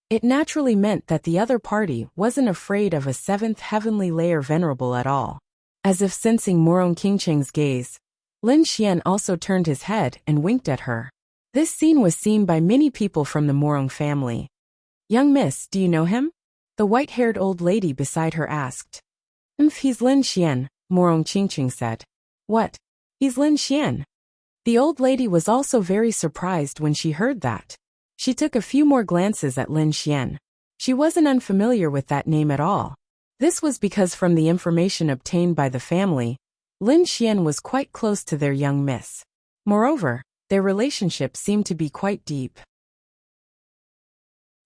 it naturally meant that the other party wasn't afraid of a 7th heavenly layer venerable at all. As if sensing Morong Qingcheng's gaze, Lin Xian also turned his head and winked at her. This scene was seen by many people from the Morong family. Young miss, do you know him? The white-haired old lady beside her asked. He's Lin Xian, Morong Qingcheng said. What? He's Lin Xian? The old lady was also very surprised when she heard that. She took a few more glances at Lin Xian. She wasn't unfamiliar with that name at all. This was because from the information obtained by the family, Lin Xian was quite close to their young miss. Moreover, their relationship seemed to be quite deep.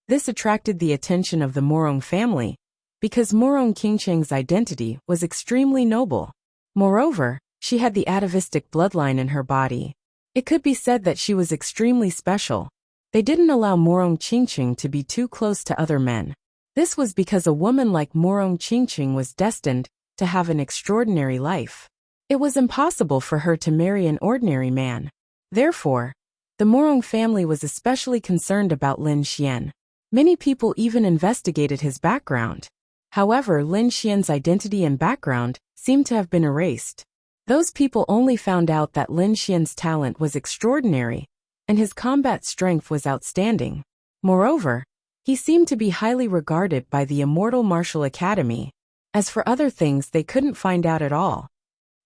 This attracted the attention of the Morong family, because Morong Qingcheng's identity was extremely noble. Moreover, she had the atavistic bloodline in her body. It could be said that she was extremely special. They didn't allow Morong Qingcheng to be too close to other men. This was because a woman like Morong Qingcheng was destined to have an extraordinary life. It was impossible for her to marry an ordinary man. Therefore, the Morong family was especially concerned about Lin Xian. Many people even investigated his background. However, Lin Xian's identity and background seemed to have been erased. Those people only found out that Lin Xian's talent was extraordinary, and his combat strength was outstanding. Moreover, he seemed to be highly regarded by the Immortal Martial Academy. As for other things, they couldn't find out at all.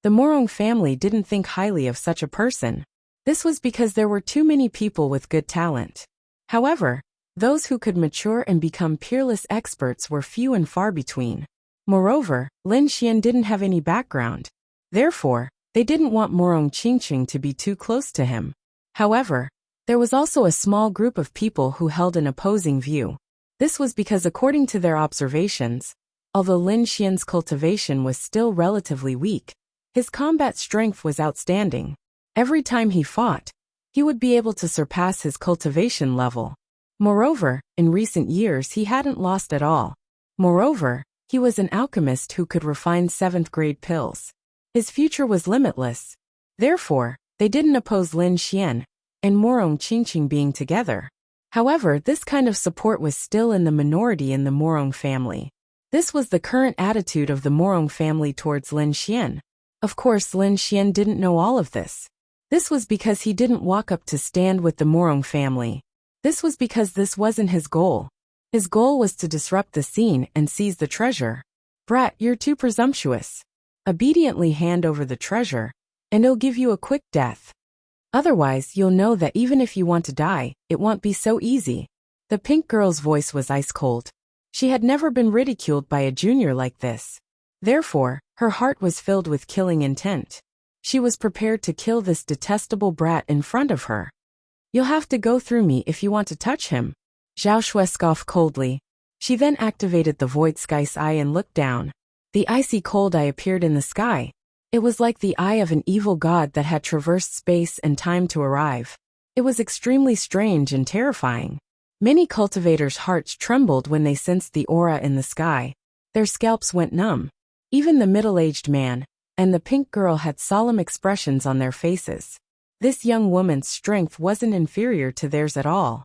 The Morong family didn't think highly of such a person. This was because there were too many people with good talent. However, those who could mature and become peerless experts were few and far between. Moreover, Lin Xian didn't have any background. Therefore, They didn't want Morong Qingqing to be too close to him. However, there was also a small group of people who held an opposing view. This was because according to their observations, although Lin Xian's cultivation was still relatively weak, his combat strength was outstanding. Every time he fought, he would be able to surpass his cultivation level. Moreover, in recent years he hadn't lost at all. Moreover, he was an alchemist who could refine 7th-grade pills. His future was limitless. Therefore, they didn't oppose Lin Xian and Morong Qingqing being together. However, this kind of support was still in the minority in the Morong family. This was the current attitude of the Morong family towards Lin Xian. Of course, Lin Xian didn't know all of this. This was because he didn't walk up to stand with the Morong family. This was because this wasn't his goal. His goal was to disrupt the scene and seize the treasure. Brat, you're too presumptuous. Obediently hand over the treasure, and it'll give you a quick death. Otherwise, you'll know that even if you want to die, it won't be so easy. The pink girl's voice was ice cold. She had never been ridiculed by a junior like this. Therefore, her heart was filled with killing intent. She was prepared to kill this detestable brat in front of her. You'll have to go through me if you want to touch him. Zhao Shui scoffed coldly. She then activated the void sky's eye and looked down. The icy cold eye appeared in the sky. It was like the eye of an evil god that had traversed space and time to arrive. It was extremely strange and terrifying. Many cultivators' hearts trembled when they sensed the aura in the sky. Their scalps went numb. Even the middle-aged man and the pink girl had solemn expressions on their faces. This young woman's strength wasn't inferior to theirs at all.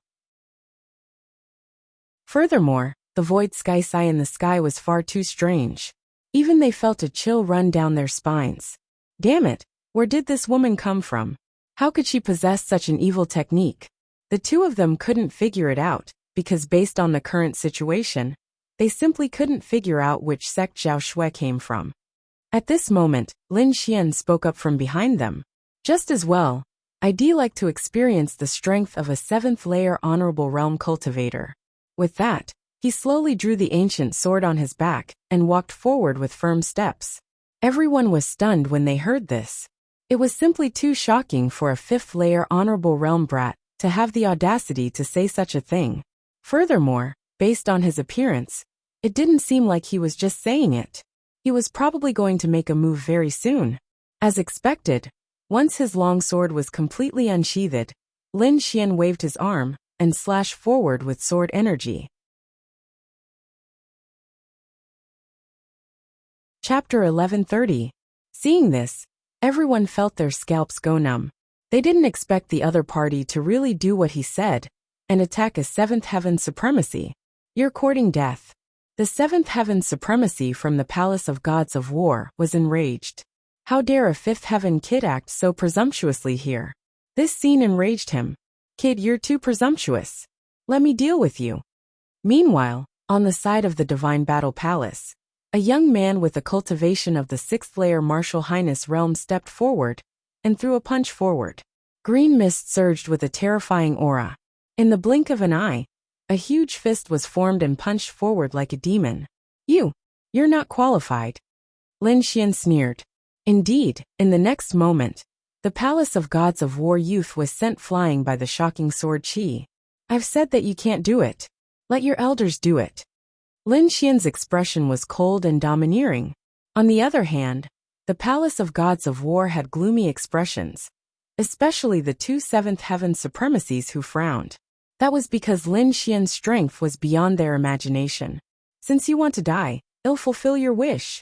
Furthermore, the void sky sigh in the sky was far too strange. Even they felt a chill run down their spines. Damn it, where did this woman come from? How could she possess such an evil technique? The two of them couldn't figure it out, because based on the current situation, they simply couldn't figure out which sect Zhao Shui came from. At this moment, Lin Xian spoke up from behind them. Just as well, I'd like to experience the strength of a 7th-layer honorable realm cultivator. With that, he slowly drew the ancient sword on his back and walked forward with firm steps. Everyone was stunned when they heard this. It was simply too shocking for a 5th-layer honorable realm brat to have the audacity to say such a thing. Furthermore, based on his appearance, it didn't seem like he was just saying it. He was probably going to make a move very soon. As expected, once his long sword was completely unsheathed, Lin Xian waved his arm and slashed forward with sword energy. Chapter 1130. Seeing this, everyone felt their scalps go numb. They didn't expect the other party to really do what he said and attack a 7th heaven supremacy. You're courting death. The 7th heaven supremacy from the Palace of Gods of War was enraged. How dare a 5th heaven kid act so presumptuously here? This scene enraged him. Kid, you're too presumptuous. Let me deal with you. Meanwhile, on the side of the Divine Battle Palace, a young man with a cultivation of the 6th-layer Martial Highness realm stepped forward and threw a punch forward. Green mist surged with a terrifying aura. In the blink of an eye, a huge fist was formed and punched forward like a demon. You're not qualified. Lin Xian sneered. Indeed, in the next moment, the Palace of Gods of War youth was sent flying by the shocking sword chi. I've said that you can't do it. Let your elders do it. Lin Xian's expression was cold and domineering. On the other hand, the Palace of Gods of War had gloomy expressions, especially the two 7th heaven supremacies who frowned. That was because Lin Xian's strength was beyond their imagination. Since you want to die, it'll fulfill your wish.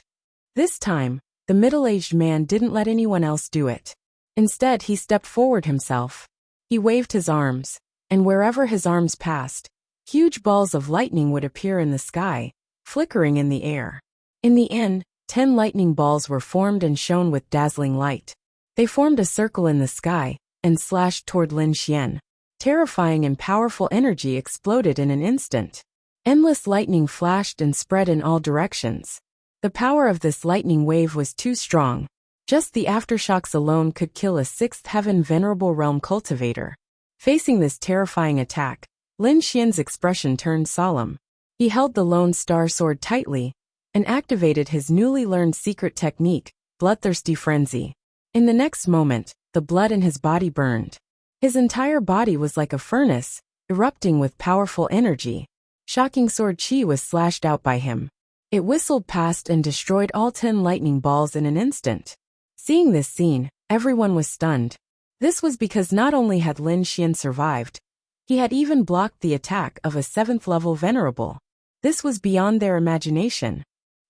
This time, the middle-aged man didn't let anyone else do it. Instead, he stepped forward himself. He waved his arms, and wherever his arms passed, huge balls of lightning would appear in the sky, flickering in the air. In the end, 10 lightning balls were formed and shone with dazzling light. They formed a circle in the sky and slashed toward Lin Xian. Terrifying and powerful energy exploded in an instant. Endless lightning flashed and spread in all directions. The power of this lightning wave was too strong. Just the aftershocks alone could kill a 6th heaven venerable realm cultivator. Facing this terrifying attack, Lin Xian's expression turned solemn. He held the Lone Star Sword tightly and activated his newly learned secret technique, Bloodthirsty Frenzy. In the next moment, the blood in his body burned. His entire body was like a furnace, erupting with powerful energy. Shocking sword chi was slashed out by him. It whistled past and destroyed all 10 lightning balls in an instant. Seeing this scene, everyone was stunned. This was because not only had Lin Xian survived, he had even blocked the attack of a 7th-level venerable. This was beyond their imagination.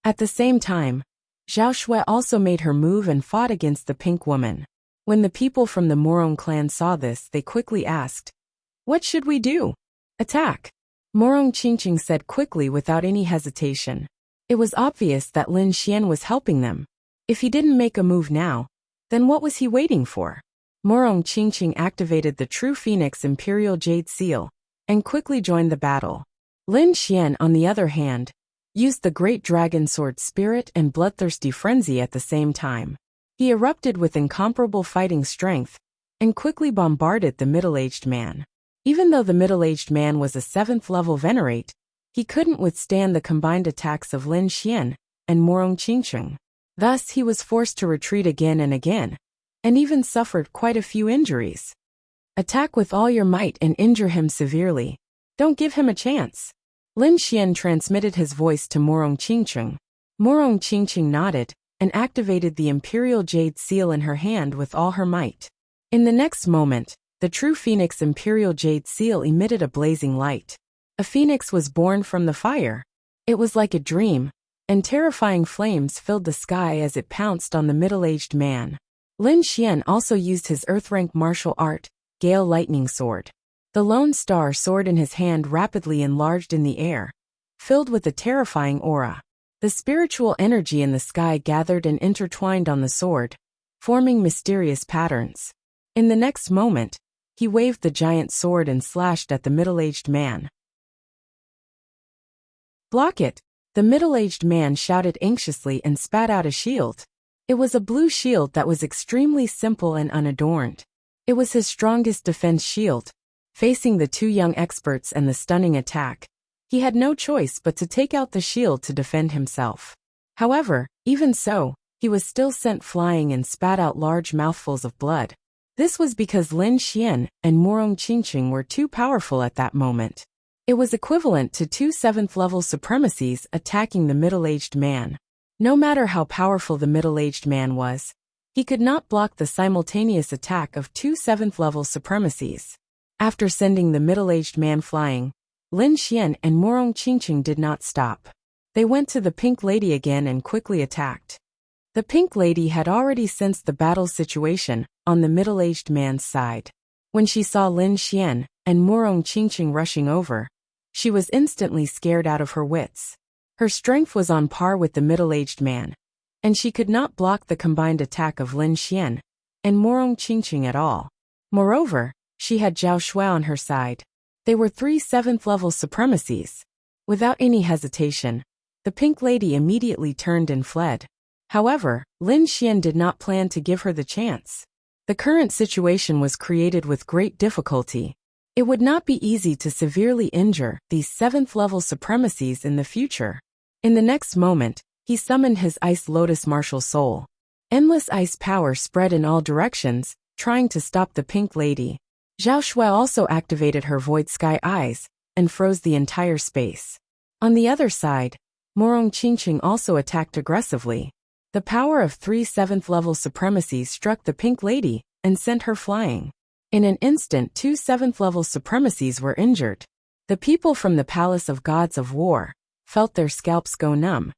At the same time, Zhao Shui also made her move and fought against the pink woman. When the people from the Morong clan saw this, they quickly asked, "What should we do?" "Attack," Morong Qingqing said quickly without any hesitation. It was obvious that Lin Xian was helping them. If he didn't make a move now, then what was he waiting for? Morong Qingqing activated the True Phoenix Imperial Jade Seal and quickly joined the battle. Lin Xian, on the other hand, used the Great Dragon Sword Spirit and Bloodthirsty Frenzy at the same time. He erupted with incomparable fighting strength and quickly bombarded the middle-aged man. Even though the middle-aged man was a 7th-level venerate, he couldn't withstand the combined attacks of Lin Xian and Morong Qingqing. Thus, he was forced to retreat again and even suffered quite a few injuries. Attack with all your might and injure him severely. Don't give him a chance. Lin Xian transmitted his voice to Morong Qingqing. Morong Qingqing nodded and activated the Imperial Jade Seal in her hand with all her might. In the next moment, the True Phoenix Imperial Jade Seal emitted a blazing light. A phoenix was born from the fire. It was like a dream, and terrifying flames filled the sky as it pounced on the middle-aged man. Lin Xian also used his Earth-rank martial art, Gale Lightning Sword. The Lone Star sword in his hand rapidly enlarged in the air, filled with a terrifying aura. The spiritual energy in the sky gathered and intertwined on the sword, forming mysterious patterns. In the next moment, he waved the giant sword and slashed at the middle-aged man. "Block it!" The middle-aged man shouted anxiously and spat out a shield. It was a blue shield that was extremely simple and unadorned. It was his strongest defense shield. Facing the two young experts and the stunning attack, he had no choice but to take out the shield to defend himself. However, even so, he was still sent flying and spat out large mouthfuls of blood. This was because Lin Xian and Morong Qingqing were too powerful at that moment. It was equivalent to 2 7th-level supremacies attacking the middle-aged man. No matter how powerful the middle-aged man was, he could not block the simultaneous attack of 2 7th-level supremacies. After sending the middle-aged man flying, Lin Xian and Morong Qingqing did not stop. They went to the Pink Lady again and quickly attacked. The Pink Lady had already sensed the battle situation on the middle-aged man's side. When she saw Lin Xian and Morong Qingqing rushing over, she was instantly scared out of her wits. Her strength was on par with the middle-aged man, and she could not block the combined attack of Lin Xian and Morong Qingqing at all. Moreover, she had Zhao Shui on her side. They were 3 7th-level supremacies. Without any hesitation, the Pink Lady immediately turned and fled. However, Lin Xian did not plan to give her the chance. The current situation was created with great difficulty. It would not be easy to severely injure these 7th-level supremacies in the future. In the next moment, he summoned his Ice Lotus martial soul. Endless ice power spread in all directions, trying to stop the Pink Lady. Zhao Shui also activated her Void Sky Eyes and froze the entire space. On the other side, Morong Qingqing also attacked aggressively. The power of 3 7th-level supremacies struck the Pink Lady and sent her flying. In an instant, 2 7th-level supremacies were injured. The people from the Palace of Gods of War felt their scalps go numb,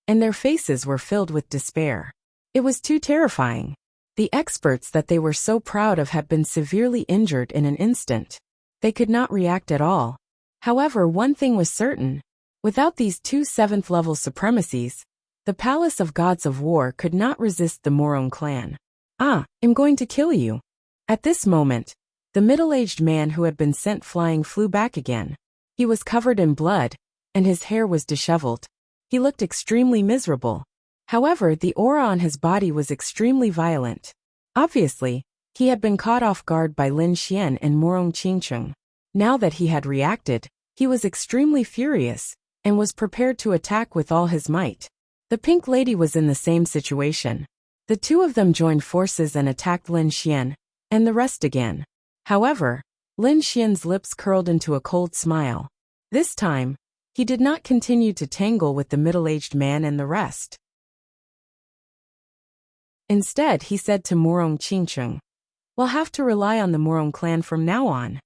and their faces were filled with despair. It was too terrifying. The experts that they were so proud of had been severely injured in an instant. They could not react at all. However, one thing was certain. Without these 2 7th-level supremacies, the Palace of Gods of War could not resist the Morong clan. I'm going to kill you." At this moment, the middle-aged man who had been sent flying flew back again. He was covered in blood, and his hair was disheveled. He looked extremely miserable. However, the aura on his body was extremely violent. Obviously, he had been caught off guard by Lin Xian and Morong Qingqing. Now that he had reacted, he was extremely furious and was prepared to attack with all his might. The Pink Lady was in the same situation. The two of them joined forces and attacked Lin Xian, and the rest again. However, Lin Xian's lips curled into a cold smile. This time, he did not continue to tangle with the middle-aged man and the rest. Instead, he said to Murong Qingcheng, "We'll have to rely on the Murong clan from now on."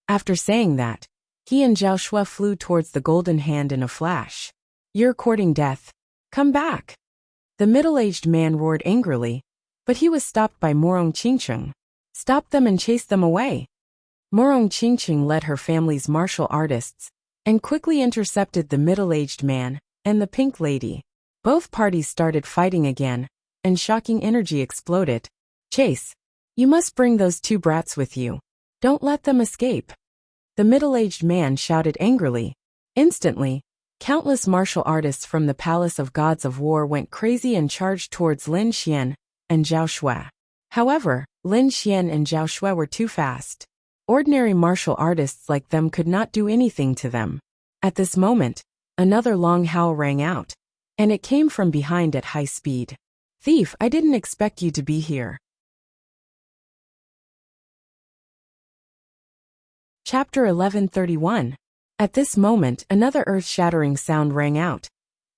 After saying that, he and Zhao Shui flew towards the golden hand in a flash. "You're courting death. Come back." The middle-aged man roared angrily, but he was stopped by Murong Qingcheng. "Stop them and chase them away." Murong Qingcheng led her family's martial artists and quickly intercepted the middle-aged man and the pink lady. Both parties started fighting again, and shocking energy exploded. "Chase, you must bring those two brats with you. Don't let them escape." The middle-aged man shouted angrily. Instantly, countless martial artists from the Palace of Gods of War went crazy and charged towards Lin Xian and Zhao Shui. However, Lin Xian and Zhao Shui were too fast. Ordinary martial artists like them could not do anything to them. At this moment, another long howl rang out, and it came from behind at high speed. "Thief, I didn't expect you to be here." Chapter 1131. At this moment, another earth-shattering sound rang out,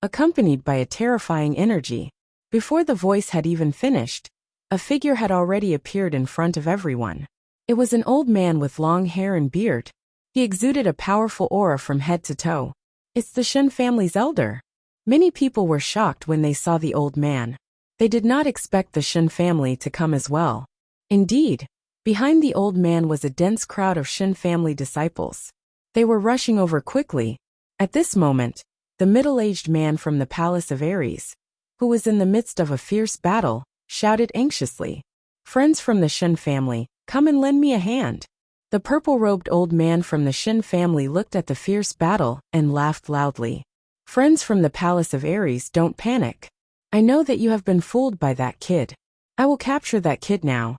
accompanied by a terrifying energy. Before the voice had even finished, a figure had already appeared in front of everyone. It was an old man with long hair and beard. He exuded a powerful aura from head to toe. "It's the Shen family's elder." Many people were shocked when they saw the old man. They did not expect the Shen family to come as well. Indeed, behind the old man was a dense crowd of Shen family disciples. They were rushing over quickly. At this moment, the middle-aged man from the Palace of Ares, who was in the midst of a fierce battle, shouted anxiously, "Friends from the Shen family, come and lend me a hand." The purple-robed old man from the Shen family looked at the fierce battle and laughed loudly. "Friends from the Palace of Ares, don't panic. I know that you have been fooled by that kid. I will capture that kid now."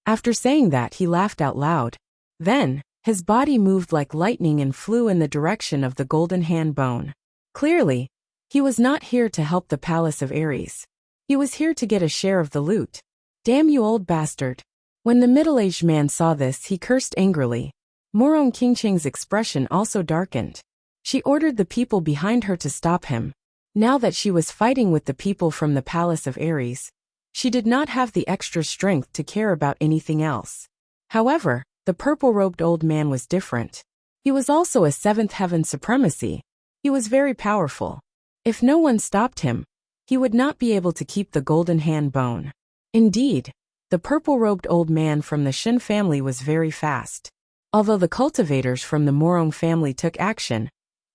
After saying that, he laughed out loud. Then, his body moved like lightning and flew in the direction of the golden hand bone. Clearly, he was not here to help the Palace of Ares. He was here to get a share of the loot. "Damn you, old bastard." When the middle-aged man saw this, he cursed angrily. Murong Qingcheng's expression also darkened. She ordered the people behind her to stop him. Now that she was fighting with the people from the Palace of Ares, she did not have the extra strength to care about anything else. However, the purple-robed old man was different. He was also a seventh heaven supremacy. He was very powerful. If no one stopped him, he would not be able to keep the golden hand bone. Indeed, the purple-robed old man from the Shen family was very fast. Although the cultivators from the Murong family took action,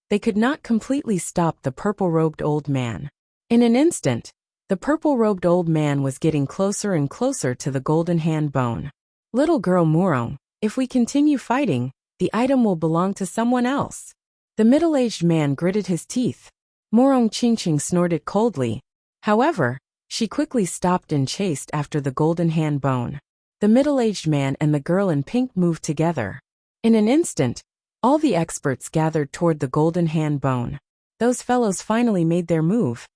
they could not completely stop the purple-robed old man. In an instant, the purple-robed old man was getting closer and closer to the golden hand bone. "Little girl Murong, if we continue fighting, the item will belong to someone else." The middle-aged man gritted his teeth. Murong Qingcheng snorted coldly. However, she quickly stopped and chased after the golden hand bone. The middle-aged man and the girl in pink moved together. In an instant, all the experts gathered toward the golden hand bone. Those fellows finally made their move.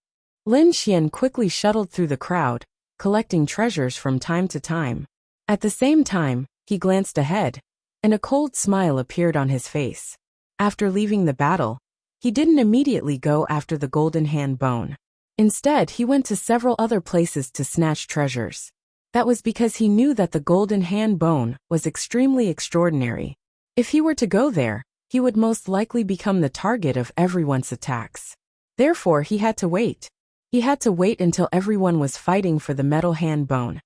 Lin Xian quickly shuttled through the crowd, collecting treasures from time to time. At the same time, he glanced ahead, and a cold smile appeared on his face. After leaving the battle, he didn't immediately go after the golden hand bone. Instead, he went to several other places to snatch treasures. That was because he knew that the golden hand bone was extremely extraordinary. If he were to go there, he would most likely become the target of everyone's attacks. Therefore, he had to wait. He had to wait until everyone was fighting for the metal hand bone,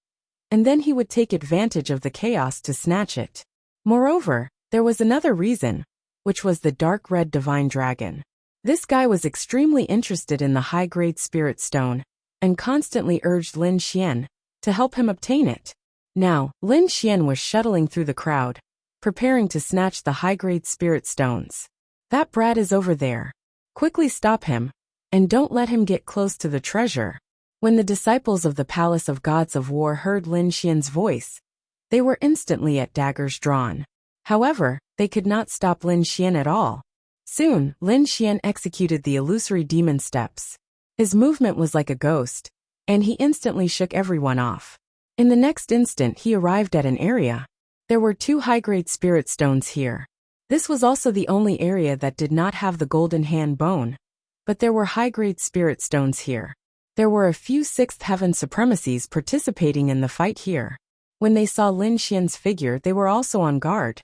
and then he would take advantage of the chaos to snatch it. Moreover, there was another reason, which was the dark red divine dragon. This guy was extremely interested in the high-grade spirit stone, and constantly urged Lin Xian to help him obtain it. Now, Lin Xian was shuttling through the crowd, preparing to snatch the high-grade spirit stones. "That brat is over there. Quickly stop him, and don't let him get close to the treasure." When the disciples of the Palace of Gods of War heard Lin Xian's voice, they were instantly at daggers drawn. However, they could not stop Lin Xian at all. Soon, Lin Xian executed the illusory demon steps. His movement was like a ghost, and he instantly shook everyone off. In the next instant he arrived at an area. There were 2 high-grade spirit stones here. This was also the only area that did not have the golden hand bone, but there were high-grade spirit stones here. There were a few 6th heaven supremacies participating in the fight here. When they saw Lin Xian's figure, they were also on guard.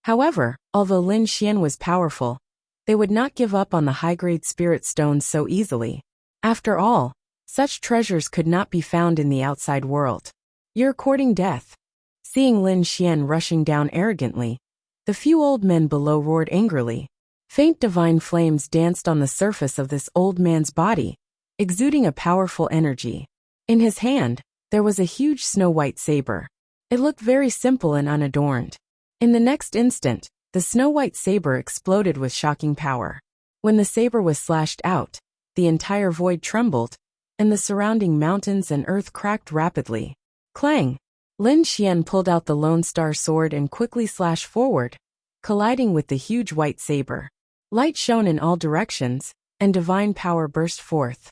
However, although Lin Xian was powerful, they would not give up on the high-grade spirit stones so easily. After all, such treasures could not be found in the outside world. You're courting death. Seeing Lin Xian rushing down arrogantly, the few old men below roared angrily. Faint divine flames danced on the surface of this old man's body, exuding a powerful energy. In his hand, there was a huge snow-white saber. It looked very simple and unadorned. In the next instant, the snow-white saber exploded with shocking power. When the saber was slashed out, the entire void trembled, and the surrounding mountains and earth cracked rapidly. Clang! Lin Xian pulled out the Lone Star sword and quickly slashed forward, colliding with the huge white saber. Light shone in all directions, and divine power burst forth.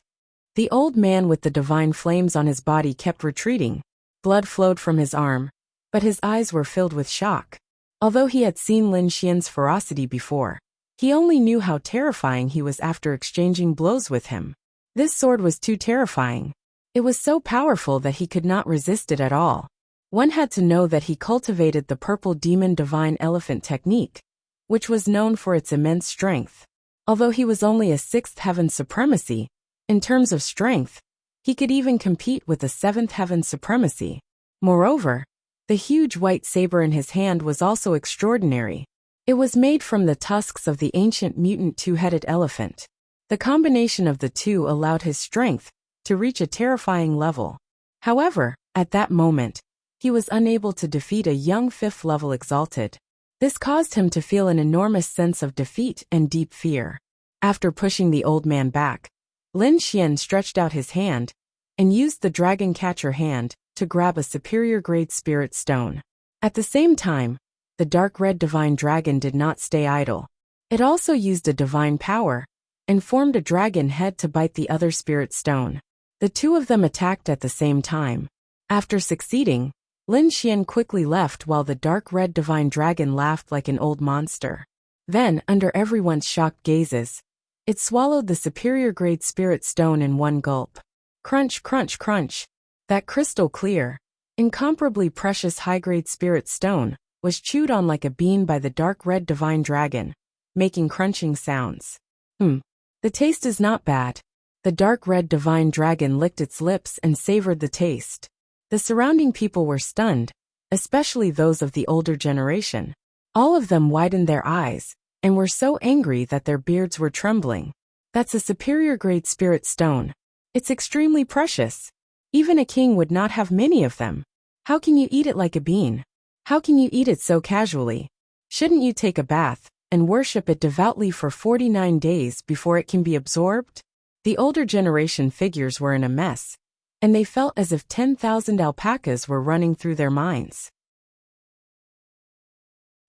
The old man with the divine flames on his body kept retreating. Blood flowed from his arm, but his eyes were filled with shock. Although he had seen Lin Xian's ferocity before, he only knew how terrifying he was after exchanging blows with him. This sword was too terrifying. It was so powerful that he could not resist it at all. One had to know that he cultivated the purple demon divine elephant technique, which was known for its immense strength. Although he was only a 6th heaven supremacy, in terms of strength, he could even compete with a 7th heaven supremacy. Moreover, the huge white saber in his hand was also extraordinary. It was made from the tusks of the ancient mutant 2-headed elephant. The combination of the two allowed his strength to reach a terrifying level. However, at that moment, he was unable to defeat a young 5th level exalted. This caused him to feel an enormous sense of defeat and deep fear. After pushing the old man back, Lin Xian stretched out his hand and used the dragon catcher hand to grab a superior grade spirit stone. At the same time, the dark red divine dragon did not stay idle. It also used a divine power and formed a dragon head to bite the other spirit stone. The 2 of them attacked at the same time. After succeeding, Lin Xian quickly left while the dark red divine dragon laughed like an old monster. Then, under everyone's shocked gazes, it swallowed the superior grade spirit stone in one gulp. Crunch, crunch, crunch. That crystal clear, incomparably precious high-grade spirit stone was chewed on like a bean by the dark red divine dragon, making crunching sounds. The taste is not bad. The dark red divine dragon licked its lips and savored the taste. The surrounding people were stunned, especially those of the older generation. All of them widened their eyes and were so angry that their beards were trembling. That's a superior grade spirit stone. It's extremely precious. Even a king would not have many of them. How can you eat it like a bean? How can you eat it so casually? Shouldn't you take a bath and worship it devoutly for 49 days before it can be absorbed? The older generation figures were in a mess, and they felt as if 10,000 alpacas were running through their minds.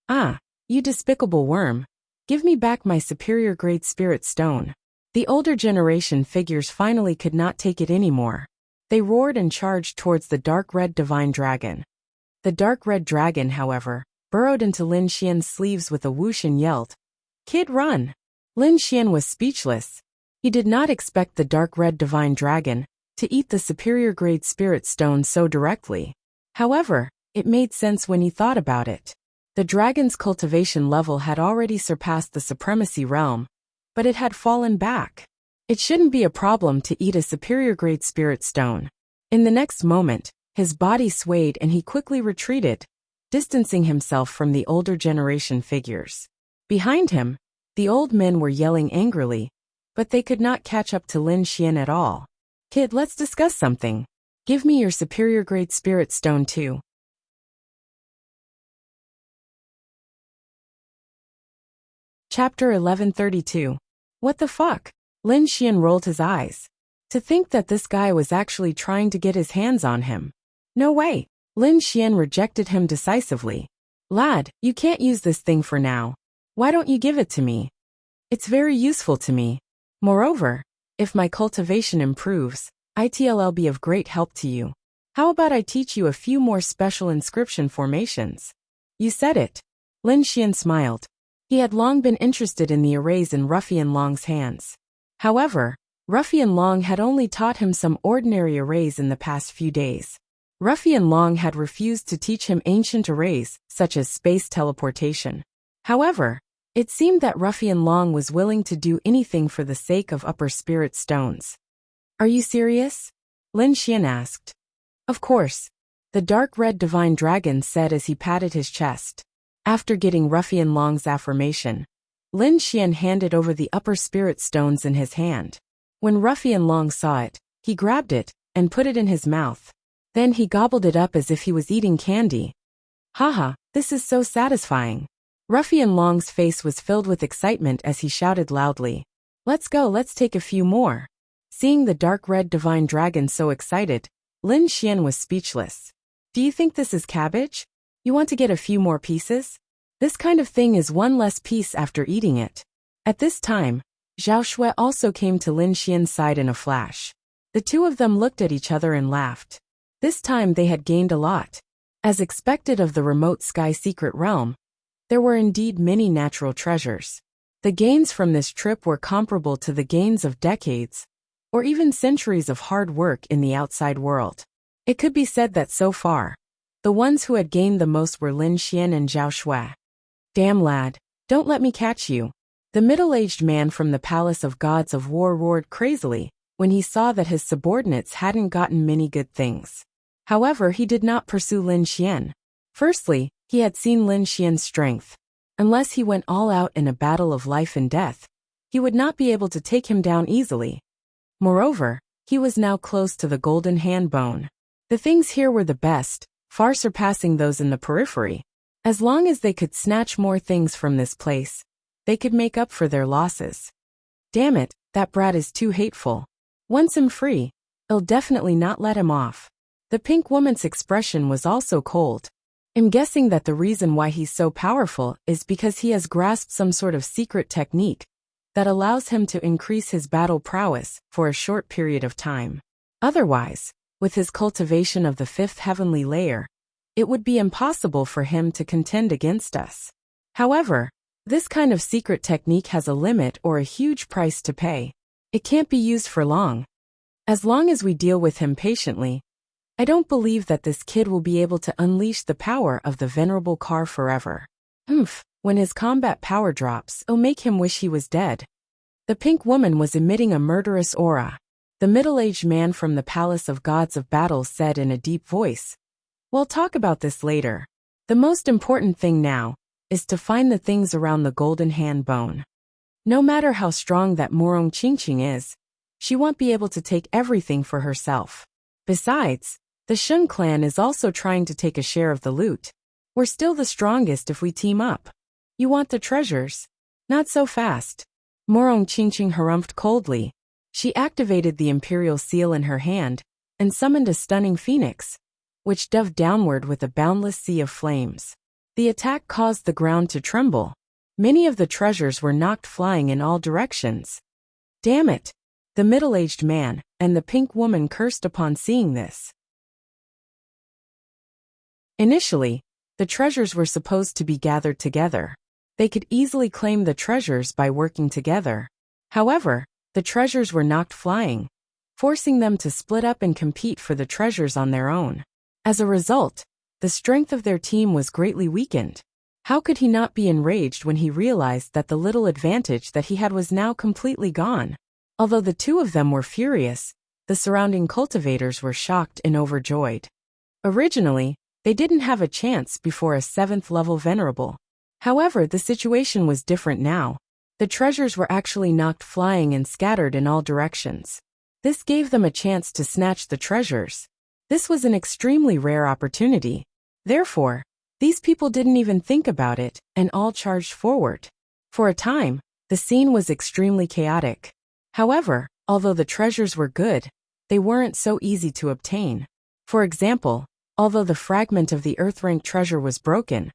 Ah, you despicable worm. Give me back my superior grade spirit stone. The older generation figures finally could not take it anymore. They roared and charged towards the dark red divine dragon. The dark red dragon, however, burrowed into Lin Xian's sleeves with a whoosh and yelled, "Kid, run!" Lin Xian was speechless. He did not expect the dark red divine dragon to eat the superior grade spirit stone so directly. However, it made sense when he thought about it. The dragon's cultivation level had already surpassed the supremacy realm, but it had fallen back. It shouldn't be a problem to eat a superior grade spirit stone. In the next moment, his body swayed and he quickly retreated, distancing himself from the older generation figures. Behind him, the old men were yelling angrily, but they could not catch up to Lin Xian at all. "Kid, let's discuss something. Give me your superior grade spirit stone too." Chapter 1132. What the fuck? Lin Xian rolled his eyes. To think that this guy was actually trying to get his hands on him. No way. Lin Xian rejected him decisively. "Lad, you can't use this thing for now. Why don't you give it to me? It's very useful to me. Moreover, If my cultivation improves, it'll be of great help to you. How about I teach you a few more special inscription formations? You said it. Lin Xian smiled. He had long been interested in the arrays in Ruffian Long's hands. However, Ruffian Long had only taught him some ordinary arrays in the past few days. Ruffian Long had refused to teach him ancient arrays, such as space teleportation. However, it seemed that Ruffian Long was willing to do anything for the sake of upper spirit stones. Are you serious? Lin Xian asked. Of course, the dark red divine dragon said as he patted his chest. After getting Ruffian Long's affirmation, Lin Xian handed over the upper spirit stones in his hand. When Ruffian Long saw it, he grabbed it and put it in his mouth. Then he gobbled it up as if he was eating candy. Haha, this is so satisfying. Ruffian Long's face was filled with excitement as he shouted loudly. Let's go, let's take a few more. Seeing the dark red divine dragon so excited, Lin Xian was speechless. Do you think this is cabbage? You want to get a few more pieces? This kind of thing is one less piece after eating it. At this time, Zhao Shui also came to Lin Xian's side in a flash. The two of them looked at each other and laughed. This time they had gained a lot. As expected of the remote sky secret realm, there were indeed many natural treasures. The gains from this trip were comparable to the gains of decades, or even centuries of hard work in the outside world. It could be said that so far, the ones who had gained the most were Lin Xian and Zhao Shui. Damn lad, don't let me catch you. The middle-aged man from the Palace of Gods of War roared crazily when he saw that his subordinates hadn't gotten many good things. However, he did not pursue Lin Xian. Firstly, he had seen Lin Xian's strength. Unless he went all out in a battle of life and death, he would not be able to take him down easily. Moreover, he was now close to the golden hand bone. The things here were the best, far surpassing those in the periphery. As long as they could snatch more things from this place, they could make up for their losses. Damn it, that brat is too hateful. Once him free, I'll definitely not let him off. The pink woman's expression was also cold. I'm guessing that the reason why he's so powerful is because he has grasped some sort of secret technique that allows him to increase his battle prowess for a short period of time. Otherwise, with his cultivation of the fifth heavenly layer, it would be impossible for him to contend against us. However, this kind of secret technique has a limit or a huge price to pay. It can't be used for long. As long as we deal with him patiently, I don't believe that this kid will be able to unleash the power of the venerable car forever. When his combat power drops, it'll make him wish he was dead. The pink woman was emitting a murderous aura. The middle-aged man from the Palace of Gods of Battle said in a deep voice, "We'll talk about this later. The most important thing now is to find the things around the golden hand bone. No matter how strong that Morong Qingqing is, she won't be able to take everything for herself. Besides, the Shun clan is also trying to take a share of the loot. We're still the strongest if we team up. You want the treasures? Not so fast." Morong Qingqing harumphed coldly. She activated the imperial seal in her hand and summoned a stunning phoenix, which dove downward with a boundless sea of flames. The attack caused the ground to tremble. Many of the treasures were knocked flying in all directions. Damn it! The middle-aged man and the pink woman cursed upon seeing this. Initially, the treasures were supposed to be gathered together. They could easily claim the treasures by working together. However, the treasures were knocked flying, forcing them to split up and compete for the treasures on their own. As a result, the strength of their team was greatly weakened. How could he not be enraged when he realized that the little advantage that he had was now completely gone? Although the two of them were furious, the surrounding cultivators were shocked and overjoyed. Originally, they didn't have a chance before a 7th level venerable. However, the situation was different now. The treasures were actually knocked flying and scattered in all directions. This gave them a chance to snatch the treasures. This was an extremely rare opportunity. Therefore, these people didn't even think about it and all charged forward. For a time, the scene was extremely chaotic. However, although the treasures were good, they weren't so easy to obtain. For example, although the fragment of the Earth-rank treasure was broken,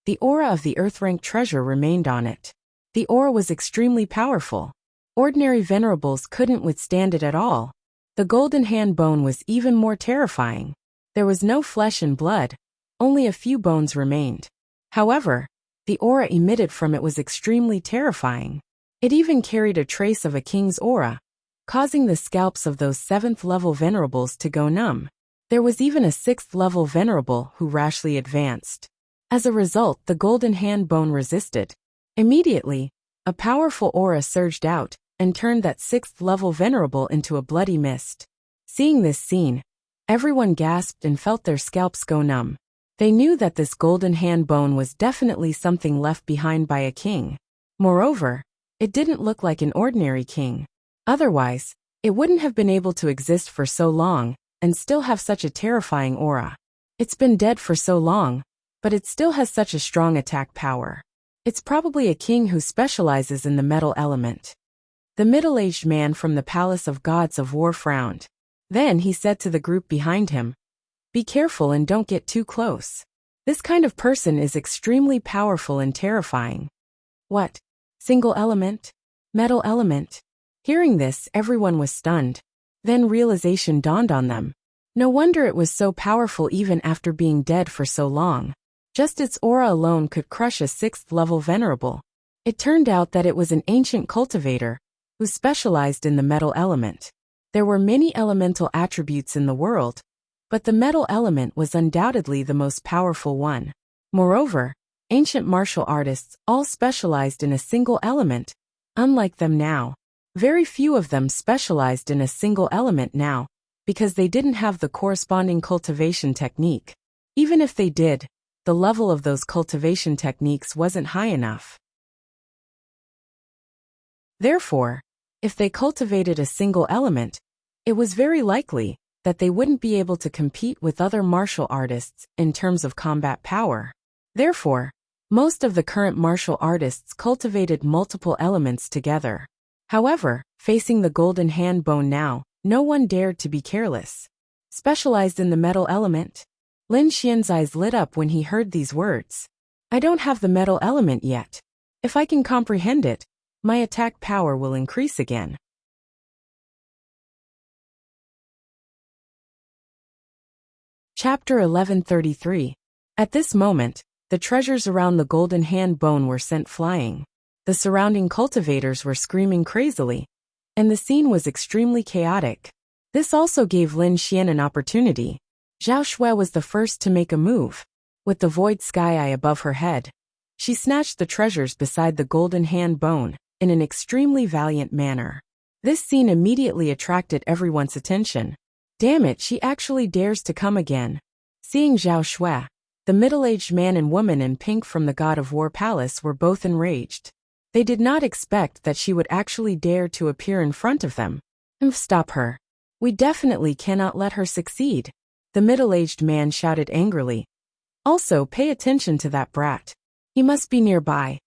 the aura of the Earth-rank treasure remained on it. The aura was extremely powerful. Ordinary venerables couldn't withstand it at all. The golden hand bone was even more terrifying. There was no flesh and blood, only a few bones remained. However, the aura emitted from it was extremely terrifying. It even carried a trace of a king's aura, causing the scalps of those 7th-level venerables to go numb. There was even a 6th-level venerable who rashly advanced. As a result, the golden hand bone resisted. Immediately, a powerful aura surged out and turned that 6th-level venerable into a bloody mist. Seeing this scene, everyone gasped and felt their scalps go numb. They knew that this golden hand bone was definitely something left behind by a king. Moreover, it didn't look like an ordinary king. Otherwise, it wouldn't have been able to exist for so long and still have such a terrifying aura. It's been dead for so long, but it still has such a strong attack power. It's probably a king who specializes in the metal element. The middle-aged man from the Palace of Gods of War frowned. Then he said to the group behind him, "Be careful and don't get too close. This kind of person is extremely powerful and terrifying." What? Single element? Metal element? Hearing this, everyone was stunned. Then realization dawned on them. No wonder it was so powerful even after being dead for so long. Just its aura alone could crush a 6th-level venerable. It turned out that it was an ancient cultivator who specialized in the metal element. There were many elemental attributes in the world, but the metal element was undoubtedly the most powerful one. Moreover, ancient martial artists all specialized in a single element. Unlike them now, very few of them specialized in a single element now, because they didn't have the corresponding cultivation technique. Even if they did, the level of those cultivation techniques wasn't high enough. Therefore, if they cultivated a single element, it was very likely that they wouldn't be able to compete with other martial artists in terms of combat power. Therefore, most of the current martial artists cultivated multiple elements together. However, facing the golden hand bone now, no one dared to be careless. Specialized in the metal element? Lin Xian's eyes lit up when he heard these words. I don't have the metal element yet. If I can comprehend it, my attack power will increase again. Chapter 1133. At this moment, the treasures around the golden hand bone were sent flying. The surrounding cultivators were screaming crazily, and the scene was extremely chaotic. This also gave Lin Xian an opportunity. Zhao Shui was the first to make a move. With the void sky eye above her head, she snatched the treasures beside the golden hand bone in an extremely valiant manner. This scene immediately attracted everyone's attention. Damn it, she actually dares to come again. Seeing Zhao Shui, the middle-aged man and woman in pink from the God of War Palace were both enraged. They did not expect that she would actually dare to appear in front of them. Stop her. We definitely cannot let her succeed. The middle-aged man shouted angrily. Also, pay attention to that brat. He must be nearby.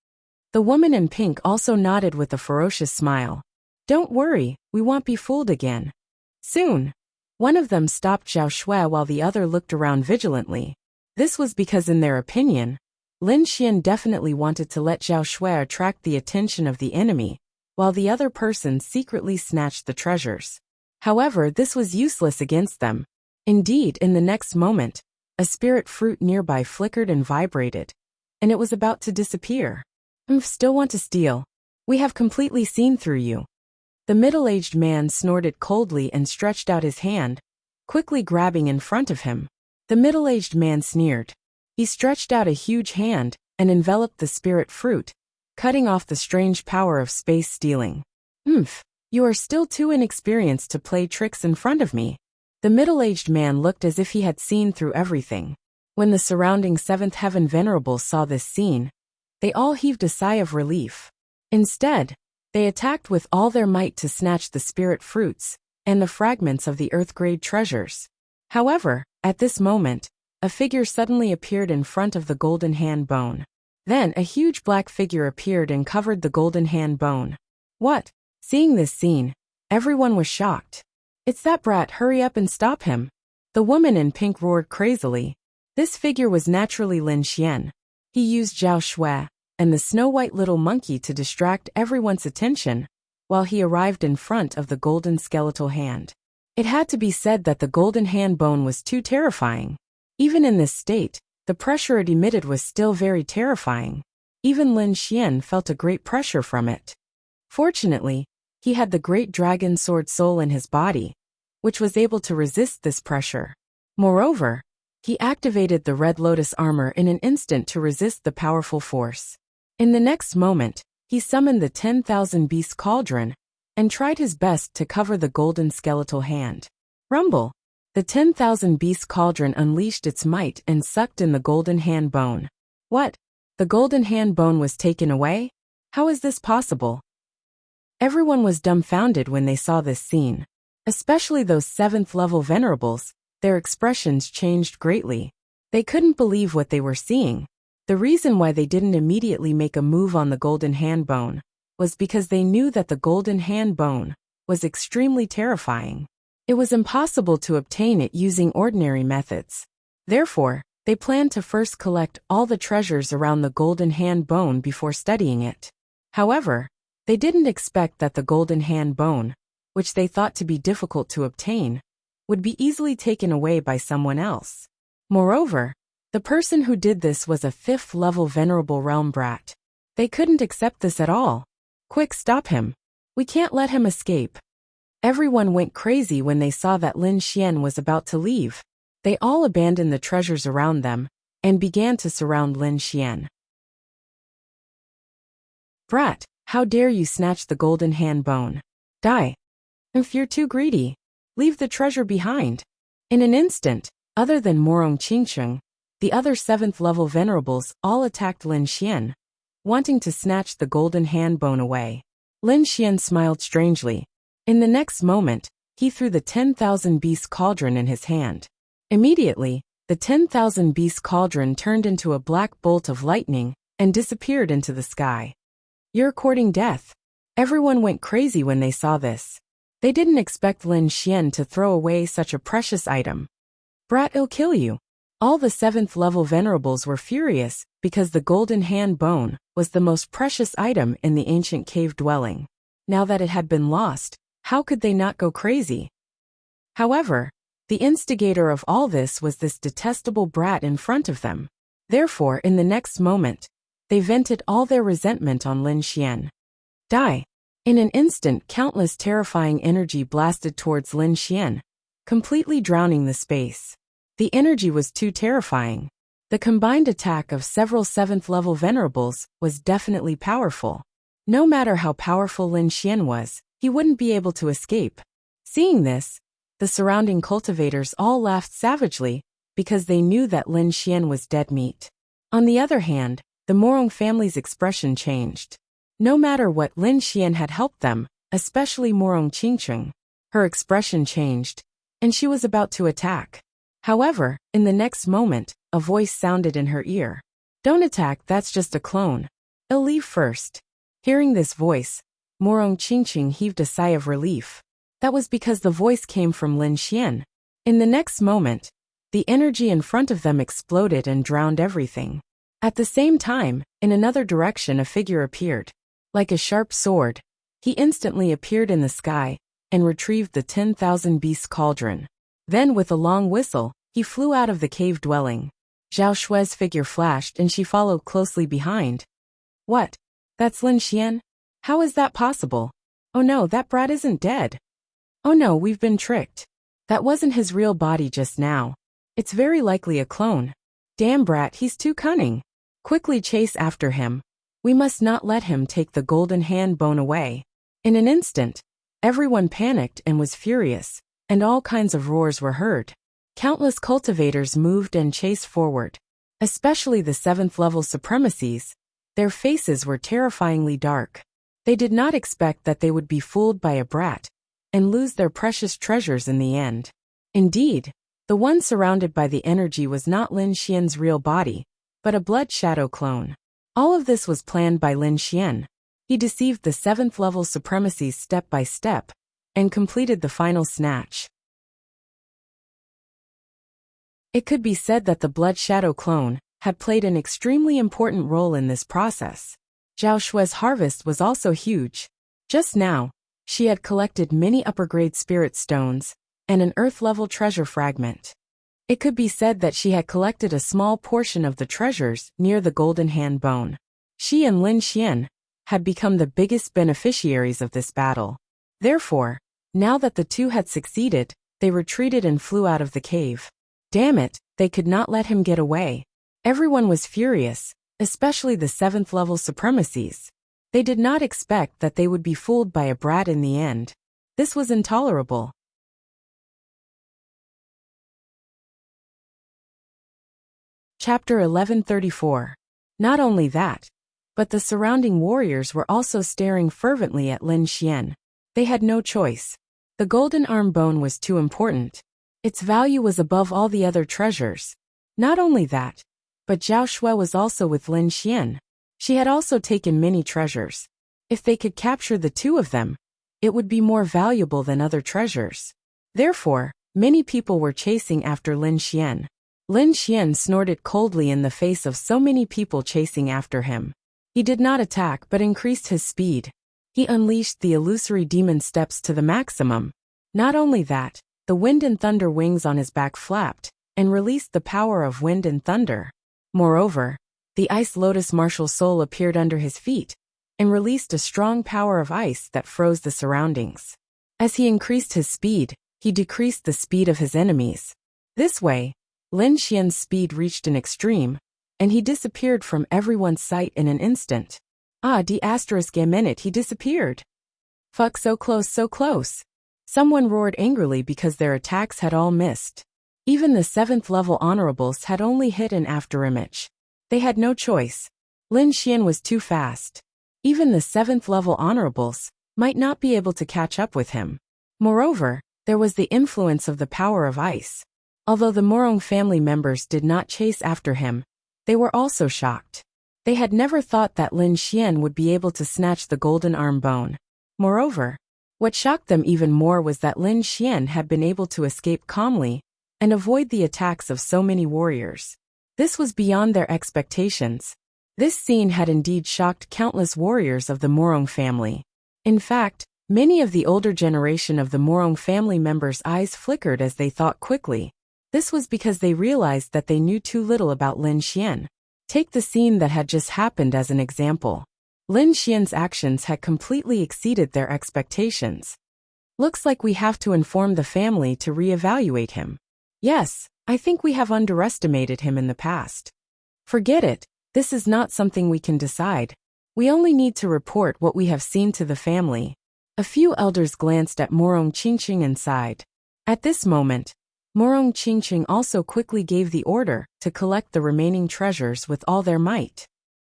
The woman in pink also nodded with a ferocious smile. Don't worry, we won't be fooled again. Soon. One of them stopped Zhao Shui while the other looked around vigilantly. This was because in their opinion, Lin Xian definitely wanted to let Zhao Shui attract the attention of the enemy, while the other person secretly snatched the treasures. However, this was useless against them. Indeed, in the next moment, a spirit fruit nearby flickered and vibrated, and it was about to disappear. Still want to steal? We have completely seen through you. The middle-aged man snorted coldly and stretched out his hand, quickly grabbing in front of him. The middle-aged man sneered. He stretched out a huge hand and enveloped the spirit fruit, cutting off the strange power of space stealing. You are still too inexperienced to play tricks in front of me. The middle-aged man looked as if he had seen through everything. When the surrounding Seventh Heaven Venerables saw this scene, they all heaved a sigh of relief. Instead, they attacked with all their might to snatch the spirit fruits and the fragments of the earth-grade treasures. However, at this moment, a figure suddenly appeared in front of the golden hand bone. Then a huge black figure appeared and covered the golden hand bone. What? Seeing this scene, everyone was shocked. It's that brat, hurry up and stop him. The woman in pink roared crazily. This figure was naturally Lin Xian. He used Zhao Shui and the snow-white little monkey to distract everyone's attention, while he arrived in front of the golden skeletal hand. It had to be said that the golden hand bone was too terrifying. Even in this state, the pressure it emitted was still very terrifying. Even Lin Xian felt a great pressure from it. Fortunately, he had the great dragon sword soul in his body, which was able to resist this pressure. Moreover, he activated the Red Lotus armor in an instant to resist the powerful force. In the next moment, he summoned the 10,000 Beast Cauldron and tried his best to cover the golden skeletal hand. Rumble! The 10,000 Beast Cauldron unleashed its might and sucked in the golden hand bone. What? The golden hand bone was taken away? How is this possible? Everyone was dumbfounded when they saw this scene. Especially those 7th level venerables, their expressions changed greatly. They couldn't believe what they were seeing. The reason why they didn't immediately make a move on the golden hand bone was because they knew that the golden hand bone was extremely terrifying. It was impossible to obtain it using ordinary methods. Therefore, they planned to first collect all the treasures around the golden hand bone before studying it. However, they didn't expect that the golden hand bone, which they thought to be difficult to obtain, would be easily taken away by someone else. Moreover, the person who did this was a 5th level venerable realm brat. They couldn't accept this at all. Quick, stop him. We can't let him escape. Everyone went crazy when they saw that Lin Xian was about to leave. They all abandoned the treasures around them and began to surround Lin Xian. Brat, how dare you snatch the golden hand bone? Die. If you're too greedy, leave the treasure behind. In an instant, other than Morong Qingsheng, the other 7th level venerables all attacked Lin Xian, wanting to snatch the golden hand bone away. Lin Xian smiled strangely. In the next moment, he threw the 10,000 Beast Cauldron in his hand. Immediately, the 10,000 Beast Cauldron turned into a black bolt of lightning and disappeared into the sky. You're courting death. Everyone went crazy when they saw this. They didn't expect Lin Xian to throw away such a precious item. Brat, it'll kill you. All the 7th level venerables were furious because the golden hand bone was the most precious item in the ancient cave dwelling. Now that it had been lost, how could they not go crazy? However, the instigator of all this was this detestable brat in front of them. Therefore, in the next moment, they vented all their resentment on Lin Xian. Die! In an instant, countless terrifying energy blasted towards Lin Xian, completely drowning the space. The energy was too terrifying. The combined attack of several 7th level venerables was definitely powerful. No matter how powerful Lin Xian was, he wouldn't be able to escape. Seeing this, the surrounding cultivators all laughed savagely because they knew that Lin Xian was dead meat. On the other hand, the Morong family's expression changed. No matter what Lin Xian had helped them, especially Morong Qingsheng, her expression changed, and she was about to attack. However, in the next moment, a voice sounded in her ear. Don't attack, that's just a clone. I'll leave first. Hearing this voice, Morong Qingsheng heaved a sigh of relief. That was because the voice came from Lin Xian. In the next moment, the energy in front of them exploded and drowned everything. At the same time, in another direction a figure appeared. Like a sharp sword, he instantly appeared in the sky and retrieved the 10,000 Beast Cauldron. Then with a long whistle, he flew out of the cave dwelling. Zhao Shui's figure flashed and she followed closely behind. What? That's Lin Xian? How is that possible? Oh no, that brat isn't dead. Oh no, we've been tricked. That wasn't his real body just now. It's very likely a clone. Damn brat, he's too cunning. Quickly chase after him. We must not let him take the golden hand bone away. In an instant, everyone panicked and was furious, and all kinds of roars were heard. Countless cultivators moved and chased forward. Especially the 7th level supremacies. Their faces were terrifyingly dark. They did not expect that they would be fooled by a brat and lose their precious treasures in the end. Indeed, the one surrounded by the energy was not Lin Xian's real body, but a blood shadow clone. All of this was planned by Lin Xian. He deceived the 7th level supremacies step by step and completed the final snatch. It could be said that the blood shadow clone had played an extremely important role in this process. Zhao Shui's harvest was also huge. Just now, She had collected many upper-grade spirit stones and an earth-level treasure fragment. It could be said that she had collected a small portion of the treasures near the golden hand bone. She and Lin Xian had become the biggest beneficiaries of this battle. Therefore, now that the two had succeeded, they retreated and flew out of the cave. Damn it, they could not let him get away. Everyone was furious, especially the 7th level supremacies. They did not expect that they would be fooled by a brat in the end. This was intolerable. Chapter 1134. Not only that, but the surrounding warriors were also staring fervently at Lin Xian. They had no choice. The golden arm bone was too important. Its value was above all the other treasures. Not only that, but Zhao Shui was also with Lin Xian. She had also taken many treasures. If they could capture the two of them, it would be more valuable than other treasures. Therefore, many people were chasing after Lin Xian. Lin Xian snorted coldly in the face of so many people chasing after him. He did not attack but increased his speed. He unleashed the illusory demon steps to the maximum. Not only that, the wind and thunder wings on his back flapped and released the power of wind and thunder. Moreover, the ice lotus martial soul appeared under his feet and released a strong power of ice that froze the surroundings. As he increased his speed, he decreased the speed of his enemies. This way, Lin Xian's speed reached an extreme, and he disappeared from everyone's sight in an instant. A minute he disappeared. Fuck, so close, so close. Someone roared angrily because their attacks had all missed. Even the 7th level honorables had only hit an afterimage. They had no choice. Lin Xian was too fast. Even the 7th level honorables might not be able to catch up with him. Moreover, there was the influence of the power of ice. Although the Morong family members did not chase after him, they were also shocked. They had never thought that Lin Xian would be able to snatch the golden arm bone. Moreover, what shocked them even more was that Lin Xian had been able to escape calmly and avoid the attacks of so many warriors. This was beyond their expectations. This scene had indeed shocked countless warriors of the Morong family. In fact, many of the older generation of the Morong family members' eyes flickered as they thought quickly. This was because they realized that they knew too little about Lin Xian. Take the scene that had just happened as an example. Lin Xian's actions had completely exceeded their expectations. Looks like we have to inform the family to re-evaluate him. Yes, I think we have underestimated him in the past. Forget it, this is not something we can decide. We only need to report what we have seen to the family. A few elders glanced at Morong Qingqing and sighed. At this moment, Morong Qingqing also quickly gave the order to collect the remaining treasures with all their might.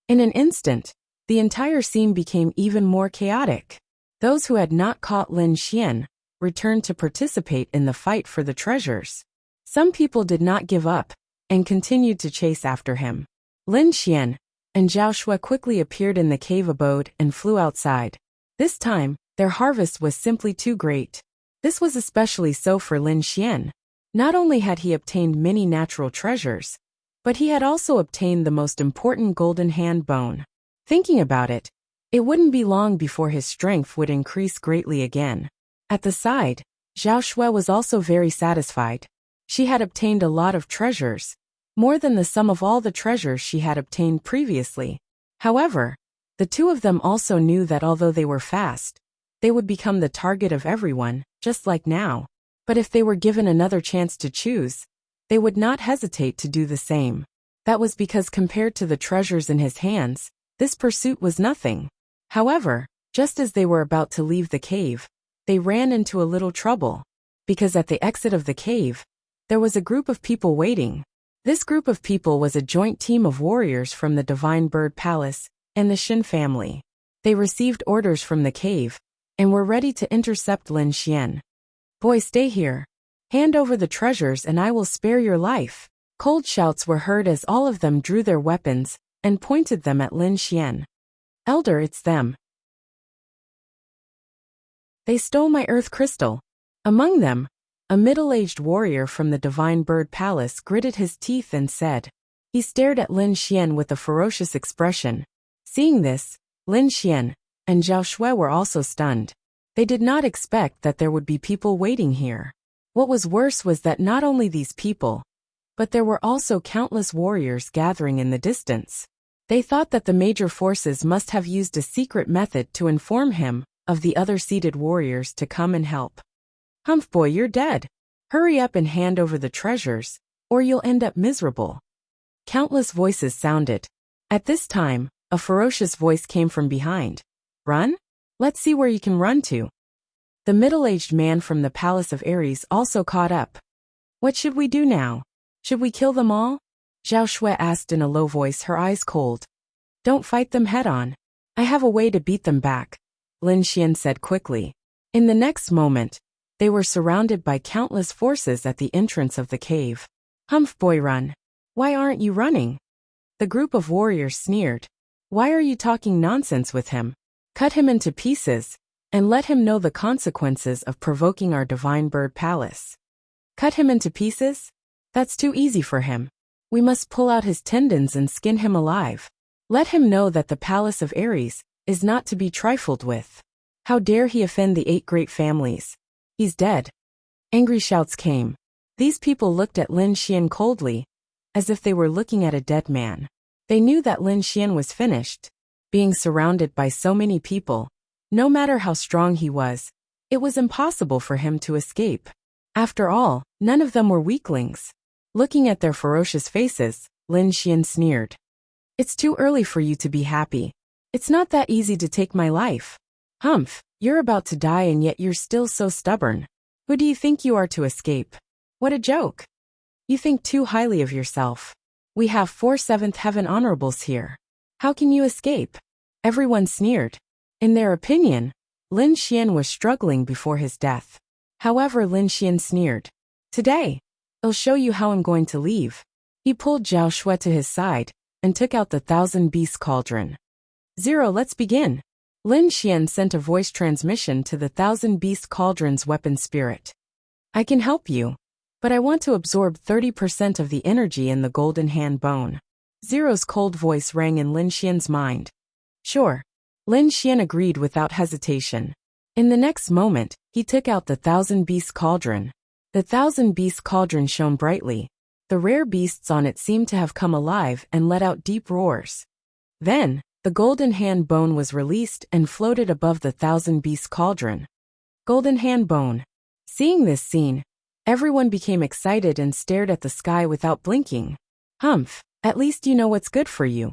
In an instant, the entire scene became even more chaotic. Those who had not caught Lin Xian returned to participate in the fight for the treasures. Some people did not give up and continued to chase after him. Lin Xian and Zhao Shui quickly appeared in the cave abode and flew outside. This time, their harvest was simply too great. This was especially so for Lin Xian. Not only had he obtained many natural treasures, but he had also obtained the most important golden hand bone. Thinking about it, it wouldn't be long before his strength would increase greatly again. At the side, Zhao Shui was also very satisfied. She had obtained a lot of treasures, more than the sum of all the treasures she had obtained previously. However, the two of them also knew that although they were fast, they would become the target of everyone, just like now. But if they were given another chance to choose, they would not hesitate to do the same. That was because compared to the treasures in his hands, this pursuit was nothing. However, just as they were about to leave the cave, they ran into a little trouble. Because at the exit of the cave, there was a group of people waiting. This group of people was a joint team of warriors from the Divine Bird Palace and the Shin family. They received orders from the cave and were ready to intercept Lin Xian. Boy, stay here. Hand over the treasures and I will spare your life. Cold shouts were heard as all of them drew their weapons and pointed them at Lin Xian. Elder, it's them. They stole my earth crystal. Among them, a middle-aged warrior from the Divine Bird Palace gritted his teeth and said. He stared at Lin Xian with a ferocious expression. Seeing this, Lin Xian and Zhao Shui were also stunned. They did not expect that there would be people waiting here. What was worse was that not only these people, but there were also countless warriors gathering in the distance. They thought that the major forces must have used a secret method to inform him of the other seated warriors to come and help. Humph boy, you're dead. Hurry up and hand over the treasures, or you'll end up miserable. Countless voices sounded. At this time, a ferocious voice came from behind. Run? Let's see where you can run to. The middle-aged man from the palace of Ares also caught up. What should we do now? Should we kill them all? Zhao Shui asked in a low voice, her eyes cold. Don't fight them head-on. I have a way to beat them back, Lin Xian said quickly. In the next moment, they were surrounded by countless forces at the entrance of the cave. Humph boy, run. Why aren't you running? The group of warriors sneered. Why are you talking nonsense with him? Cut him into pieces, and let him know the consequences of provoking our divine bird palace. Cut him into pieces? That's too easy for him. We must pull out his tendons and skin him alive. Let him know that the palace of Ares is not to be trifled with. How dare he offend the 8 great families? He's dead. Angry shouts came. These people looked at Lin Xian coldly, as if they were looking at a dead man. They knew that Lin Xian was finished. Being surrounded by so many people, no matter how strong he was, it was impossible for him to escape. After all, none of them were weaklings. Looking at their ferocious faces, Lin Xian sneered. It's too early for you to be happy. It's not that easy to take my life. Humph, you're about to die and yet you're still so stubborn. Who do you think you are to escape? What a joke. You think too highly of yourself. We have 4 seventh heaven honorables here. How can you escape? Everyone sneered. In their opinion, Lin Xian was struggling before his death. However, Lin Xian sneered. Today, I'll show you how I'm going to leave. He pulled Zhao Shui to his side and took out the 1,000 Beast Cauldron. 0, let's begin. Lin Xian sent a voice transmission to the 1,000 Beast Cauldron's weapon spirit. I can help you, but I want to absorb 30% of the energy in the golden hand bone. 0's cold voice rang in Lin Xian's mind. Sure. Lin Xian agreed without hesitation. In the next moment, he took out the 1,000 Beast Cauldron. The 1,000 Beast Cauldron shone brightly. The rare beasts on it seemed to have come alive and let out deep roars. Then, the golden hand bone was released and floated above the 1,000 Beast Cauldron. Golden hand bone. Seeing this scene, everyone became excited and stared at the sky without blinking. Humph, at least you know what's good for you.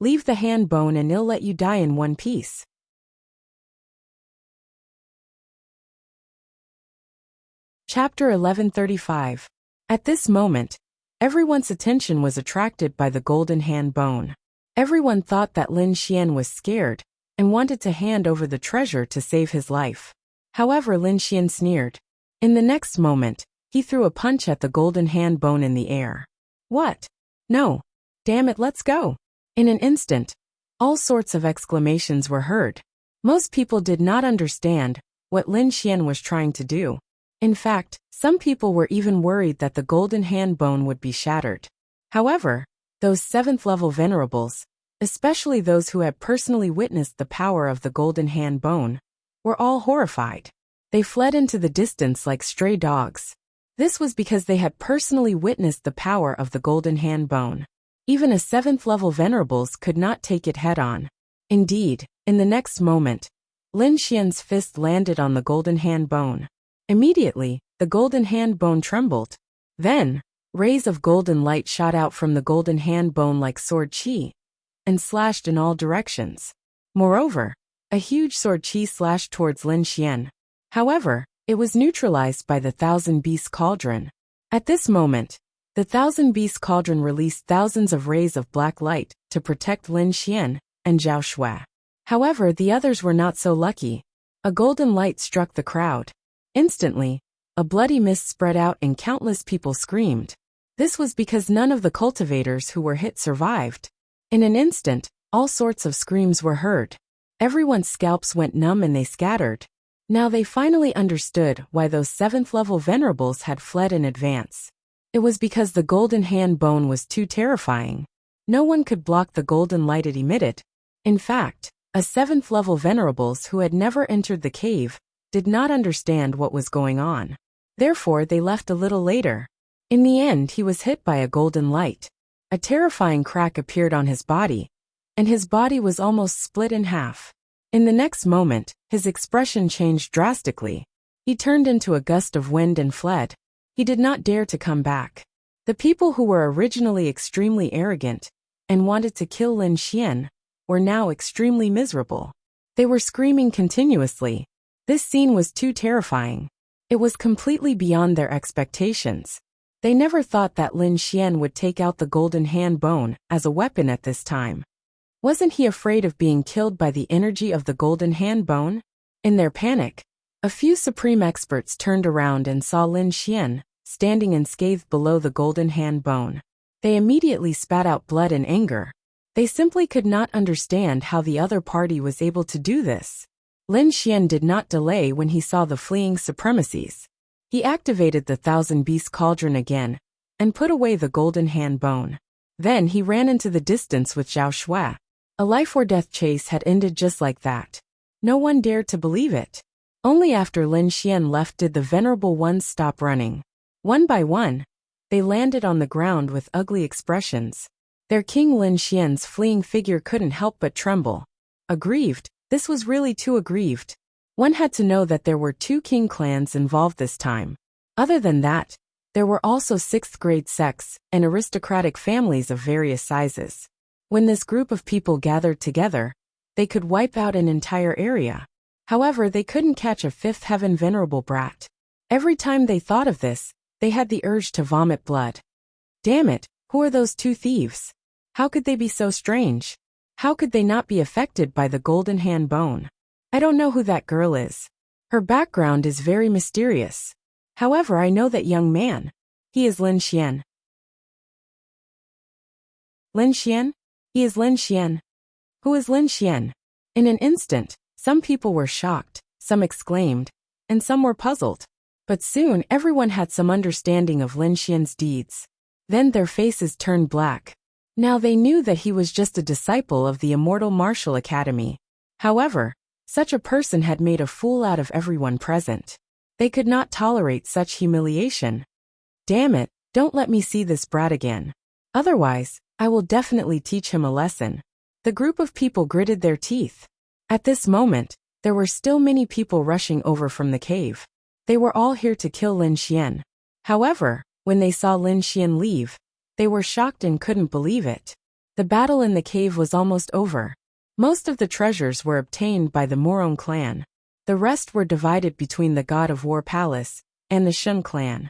Leave the hand bone and it'll let you die in one piece. Chapter 1135. At this moment, everyone's attention was attracted by the golden hand bone. Everyone thought that Lin Xian was scared and wanted to hand over the treasure to save his life. However, Lin Xian sneered. In the next moment, he threw a punch at the golden hand bone in the air. What? No. Damn it, let's go. In an instant, all sorts of exclamations were heard. Most people did not understand what Lin Xian was trying to do. In fact, some people were even worried that the golden hand bone would be shattered. However, those 7th level venerables, especially those who had personally witnessed the power of the golden hand bone, were all horrified. They fled into the distance like stray dogs. This was because they had personally witnessed the power of the golden hand bone. Even a 7th level venerables could not take it head-on. Indeed, in the next moment, Lin Xian's fist landed on the golden hand bone. Immediately, the golden hand bone trembled. Then, rays of golden light shot out from the golden hand bone like sword qi, and slashed in all directions. Moreover, a huge sword qi slashed towards Lin Xian. However, it was neutralized by the 1,000 Beast Cauldron. At this moment, the 1,000 Beast Cauldron released thousands of rays of black light to protect Lin Xian and Zhao Shui. However, the others were not so lucky. A golden light struck the crowd. Instantly, a bloody mist spread out and countless people screamed. This was because none of the cultivators who were hit survived. In an instant, all sorts of screams were heard. Everyone's scalps went numb and they scattered. Now they finally understood why those 7th level venerables had fled in advance. It was because the golden hand bone was too terrifying. No one could block the golden light it emitted. In fact, A 7th-level venerables who had never entered the cave did not understand what was going on. Therefore, they left a little later. In the end, he was hit by a golden light. A terrifying crack appeared on his body, and his body was almost split in half. In the next moment, his expression changed drastically. He turned into a gust of wind and fled. He did not dare to come back. The people who were originally extremely arrogant and wanted to kill Lin Xian were now extremely miserable. They were screaming continuously. This scene was too terrifying. It was completely beyond their expectations. They never thought that Lin Xian would take out the golden hand bone as a weapon at this time. Wasn't he afraid of being killed by the energy of the golden hand bone? In their panic, a few supreme experts turned around and saw Lin Xian standing unscathed below the golden hand bone. They immediately spat out blood in anger. They simply could not understand how the other party was able to do this. Lin Xian did not delay when he saw the fleeing supremacies. He activated the Thousand Beast Cauldron again and put away the golden hand bone. Then he ran into the distance with Zhao Shui. A life-or-death chase had ended just like that. No one dared to believe it. Only after Lin Xian left did the venerable ones stop running. One by one, they landed on the ground with ugly expressions. Their king Lin Xian's fleeing figure couldn't help but tremble. Aggrieved, this was really too aggrieved. One had to know that there were 2 king clans involved this time. Other than that, there were also 6th-grade sects and aristocratic families of various sizes. When this group of people gathered together, they could wipe out an entire area. However, they couldn't catch a 5th heaven venerable brat. Every time they thought of this, they had the urge to vomit blood. Damn it, who are those 2 thieves? How could they be so strange? How could they not be affected by the golden hand bone? I don't know who that girl is. Her background is very mysterious. However, I know that young man. He is Lin Xian. Lin Xian? He is Lin Xian. Who is Lin Xian? In an instant, some people were shocked, some exclaimed, and some were puzzled. But soon everyone had some understanding of Lin Xian's deeds. Then their faces turned black. Now they knew that he was just a disciple of the Immortal Martial Academy. However, such a person had made a fool out of everyone present. They could not tolerate such humiliation. Damn it, don't let me see this brat again. Otherwise, I will definitely teach him a lesson. The group of people gritted their teeth. At this moment, there were still many people rushing over from the cave. They were all here to kill Lin Xian. However, when they saw Lin Xian leave, they were shocked and couldn't believe it. The battle in the cave was almost over. Most of the treasures were obtained by the Morong clan. The rest were divided between the God of War Palace and the Shun clan.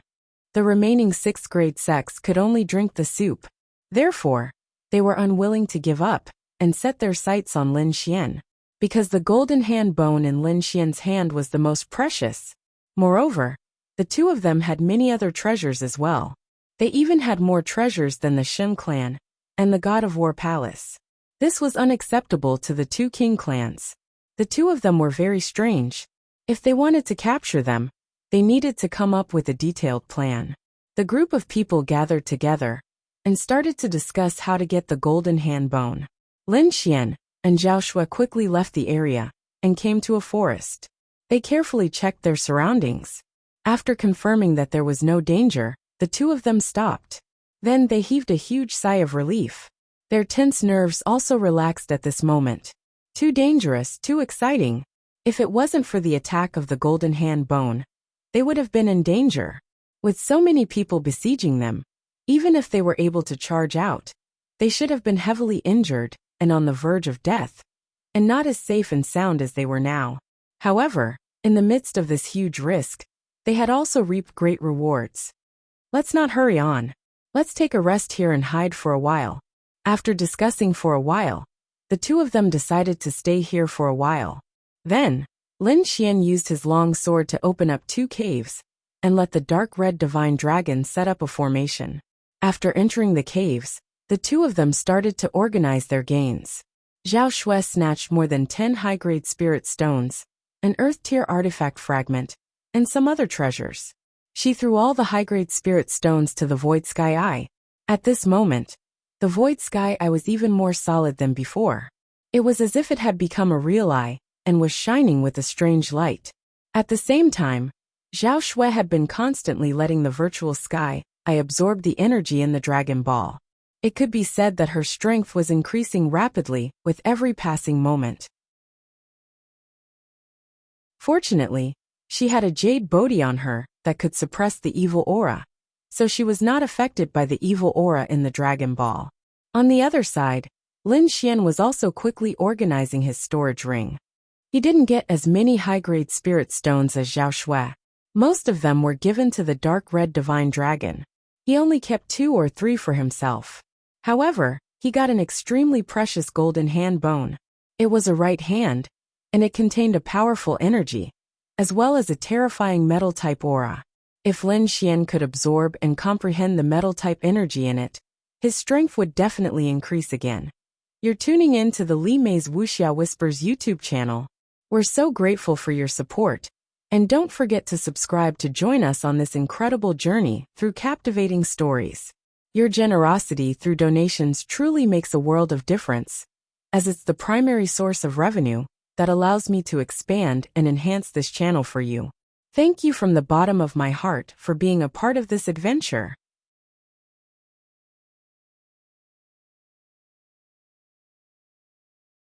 The remaining 6th-grade sects could only drink the soup. Therefore, they were unwilling to give up and set their sights on Lin Xian, because the golden hand bone in Lin Xian's hand was the most precious. Moreover, the 2 of them had many other treasures as well. They even had more treasures than the Shun clan and the God of War Palace. This was unacceptable to the 2 king clans. The 2 of them were very strange. If they wanted to capture them, they needed to come up with a detailed plan. The group of people gathered together and started to discuss how to get the golden hand bone. Lin Xian and Zhao Shui quickly left the area and came to a forest. They carefully checked their surroundings. After confirming that there was no danger, the 2 of them stopped. Then they heaved a huge sigh of relief. Their tense nerves also relaxed at this moment. Too dangerous, too exciting. If it wasn't for the attack of the golden hand bone, they would have been in danger. With so many people besieging them, even if they were able to charge out, they should have been heavily injured and on the verge of death, and not as safe and sound as they were now. However, in the midst of this huge risk, they had also reaped great rewards. Let's not hurry on. Let's take a rest here and hide for a while. After discussing for a while, the 2 of them decided to stay here for a while. Then, Lin Xian used his long sword to open up 2 caves and let the dark red divine dragon set up a formation. After entering the caves, the 2 of them started to organize their gains. Zhao Shui snatched more than 10 high-grade spirit stones, an earth-tier artifact fragment, and some other treasures. She threw all the high-grade spirit stones to the Void Sky Eye. At this moment, the Void Sky Eye was even more solid than before. It was as if it had become a real eye and was shining with a strange light. At the same time, Zhao Shui had been constantly letting the virtual sky eye absorb the energy in the Dragon Ball. It could be said that her strength was increasing rapidly with every passing moment. Fortunately, she had a jade bodhi on her that could suppress the evil aura, so she was not affected by the evil aura in the Dragon Ball. On the other side, Lin Xian was also quickly organizing his storage ring. He didn't get as many high-grade spirit stones as Zhao Shui. Most of them were given to the dark red divine dragon. He only kept 2 or 3 for himself. However, he got an extremely precious golden hand bone. It was a right hand, and it contained a powerful energy, as well as a terrifying metal-type aura. If Lin Xian could absorb and comprehend the metal-type energy in it, his strength would definitely increase again. You're tuning in to the Li Mei's Wuxia Whispers YouTube channel. We're so grateful for your support, and don't forget to subscribe to join us on this incredible journey through captivating stories. Your generosity through donations truly makes a world of difference, as it's the primary source of revenue that allows me to expand and enhance this channel for you. Thank you from the bottom of my heart for being a part of this adventure.